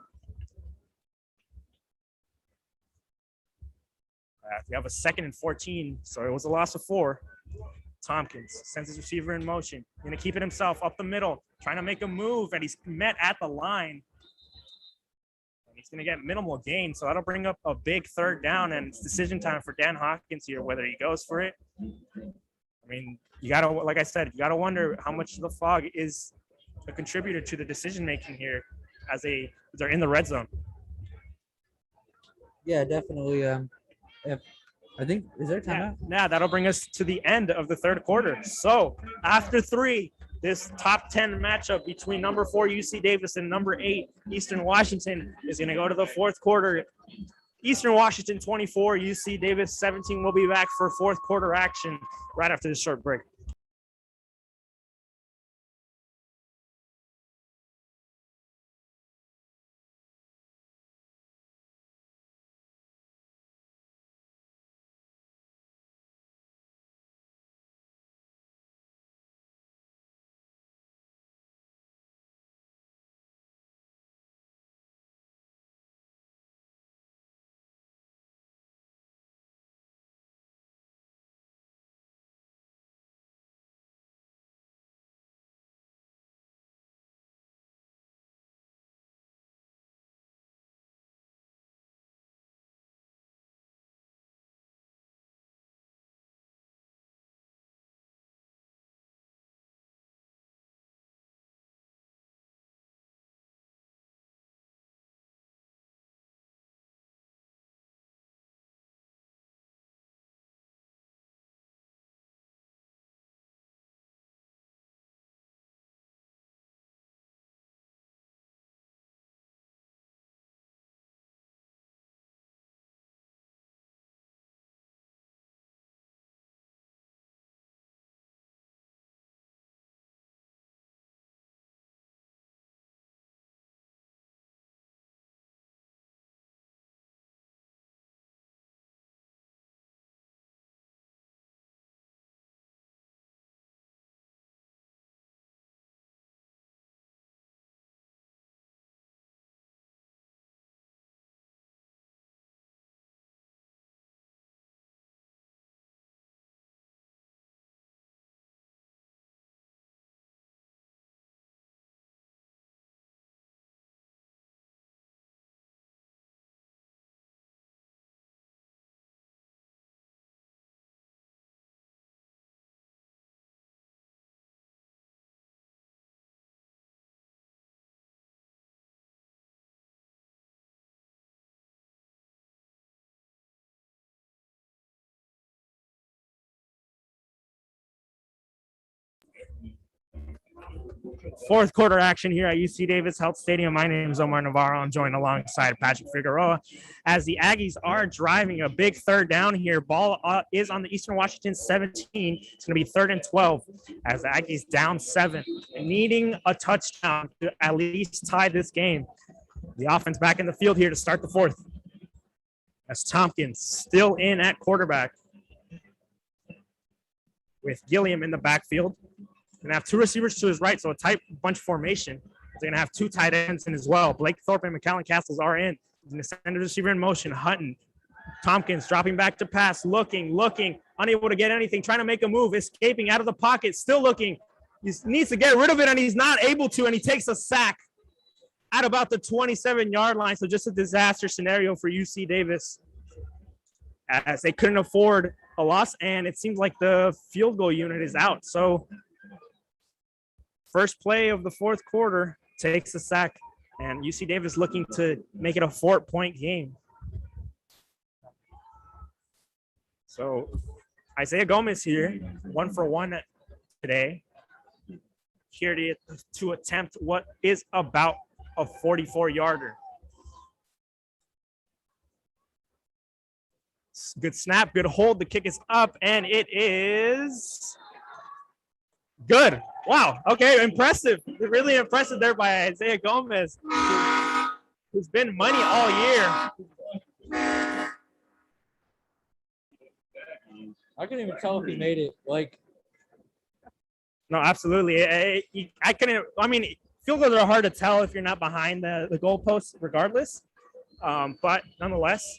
We have a 2nd and 14, so it was a loss of 4. Tompkins sends his receiver in motion. Going to keep it himself up the middle. trying to make a move, and he's met at the line. And he's going to get minimal gain, so that'll bring up a big third down, and it's decision time for Dan Hawkins here, whether he goes for it. I mean, you got to, like I said, you got to wonder how much the fog is a contributor to the decision-making here as they're in the red zone. Yeah, definitely. I think, is there a timeout? Yeah, that'll bring us to the end of the third quarter. So after 3, this top 10 matchup between number 4 UC Davis and number 8 Eastern Washington is going to go to the fourth quarter. Eastern Washington 24, UC Davis 17. We'll be back for fourth quarter action right after this short break. Fourth quarter action here at UC Davis Health Stadium. My name is Omar Navarro. I'm joined alongside Patrick Figueroa as the Aggies are driving a big third down here. Ball is on the Eastern Washington 17. It's going to be 3rd and 12 as the Aggies down 7, needing a touchdown to at least tie this game. The offense back in the field here to start the fourth as Tompkins still in at quarterback with Gilliam in the backfield. Going to have 2 receivers to his right, so a tight bunch formation. They're going to have 2 tight ends in as well. Blake Thorpe and McAllen Castles are in. He's going to send a receiver in motion. Hutton. Tompkins dropping back to pass, looking, unable to get anything, trying to make a move, escaping out of the pocket, still looking. He needs to get rid of it, and he's not able to, and he takes a sack at about the 27-yard line. So just a disaster scenario for UC Davis as they couldn't afford a loss, and it seems like the field goal unit is out. So first play of the fourth quarter takes a sack, and UC Davis looking to make it a 4-point game. So Isaiah Gomez here, 1 for 1 today. Here to attempt what is about a 44-yarder. Good snap, good hold. The kick is up, and it is good. Wow. Okay, impressive. Really impressive there by Isaiah Gomez, who's been money all year. I couldn't even tell if he made it. No, absolutely. I couldn't. I mean, field goals are hard to tell if you're not behind the goalpost, regardless. But nonetheless,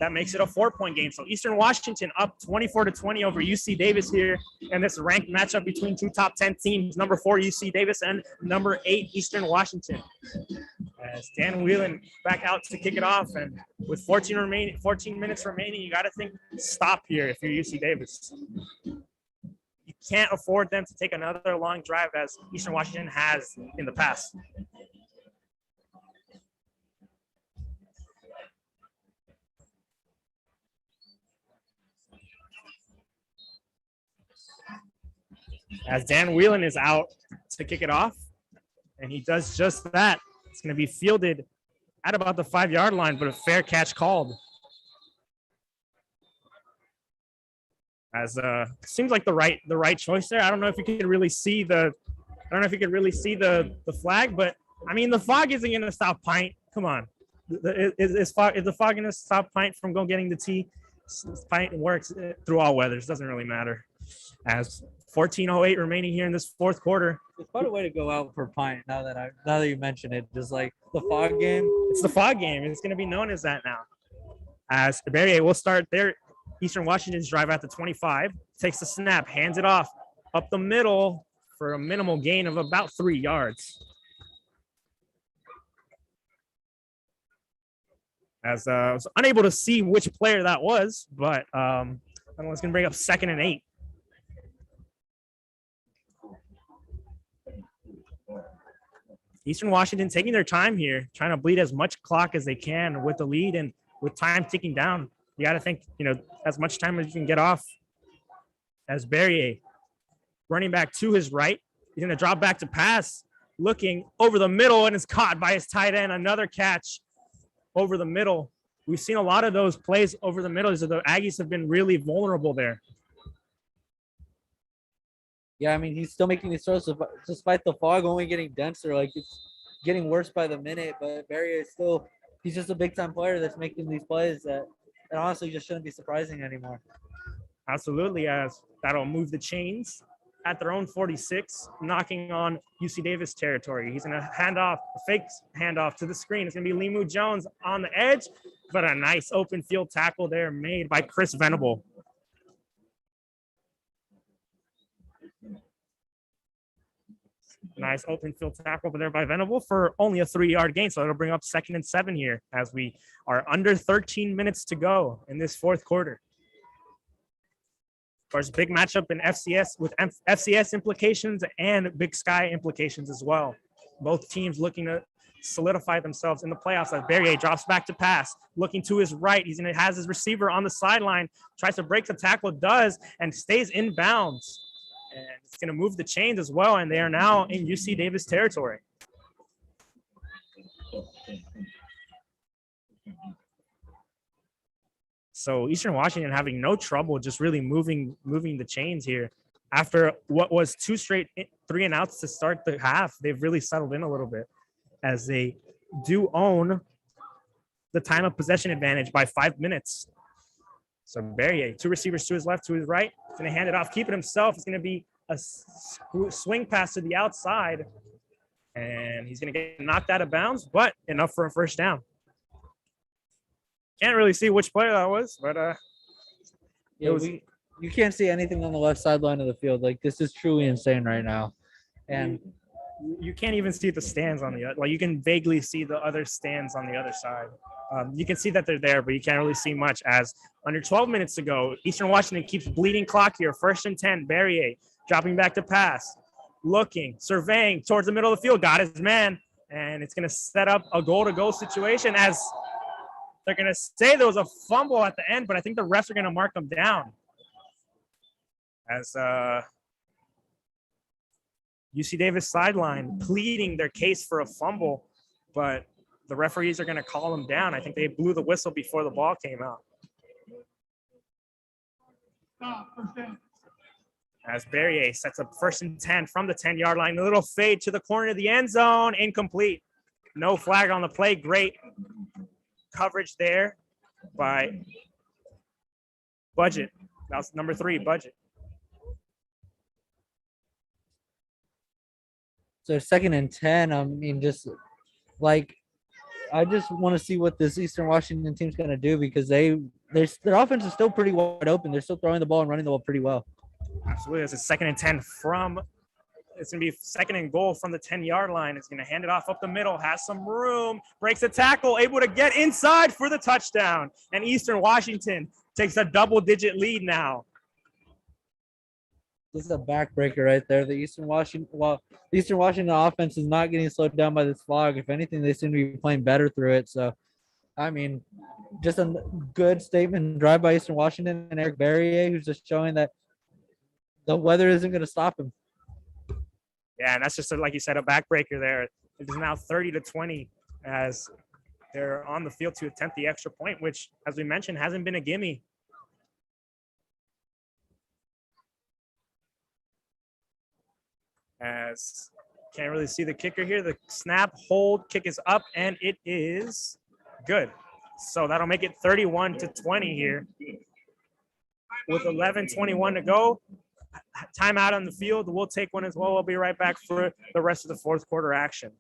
that makes it a 4-point game. So Eastern Washington up 24-20 over UC Davis here in this ranked matchup between two top 10 teams, number 4 UC Davis and number 8 Eastern Washington. As Dan Whelan back out to kick it off, and with 14 minutes remaining, you got to think stop here if you're UC Davis. You can't afford them to take another long drive as Eastern Washington has in the past. As Dan Whelan is out to kick it off, and he does just that. It's going to be fielded at about the 5-yard line, but a fair catch called. As seems like the right choice there. I don't know if you can really see the flag, but I mean the fog isn't going to stop Pint. Come on, is the fog going to stop Pint from getting the tee? Pint works through all weathers. Doesn't really matter. As 14:08 remaining here in this fourth quarter. It's quite a way to go out for Pint. Now that you mention it, just like the fog game. It's the fog game. It's going to be known as that now. As Berrier will start their Eastern Washington's drive at the 25, takes the snap, hands it off up the middle for a minimal gain of about 3 yards. As I was unable to see which player that was, but I don't know, it's going to bring up 2nd and 8. Eastern Washington taking their time here, trying to bleed as much clock as they can with the lead and with time ticking down. You got to think, as much time as you can get off. As Berrier, running back to his right, he's going to drop back to pass, looking over the middle, and is caught by his tight end. Another catch over the middle. We've seen a lot of those plays over the middle, so the Aggies have been really vulnerable there. Yeah, I mean, he's still making these throws despite the fog only getting denser. Like, it's getting worse by the minute, but Berrier is still – he's just a big-time player that's making these plays that honestly just shouldn't be surprising anymore. Absolutely, as that'll move the chains at their own 46, knocking on UC Davis territory. He's going to fake handoff to the screen. It's going to be Limu Jones on the edge, but a nice open field tackle there made by Chris Venable. Nice open field tackle over there by Venable for only a 3-yard gain. So it'll bring up 2nd and 7 here as we are under 13 minutes to go in this fourth quarter. Of course, big matchup in FCS with FCS implications and Big Sky implications as well. Both teams looking to solidify themselves in the playoffs. As Berrier drops back to pass, looking to his right. He's going to has his receiver on the sideline, tries to break the tackle, does, and stays in bounds. And it's going to move the chains as well, and they are now in UC Davis territory. So Eastern Washington having no trouble just really moving the chains here. After what was 2 straight 3-and-outs to start the half, they've really settled in a little bit as they do own the time of possession advantage by 5 minutes. So Berrier, 2 receivers to his left, to his right. He's going to hand it off, keep it himself. It's going to be a swing pass to the outside. And he's going to get knocked out of bounds, but enough for a first down. Can't really see which player that was, but you can't see anything on the left sideline of the field. Like, this is truly insane right now. And you can't even see the stands on the other. Like, you can vaguely see the other stands on the other side. You can see that they're there, but you can't really see much as under 12 minutes to go. Eastern Washington keeps bleeding clock here. 1st and 10, Berrier dropping back to pass, looking, surveying towards the middle of the field, got his man, and it's going to set up a goal-to-goal situation as they're going to say there was a fumble at the end, but I think the refs are going to mark them down. As UC Davis sideline pleading their case for a fumble, but the referees are going to call them down. I think they blew the whistle before the ball came out. As Berrier sets up 1st and 10 from the 10-yard line, a little fade to the corner of the end zone, incomplete. No flag on the play. Great coverage there by Budget. That was number 3, Budget. So 2nd and 10, I mean, just like, I just want to see what this Eastern Washington team's going to do because their offense is still pretty wide open. They're still throwing the ball and running the ball pretty well. Absolutely. It's a 2nd and 10 from – it's going to be 2nd and goal from the 10-yard line. It's going to hand it off up the middle, has some room, breaks a tackle, able to get inside for the touchdown. And Eastern Washington takes a double-digit lead now. This is a backbreaker right there. The Eastern Washington offense is not getting slowed down by this fog. If anything, they seem to be playing better through it. So, I mean, just a good statement drive by Eastern Washington and Eric Barrier, who's just showing that the weather isn't going to stop him. Yeah, and that's just, like you said, a backbreaker there. It is now 30-20 as they're on the field to attempt the extra point, which, as we mentioned, hasn't been a gimme. As can't really see the kicker here. The snap, hold, kick is up, and it is good. So that'll make it 31-20 here. With 11:21 to go. Timeout on the field. We'll take one as well. We'll be right back for the rest of the 4th quarter action.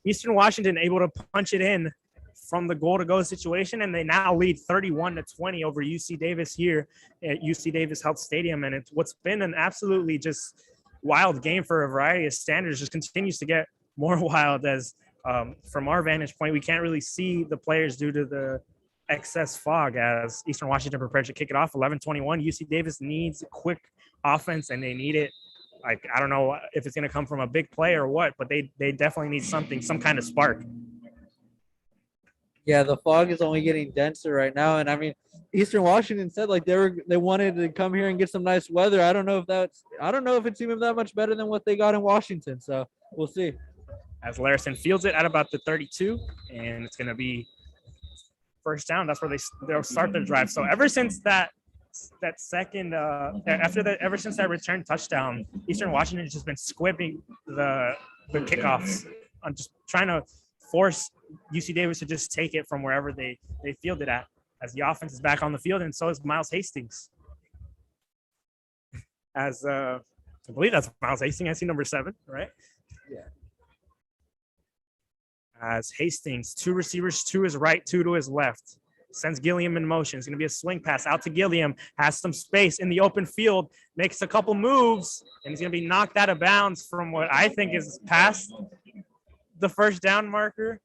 Eastern Washington able to punch it in from the goal-to-go situation, and they now lead 31-20 over UC Davis here at UC Davis Health Stadium. And it's what's been an absolutely just wild game for a variety of standards just continues to get more wild as from our vantage point, we can't really see the players due to the excess fog as Eastern Washington prepares to kick it off. 11-21. UC Davis needs quick offense, and they need it. Like, I don't know if it's going to come from a big play or what, but they definitely need something, some kind of spark. Yeah, the fog is only getting denser right now. And I mean, Eastern Washington said like they wanted to come here and get some nice weather. I don't know if it's even that much better than what they got in Washington. So we'll see. As Larison fields it at about the 32, and it's going to be first down. That's where they'll start their drive. So ever since that second ever since that return touchdown, Eastern Washington has just been squibbing the kickoffs on just trying to force UC Davis to just take it from wherever they field it at, as the offense is back on the field, and so is Miles Hastings. As I believe that's Miles Hastings. I see number 7, right? Yeah. As Hastings, 2 receivers to his right, 2 to his left. Sends Gilliam in motion. It's going to be a swing pass out to Gilliam. Has some space in the open field. Makes a couple moves, and he's going to be knocked out of bounds from what I think is past the first down marker.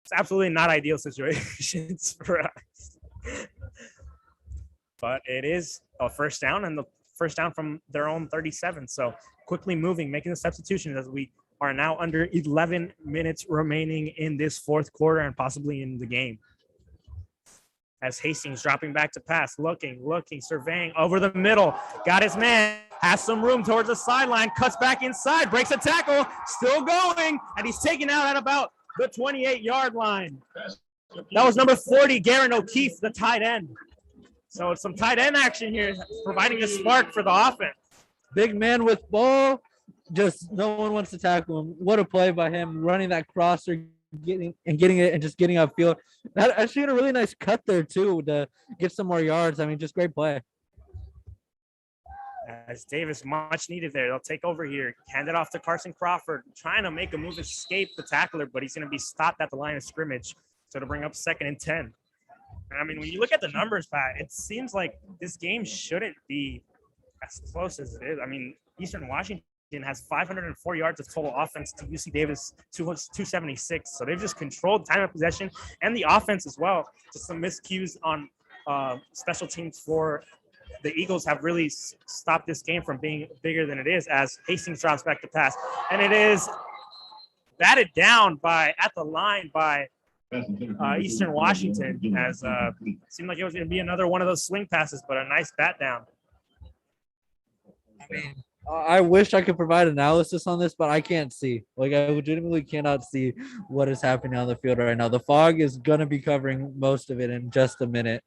It's absolutely not ideal situations for us. But it is a first down, and the first down from their own 37. So quickly moving, making the substitution as we are now under 11 minutes remaining in this fourth quarter and possibly in the game. As Hastings dropping back to pass, looking, surveying over the middle, got his man, has some room towards the sideline, cuts back inside, breaks a tackle, still going, and he's taken out at about the 28-yard line. That was number 40, Garen O'Keefe, the tight end. So some tight end action here, providing a spark for the offense. Big man with ball. Just no one wants to tackle him. What a play by him, running that crosser, getting it and just getting upfield. That actually had a really nice cut there too to get some more yards. I mean, just great play. As Davis much needed there. They'll take over here, hand it off to Carson Crawford, trying to make a move, escape the tackler, but he's going to be stopped at the line of scrimmage. So to bring up 2nd and 10. I mean, when you look at the numbers, Pat, it seems like this game shouldn't be as close as it is. I mean, Eastern Washington has 504 yards of total offense to UC Davis 276. So they've just controlled time of possession and the offense as well. Just some miscues on special teams for the Eagles have really stopped this game from being bigger than it is as Hastings drops back to pass. And it is batted down at the line by Eastern Washington, as it seemed like it was going to be another one of those swing passes, but a nice bat down. I mean, I wish I could provide analysis on this, but I can't see. Like, I legitimately cannot see what is happening on the field right now. The fog is going to be covering most of it in just a minute.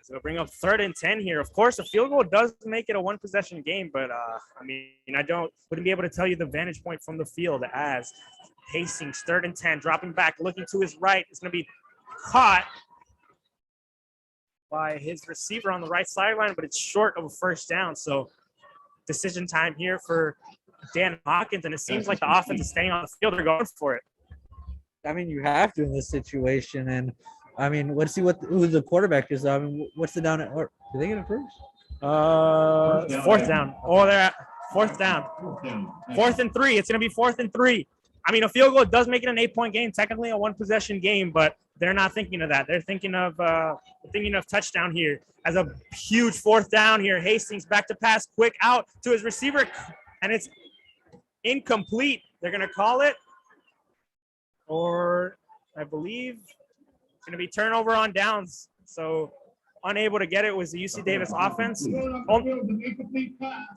So we'll bring up 3rd and 10 here. Of course, a field goal does make it a one-possession game, but I mean, wouldn't be able to tell you the vantage point from the field as Hastings, 3rd and 10, dropping back, looking to his right. It's going to be caught by his receiver on the right sideline, but it's short of a first down. So decision time here for Dan Hawkins, and it seems like the offense is staying on the field. They're going for it. I mean, you have to in this situation, and I mean, let's see who the quarterback is. I mean, what's the down at? Or did they get it first? 4th down. Oh, they're at 4th down. 4th and 3. It's going to be 4th and 3. I mean, a field goal does make it an 8-point game, technically a one-possession game, but they're not thinking of that. They're thinking of touchdown here as a huge 4th down here. Hastings back to pass, quick out to his receiver, and it's incomplete. They're going to call it, or I believe it's going to be turnover on downs. So unable to get it was the UC Davis offense.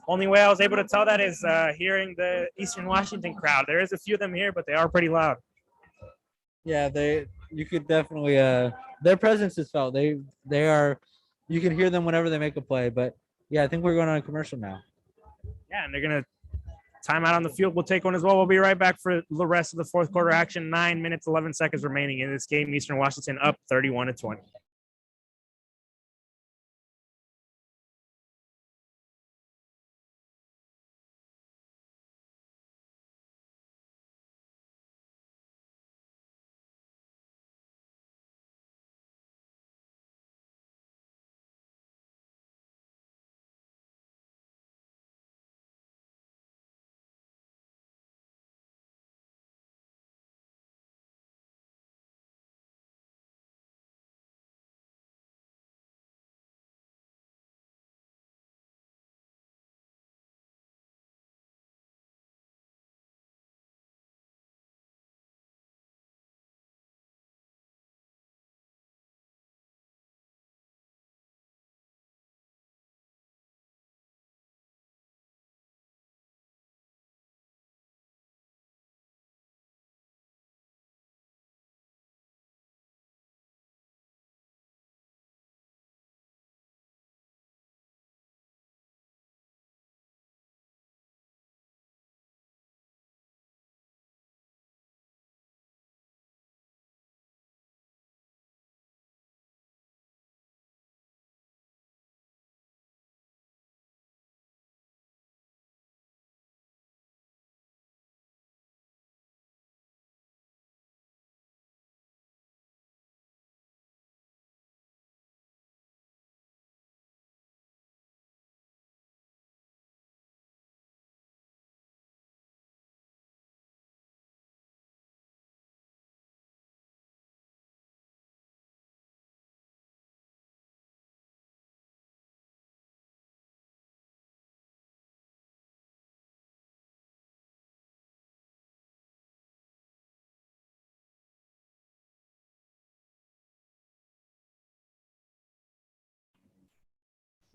Only way I was able to tell that is hearing the Eastern Washington crowd. There is a few of them here, but they are pretty loud. Yeah, you could definitely their presence is felt. They are, you can hear them whenever they make a play. But yeah, I think we're going on a commercial now. Yeah, and they're gonna time out on the field. We'll take one as well. We'll be right back for the rest of the fourth quarter action. 9 minutes, 11 seconds remaining in this game. Eastern Washington up 31-20.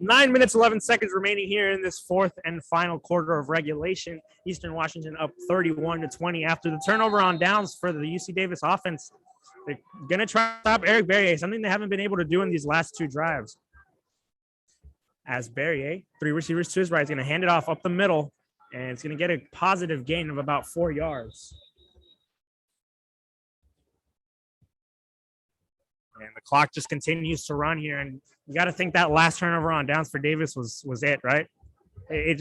9 minutes, 11 seconds remaining here in this fourth and final quarter of regulation. Eastern Washington up 31-20 after the turnover on downs for the UC Davis offense. They're going to try to stop Eric Barrier, something they haven't been able to do in these last two drives. As Barrier, 3 receivers to his right, is going to hand it off up the middle, and it's going to get a positive gain of about 4 yards. And the clock just continues to run here, and you got to think that last turnover on downs for Davis was it, right? It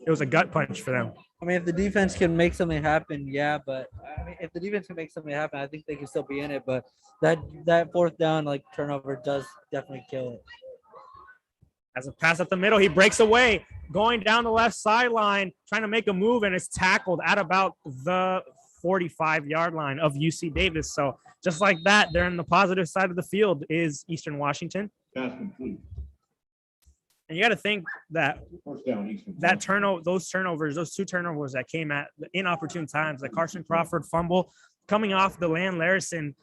was a gut punch for them. I mean, if the defense can make something happen, yeah. But I mean, if the defense can make something happen, I think they can still be in it. But that fourth down turnover does definitely kill it. As a pass up the middle, he breaks away, going down the left sideline, trying to make a move, and it's tackled at about the 45-yard line of UC Davis. So just like that, they're in the positive side of the field is Eastern Washington. Pass complete. And you got to think that First down, Eastern. those two turnovers that came at the inopportune times, the Carson Crawford fumble coming off the Lan Larison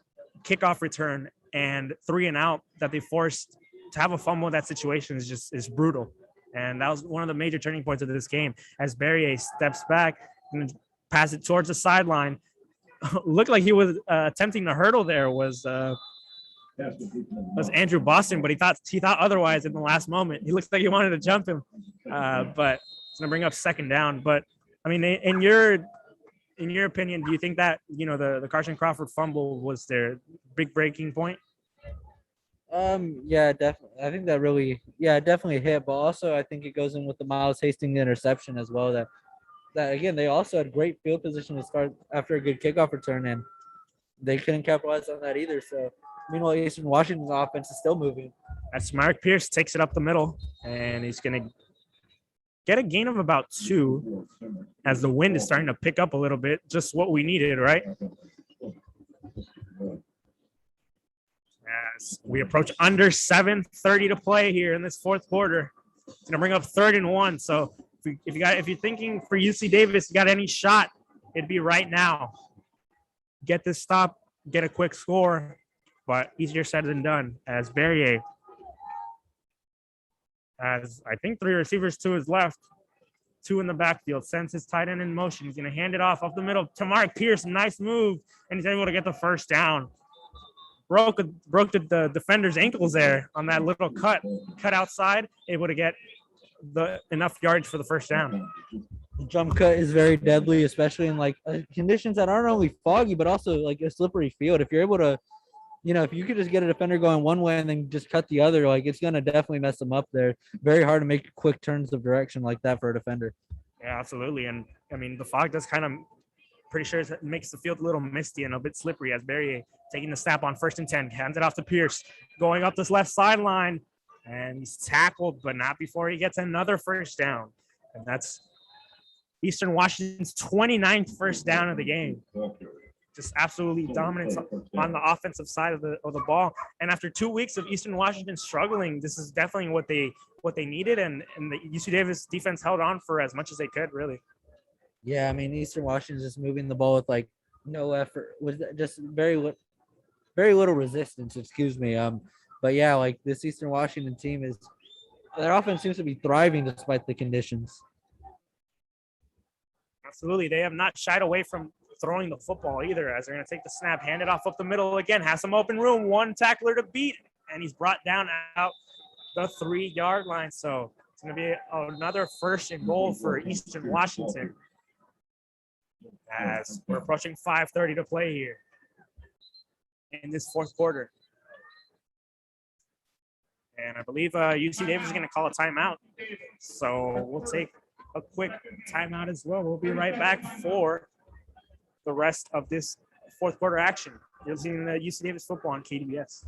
kickoff return and 3 and out that they forced to have a fumble in that situation is brutal. And that was one of the major turning points of this game as Barrier steps back and pass it towards the sideline. Looked like he was attempting to hurdle there was Andrew Boston, but he thought otherwise in the last moment. He looks like he wanted to jump him, but it's gonna bring up second down. But I mean, in your opinion, do you think that the Carson Crawford fumble was their big breaking point? Yeah, definitely. I think that really, definitely hit. But also, I think it goes in with the Miles Hastings interception as well. That again, they also had great field position to start after a good kickoff return, and they couldn't capitalize on that either. So, meanwhile, Eastern Washington's offense is still moving. As Mark Pierce takes it up the middle, and he's going to get a gain of about 2 as the wind is starting to pick up a little bit. Just what we needed, right? As we approach under 7:30 to play here in this fourth quarter, it's going to bring up 3rd and 1. So if you're thinking for UC Davis, you got any shot, it'd be right now. Get this stop, get a quick score, but easier said than done. As Barrier has, I think, 3 receivers to his left, 2 in the backfield, sends his tight end in motion. He's going to hand it off up the middle to Mark Pierce. Nice move, and he's able to get the first down. Broke the defender's ankles there on that little cut outside, able to get enough yards for the first down. The jump cut is very deadly, especially in conditions that aren't only foggy but also a slippery field. If you're able to, if you could just get a defender going one way and then just cut the other, it's gonna definitely mess them up there. Very hard to make quick turns of direction like that for a defender. Yeah, absolutely. And I mean, the fog does kind of, pretty sure it makes the field a little misty and a bit slippery as Barrier taking the snap on 1st and 10, hands it off to Pierce, going up this left sideline, and he's tackled, but not before he gets another first down. And that's Eastern Washington's 29th first down of the game. Just absolutely dominance on the offensive side of the ball. And after 2 weeks of Eastern Washington struggling, this is definitely what they needed, and the UC Davis defense held on for as much as they could, really. Yeah, I mean, Eastern Washington's just moving the ball with no effort, with just very little resistance. Excuse me. But yeah, this Eastern Washington team their offense seems to be thriving despite the conditions. Absolutely, they have not shied away from throwing the football either, as they're going to take the snap, hand it off up the middle again, has some open room, 1 tackler to beat, and he's brought down out the 3-yard line. So it's going to be another 1st and goal for Eastern Washington, as we're approaching 5:30 to play here in this fourth quarter. And I believe UC Davis is going to call a timeout. So we'll take a quick timeout as well. We'll be right back for the rest of this fourth quarter action. You're listening to UC Davis football on KDBS.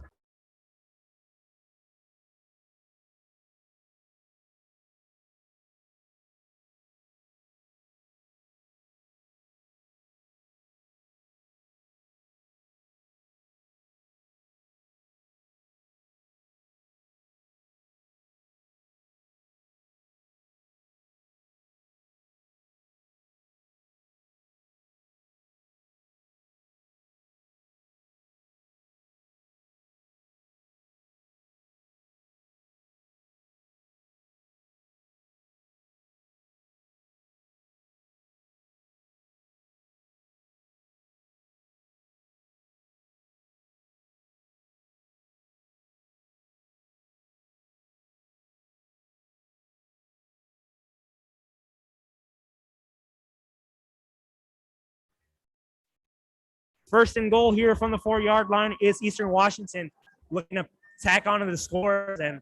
First and goal here from the 4-yard line is Eastern Washington looking to tack onto the scores. And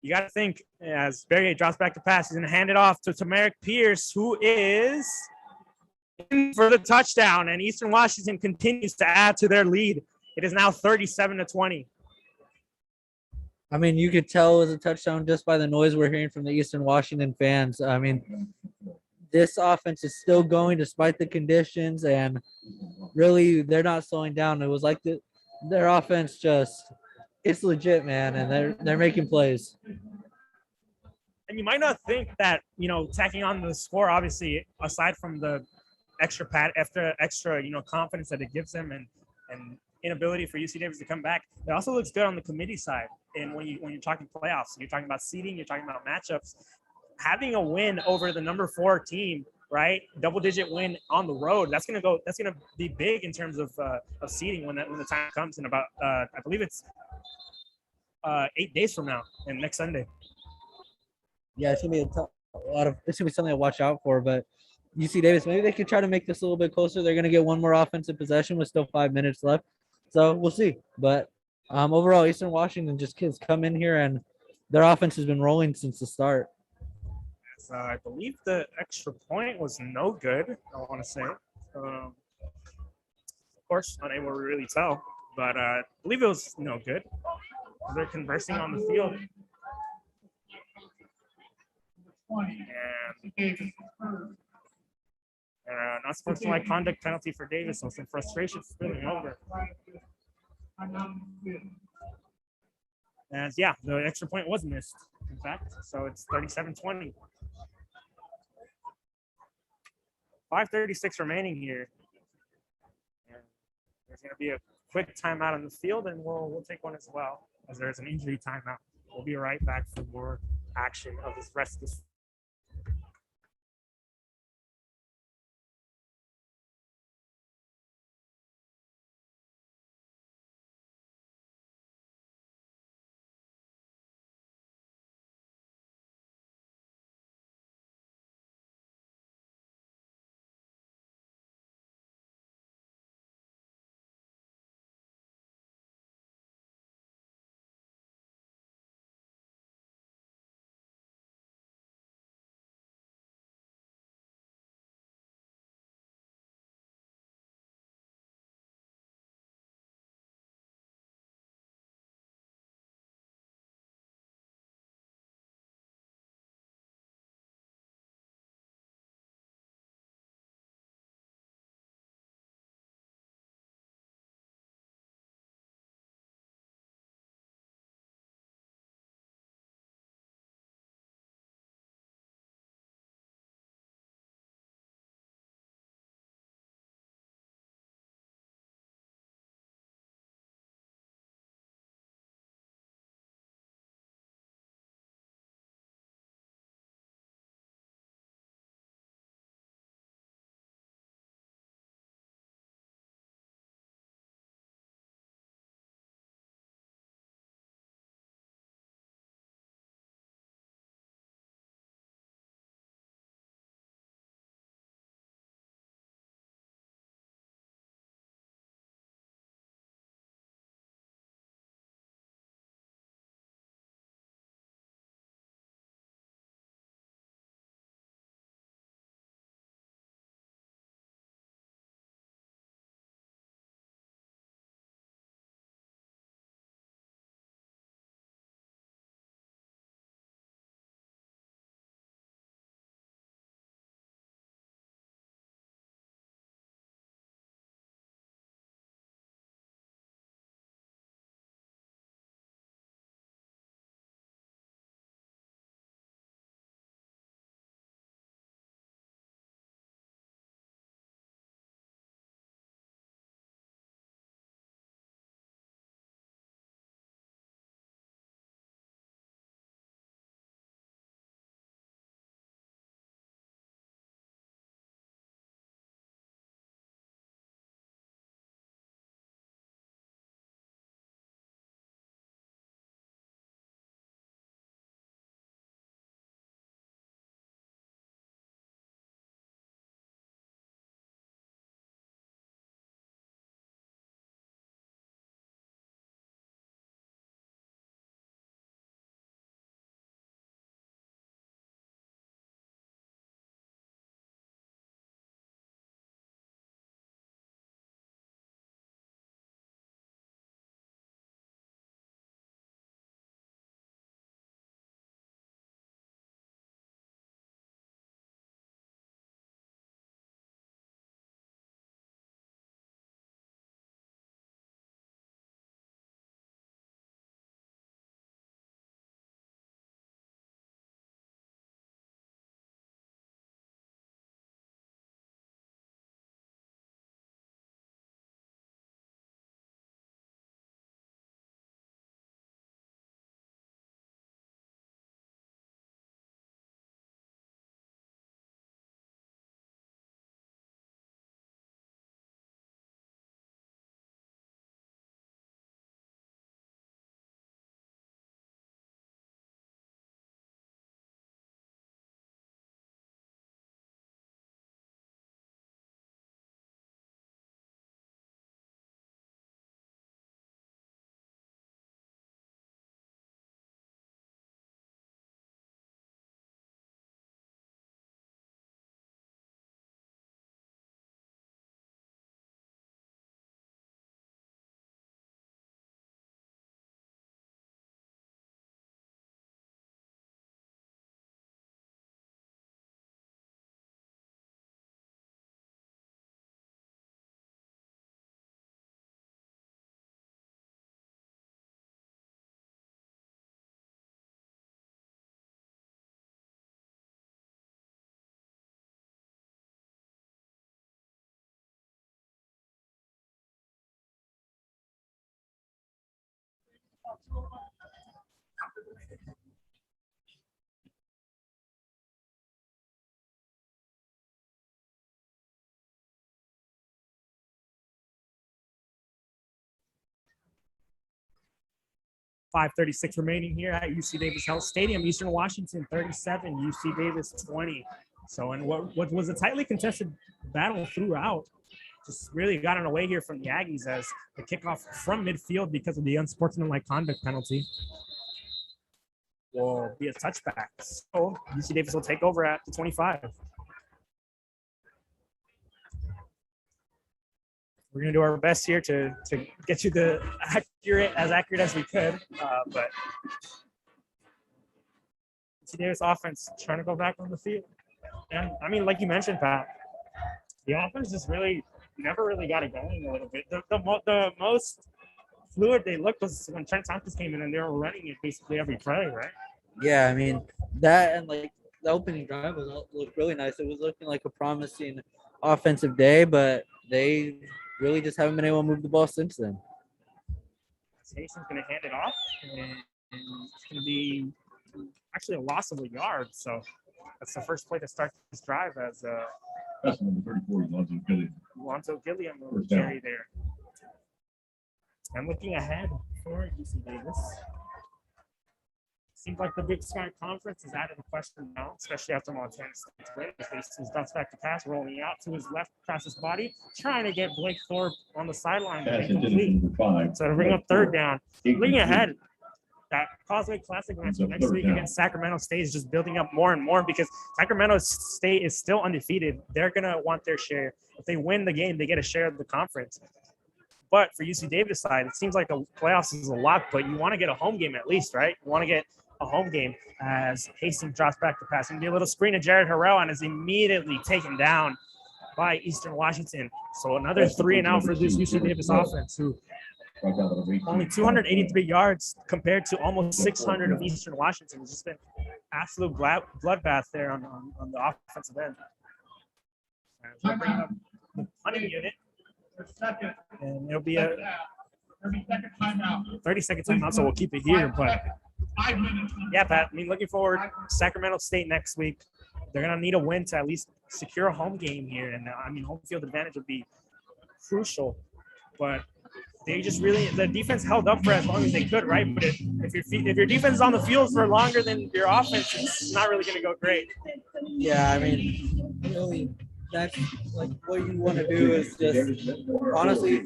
you got to think as Berrier drops back to pass, he's going to hand it off to Tamarick Pierce, who is in for the touchdown. And Eastern Washington continues to add to their lead. It is now 37-20. I mean, you could tell it was a touchdown just by the noise we're hearing from the Eastern Washington fans. I mean, this offense is still going despite the conditions, and really, they're not slowing down. It was like their offense it's legit, man, and they're making plays. And you might not think that, tacking on the score, obviously, aside from the extra confidence that it gives them and inability for UC Davis to come back, it also looks good on the committee side. And when you're talking playoffs, you're talking about seeding, you're talking about matchups, having a win over the number 4 team, right? Double-digit win on the road. That's gonna be big in terms of seeding when the time comes in about I believe it's 8 days from now and next Sunday. Yeah, it's gonna be it's gonna be something to watch out for. But UC Davis, maybe they could try to make this a little bit closer. They're gonna get one more offensive possession with still 5 minutes left, so we'll see. But overall, Eastern Washington kids come in here and their offense has been rolling since the start. I believe the extra point was no good. I want to say, of course, unable to really tell, but I believe it was no good. They're conversing on the field. And not sportsmanlike conduct penalty for Davis, so some frustration spilling over. And yeah, the extra point was missed, in fact, so it's 37-20. 5:36 remaining here. And there's going to be a quick timeout on the field, and we'll take one as well, as there's an injury timeout. We'll be right back for more action of this rest of this .536 remaining here at UC Davis Health Stadium. Eastern Washington 37, UC Davis 20. So, in what was a tightly contested battle throughout, just really gotten away here from the Aggies as the kickoff from midfield because of the unsportsmanlike conduct penalty will be a touchback. So, UC Davis will take over at the 25. We're going to do our best here to get you as accurate as we could. But UC Davis offense trying to go back on the field. And, I mean, like you mentioned, Pat, the offense just really never really got it going a little bit. The most fluid they looked was when Trent Tompkins came in and they were running it basically every play, right? Yeah, I mean, that and, like, the opening drive looked really nice. It was looking like a promising offensive day, but they really just haven't been able to move the ball since then. Hastings going to hand it off, and it's going to be actually a loss of a yard. So that's the first play to start this drive as That's number 34, Lonzo Gilliam will carry there. I'm looking ahead for UC Davis. Seems like the Big Sky Conference is out of the question now, especially after Montana State's win. Hastings dumps back to pass, rolling out to his left, past his body, trying to get Blake Thorpe on the sideline. So to bring up third down. Looking ahead, that Causeway Classic matchup next week against Sacramento State is just building up more and more because Sacramento State is still undefeated. They're going to want their share. If they win the game, they get a share of the conference. But for UC Davis side, it seems like the playoffs is a lot, but you want to get a home game at least, right? You want to get a home game as Hastings drops back to pass. And be a little screen to Jared Harrell and is immediately taken down by Eastern Washington. So another 3-and-out for this UC Davis offense, who only 283 yards compared to almost 600 of Eastern Washington. It's just been absolute bloodbath there on the offensive end. We'll bring up the punting unit. And it'll be a 30-second timeout, so we'll keep it here. But yeah, Pat, I mean, looking forward to Sacramento State next week. They're going to need a win to at least secure a home game here. And I mean, home field advantage would be crucial. But they just really, the defense held up for as long as they could, right? But if your defense is on the field for longer than your offense, it's not really going to go great. Yeah, I mean, really, that's like what you want to do is just honestly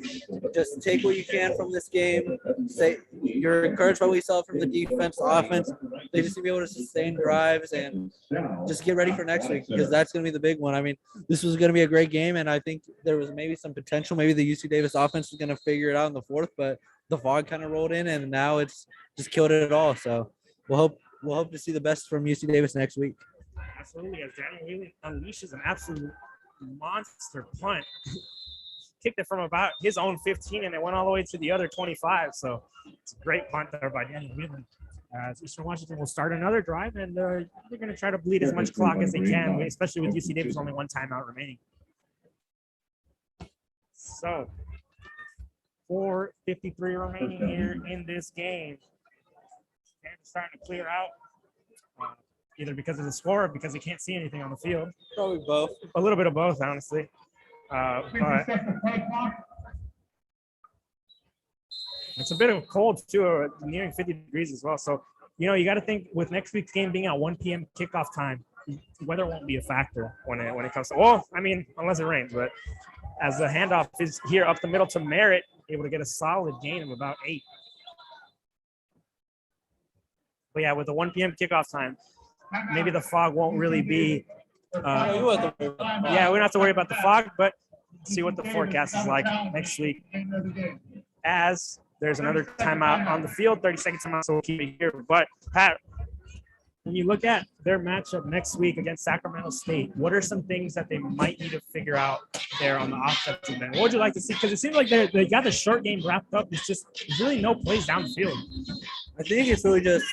just take what you can from this game. Say you're encouraged by what you saw from the defense, offense. They just need to be able to sustain drives and just get ready for next week because that's going to be the big one. I mean, this was going to be a great game, and I think there was maybe some potential. Maybe the UC Davis offense was going to figure it out in the fourth, but the fog kind of rolled in, and now it's just killed it all. So we'll hope to see the best from UC Davis next week. Absolutely, as Daniel really unleashes an absolute monster punt. Kicked it from about his own 15 and it went all the way to the other 25. So it's a great punt there by Daniel Whelan. As Eastern Washington will start another drive, and they're going to try to bleed as much clock as they can, especially with UC Davis only one timeout remaining. So 4:53 remaining here in this game. And starting to clear out. Either because of the score or because they can't see anything on the field. Probably both. A little bit of both, honestly. But it's a bit of cold, too, nearing 50 degrees as well. So, you got to think with next week's game being at 1 p.m. kickoff time, weather won't be a factor when it comes to – well, I mean, unless it rains. But as the handoff is here up the middle to Merritt, able to get a solid gain of about 8. But, yeah, with the 1 p.m. kickoff time, maybe the fog won't really be yeah, we don't have to worry about the fog, but see what the forecast is like next week. As there's another timeout on the field, 30-second timeout, so we'll keep it here. But, Pat, when you look at their matchup next week against Sacramento State, what are some things that they might need to figure out there on the offensive end? What would you like to see? Because it seems like they got the short game wrapped up. There's really no plays down the field. I think it's really just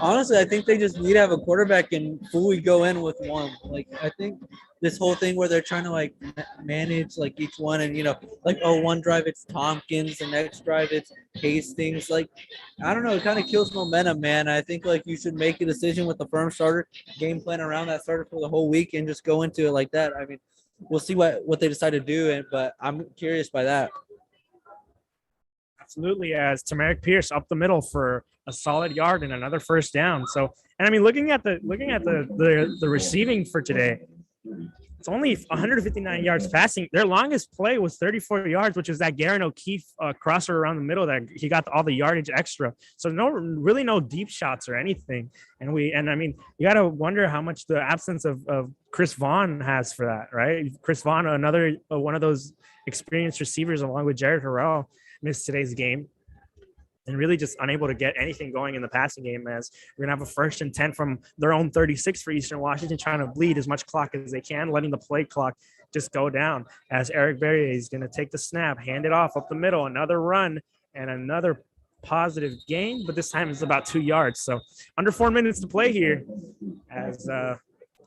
Honestly, I think they just need to have a quarterback and fully go in with one. Like, I think this whole thing where they're trying to like manage like each one, and like, oh, one drive it's Tompkins, the next drive it's Hastings. Like, I don't know, it kind of kills momentum, man. I think like you should make a decision with the firm starter, game plan around that starter for the whole week, and just go into it like that. I mean, we'll see what they decide to do, but I'm curious by that. Absolutely, as Tamarick Pierce up the middle for a solid yard and another first down. So, and I mean, looking at the receiving for today, it's only 159 yards passing. Their longest play was 34 yards, which is that Garen O'Keefe crosser around the middle that he got all the yardage extra. So no deep shots or anything. And I mean, you got to wonder how much the absence of Chris Vaughn has for that, right? Chris Vaughn, another one of those experienced receivers, along with Jared Harrell, missed today's game and really just unable to get anything going in the passing game, as we're going to have a 1st and 10 from their own 36 for Eastern Washington, trying to bleed as much clock as they can, letting the play clock just go down, as Eric Berrier is going to take the snap, hand it off up the middle, another run and another positive gain, but this time it's about 2 yards. So under 4 minutes to play here, as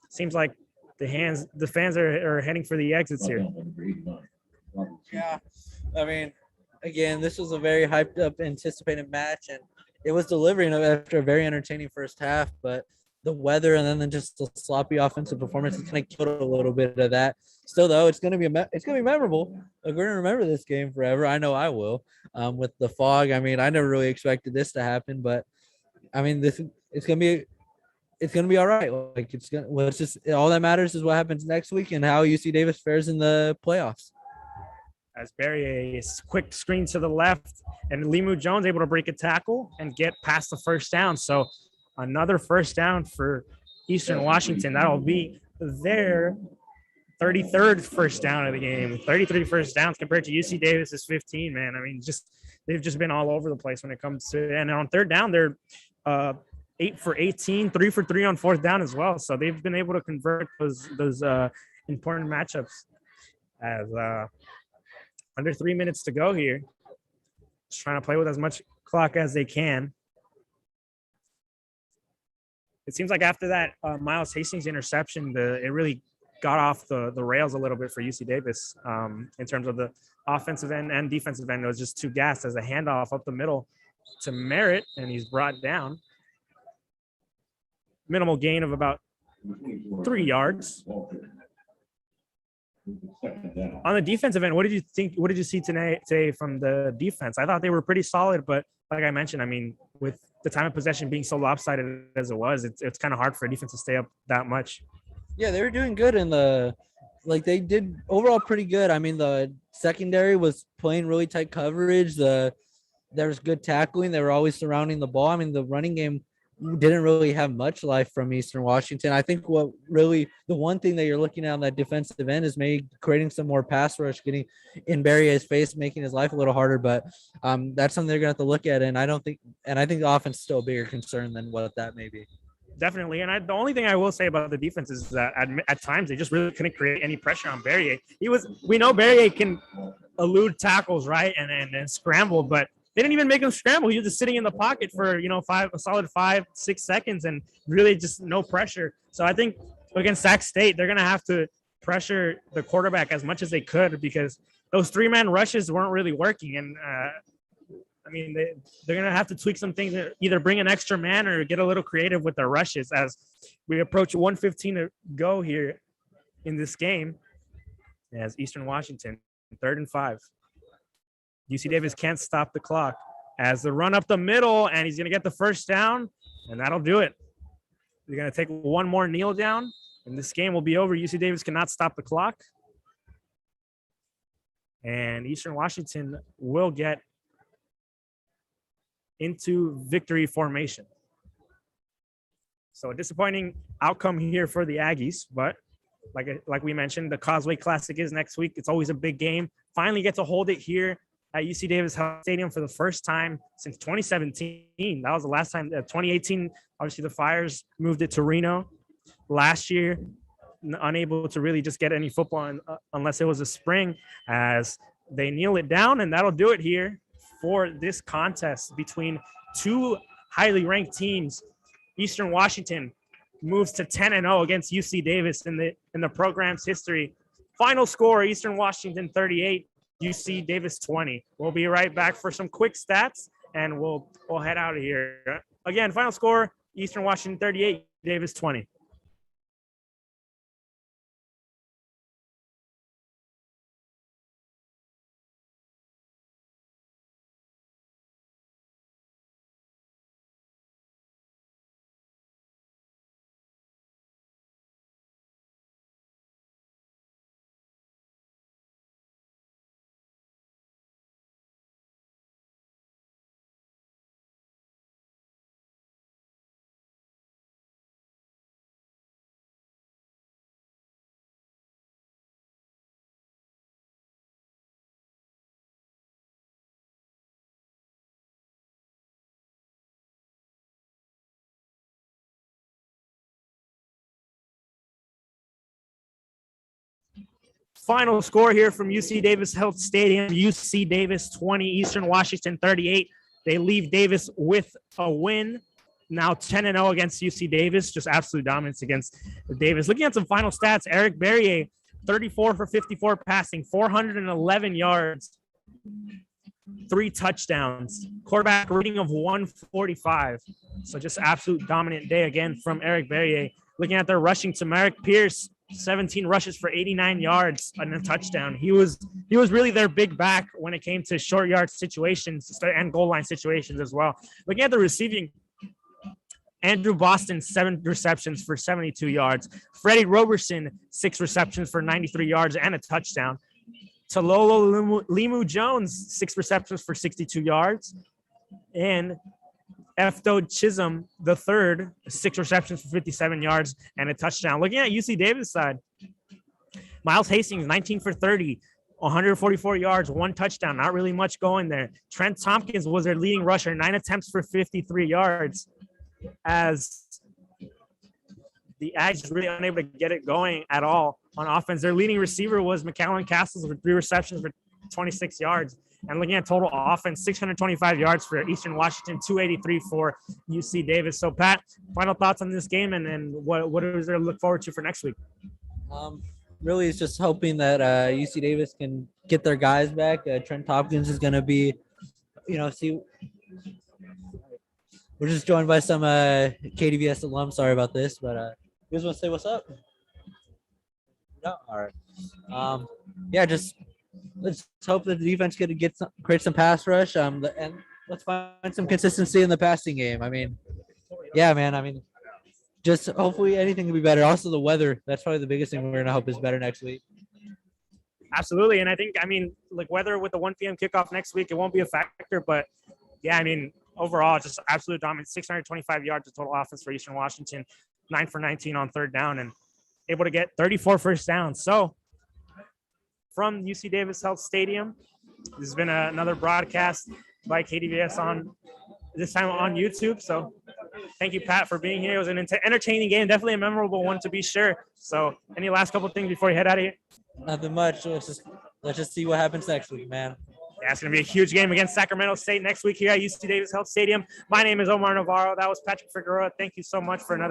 seems like the fans are heading for the exits here. Yeah, I mean, again, this was a very hyped up, anticipated match, and it was delivering after a very entertaining first half. But the weather and then just the sloppy offensive performance kind of killed a little bit of that. Still, though, it's gonna be memorable. Like, we're gonna remember this game forever. I know I will. With the fog, I mean, I never really expected this to happen, but I mean, it's gonna be all right. Like, it's just all that matters is what happens next week and how UC Davis fares in the playoffs. As Berrier is quick screen to the left, and Limu Jones able to break a tackle and get past the first down. So another first down for Eastern Washington. That'll be their 33rd first down of the game. 33 first downs compared to UC Davis's 15, man. I mean, they've just been all over the place when it comes to, and on third down, they're 8 for 18, 3 for 3 on 4th down as well. So they've been able to convert those important matchups. As under 3 minutes to go here, just trying to play with as much clock as they can. It seems like after that Miles Hastings interception, it really got off the rails a little bit for UC Davis in terms of the offensive end and defensive end. It was just too gassed as a handoff up the middle to Merritt, and he's brought down. Minimal gain of about 3 yards. On the defensive end, what did you think? What did you see today from the defense? I thought they were pretty solid, but like I mentioned, I mean, with the time of possession being so lopsided as it was, it's kind of hard for a defense to stay up that much. Yeah, they were doing good they did overall pretty good. I mean, the secondary was playing really tight coverage. There was good tackling. They were always surrounding the ball. I mean, the running game didn't really have much life from Eastern Washington. I think the one thing that you're looking at on that defensive end is maybe creating some more pass rush, getting in Berrier's face, making his life a little harder. But that's something they're going to have to look at. And I think the offense is still a bigger concern than what that may be. Definitely. And the only thing I will say about the defense is that at times they just really couldn't create any pressure on Berrier. We know Berrier can elude tackles, right, and scramble, but they didn't even make him scramble. He was just sitting in the pocket for a solid 5-6 seconds, and really just no pressure. So I think against Sac State, they're gonna have to pressure the quarterback as much as they could, because those 3-man rushes weren't really working. And I mean, they're gonna have to tweak some things, either bring an extra man or get a little creative with their rushes as we approach 1:15 to go here in this game. As Eastern Washington, 3rd and 5. UC Davis can't stop the clock as the run up the middle, and he's going to get the first down, and that'll do it. They're going to take one more kneel down, and this game will be over. UC Davis cannot stop the clock, and Eastern Washington will get into victory formation. So a disappointing outcome here for the Aggies, but like we mentioned, the Causeway Classic is next week. It's always a big game. Finally get to hold it here at UC Davis Stadium for the first time since 2017. That was the last time. 2018, obviously the Fires moved it to Reno. Last year, unable to really just get any football unless it was a spring, as they kneel it down, and that'll do it here for this contest between two highly ranked teams Eastern Washington moves to 10-0 against UC Davis in the program's history. Final score: Eastern Washington 38, UC Davis 20. We'll be right back for some quick stats, and we'll head out of here. Again, final score: Eastern Washington 38, Davis 20. Final score here from UC Davis Health Stadium: UC Davis 20, Eastern Washington 38. They leave Davis with a win. Now 10-0 against UC Davis. Just absolute dominance against Davis. Looking at some final stats: Eric Berrier, 34 for 54 passing, 411 yards, 3 touchdowns, quarterback rating of 145. So just absolute dominant day again from Eric Berrier. Looking at their rushing: Tamarick Pierce, 17 rushes for 89 yards and a touchdown. He was really their big back when it came to short yard situations and goal line situations as well. Looking at the receiving: Andrew Boston, 7 receptions for 72 yards. Freddie Roberson, 6 receptions for 93 yards and a touchdown. Talolo Limu Jones, 6 receptions for 62 yards. And Efdo Chisholm, the third, 6 receptions for 57 yards and a touchdown. Looking at UC Davis side: Miles Hastings, 19 for 30, 144 yards, 1 touchdown. Not really much going there. Trent Tompkins was their leading rusher, 9 attempts for 53 yards. As the Ags really unable to get it going at all on offense. Their leading receiver was McAllen Castles with 3 receptions for 26 yards. And looking at total offense, 625 yards for Eastern Washington, 283 for UC Davis. So, Pat, final thoughts on this game, and then what is there to look forward to for next week? Really, it's just hoping that UC Davis can get their guys back. Trent Tompkins is going to be, see. We're just joined by some KDVS alums. Sorry about this, but you guys want to say what's up? No, all right. Just let's hope that the defense can create some pass rush. And let's find some consistency in the passing game. Just hopefully anything can be better. Also, the weather. That's probably the biggest thing we're gonna hope is better next week. Absolutely, and I think like weather with the 1 p.m. kickoff next week, it won't be a factor. But yeah, overall, just absolute dominance. 625 yards of total offense for Eastern Washington, 9 for 19 on third down, and able to get 34 first downs. So from UC Davis Health Stadium, this has been another broadcast by KDVS on this time on YouTube. So thank you, Pat, for being here. It was an entertaining game, definitely a memorable one to be sure. So any last couple of things before you head out of here? Nothing much. Let's just see what happens next week, man. Yeah, it's going to be a huge game against Sacramento State next week here at UC Davis Health Stadium. My name is Omar Navarro. That was Patrick Figueroa. Thank you so much for another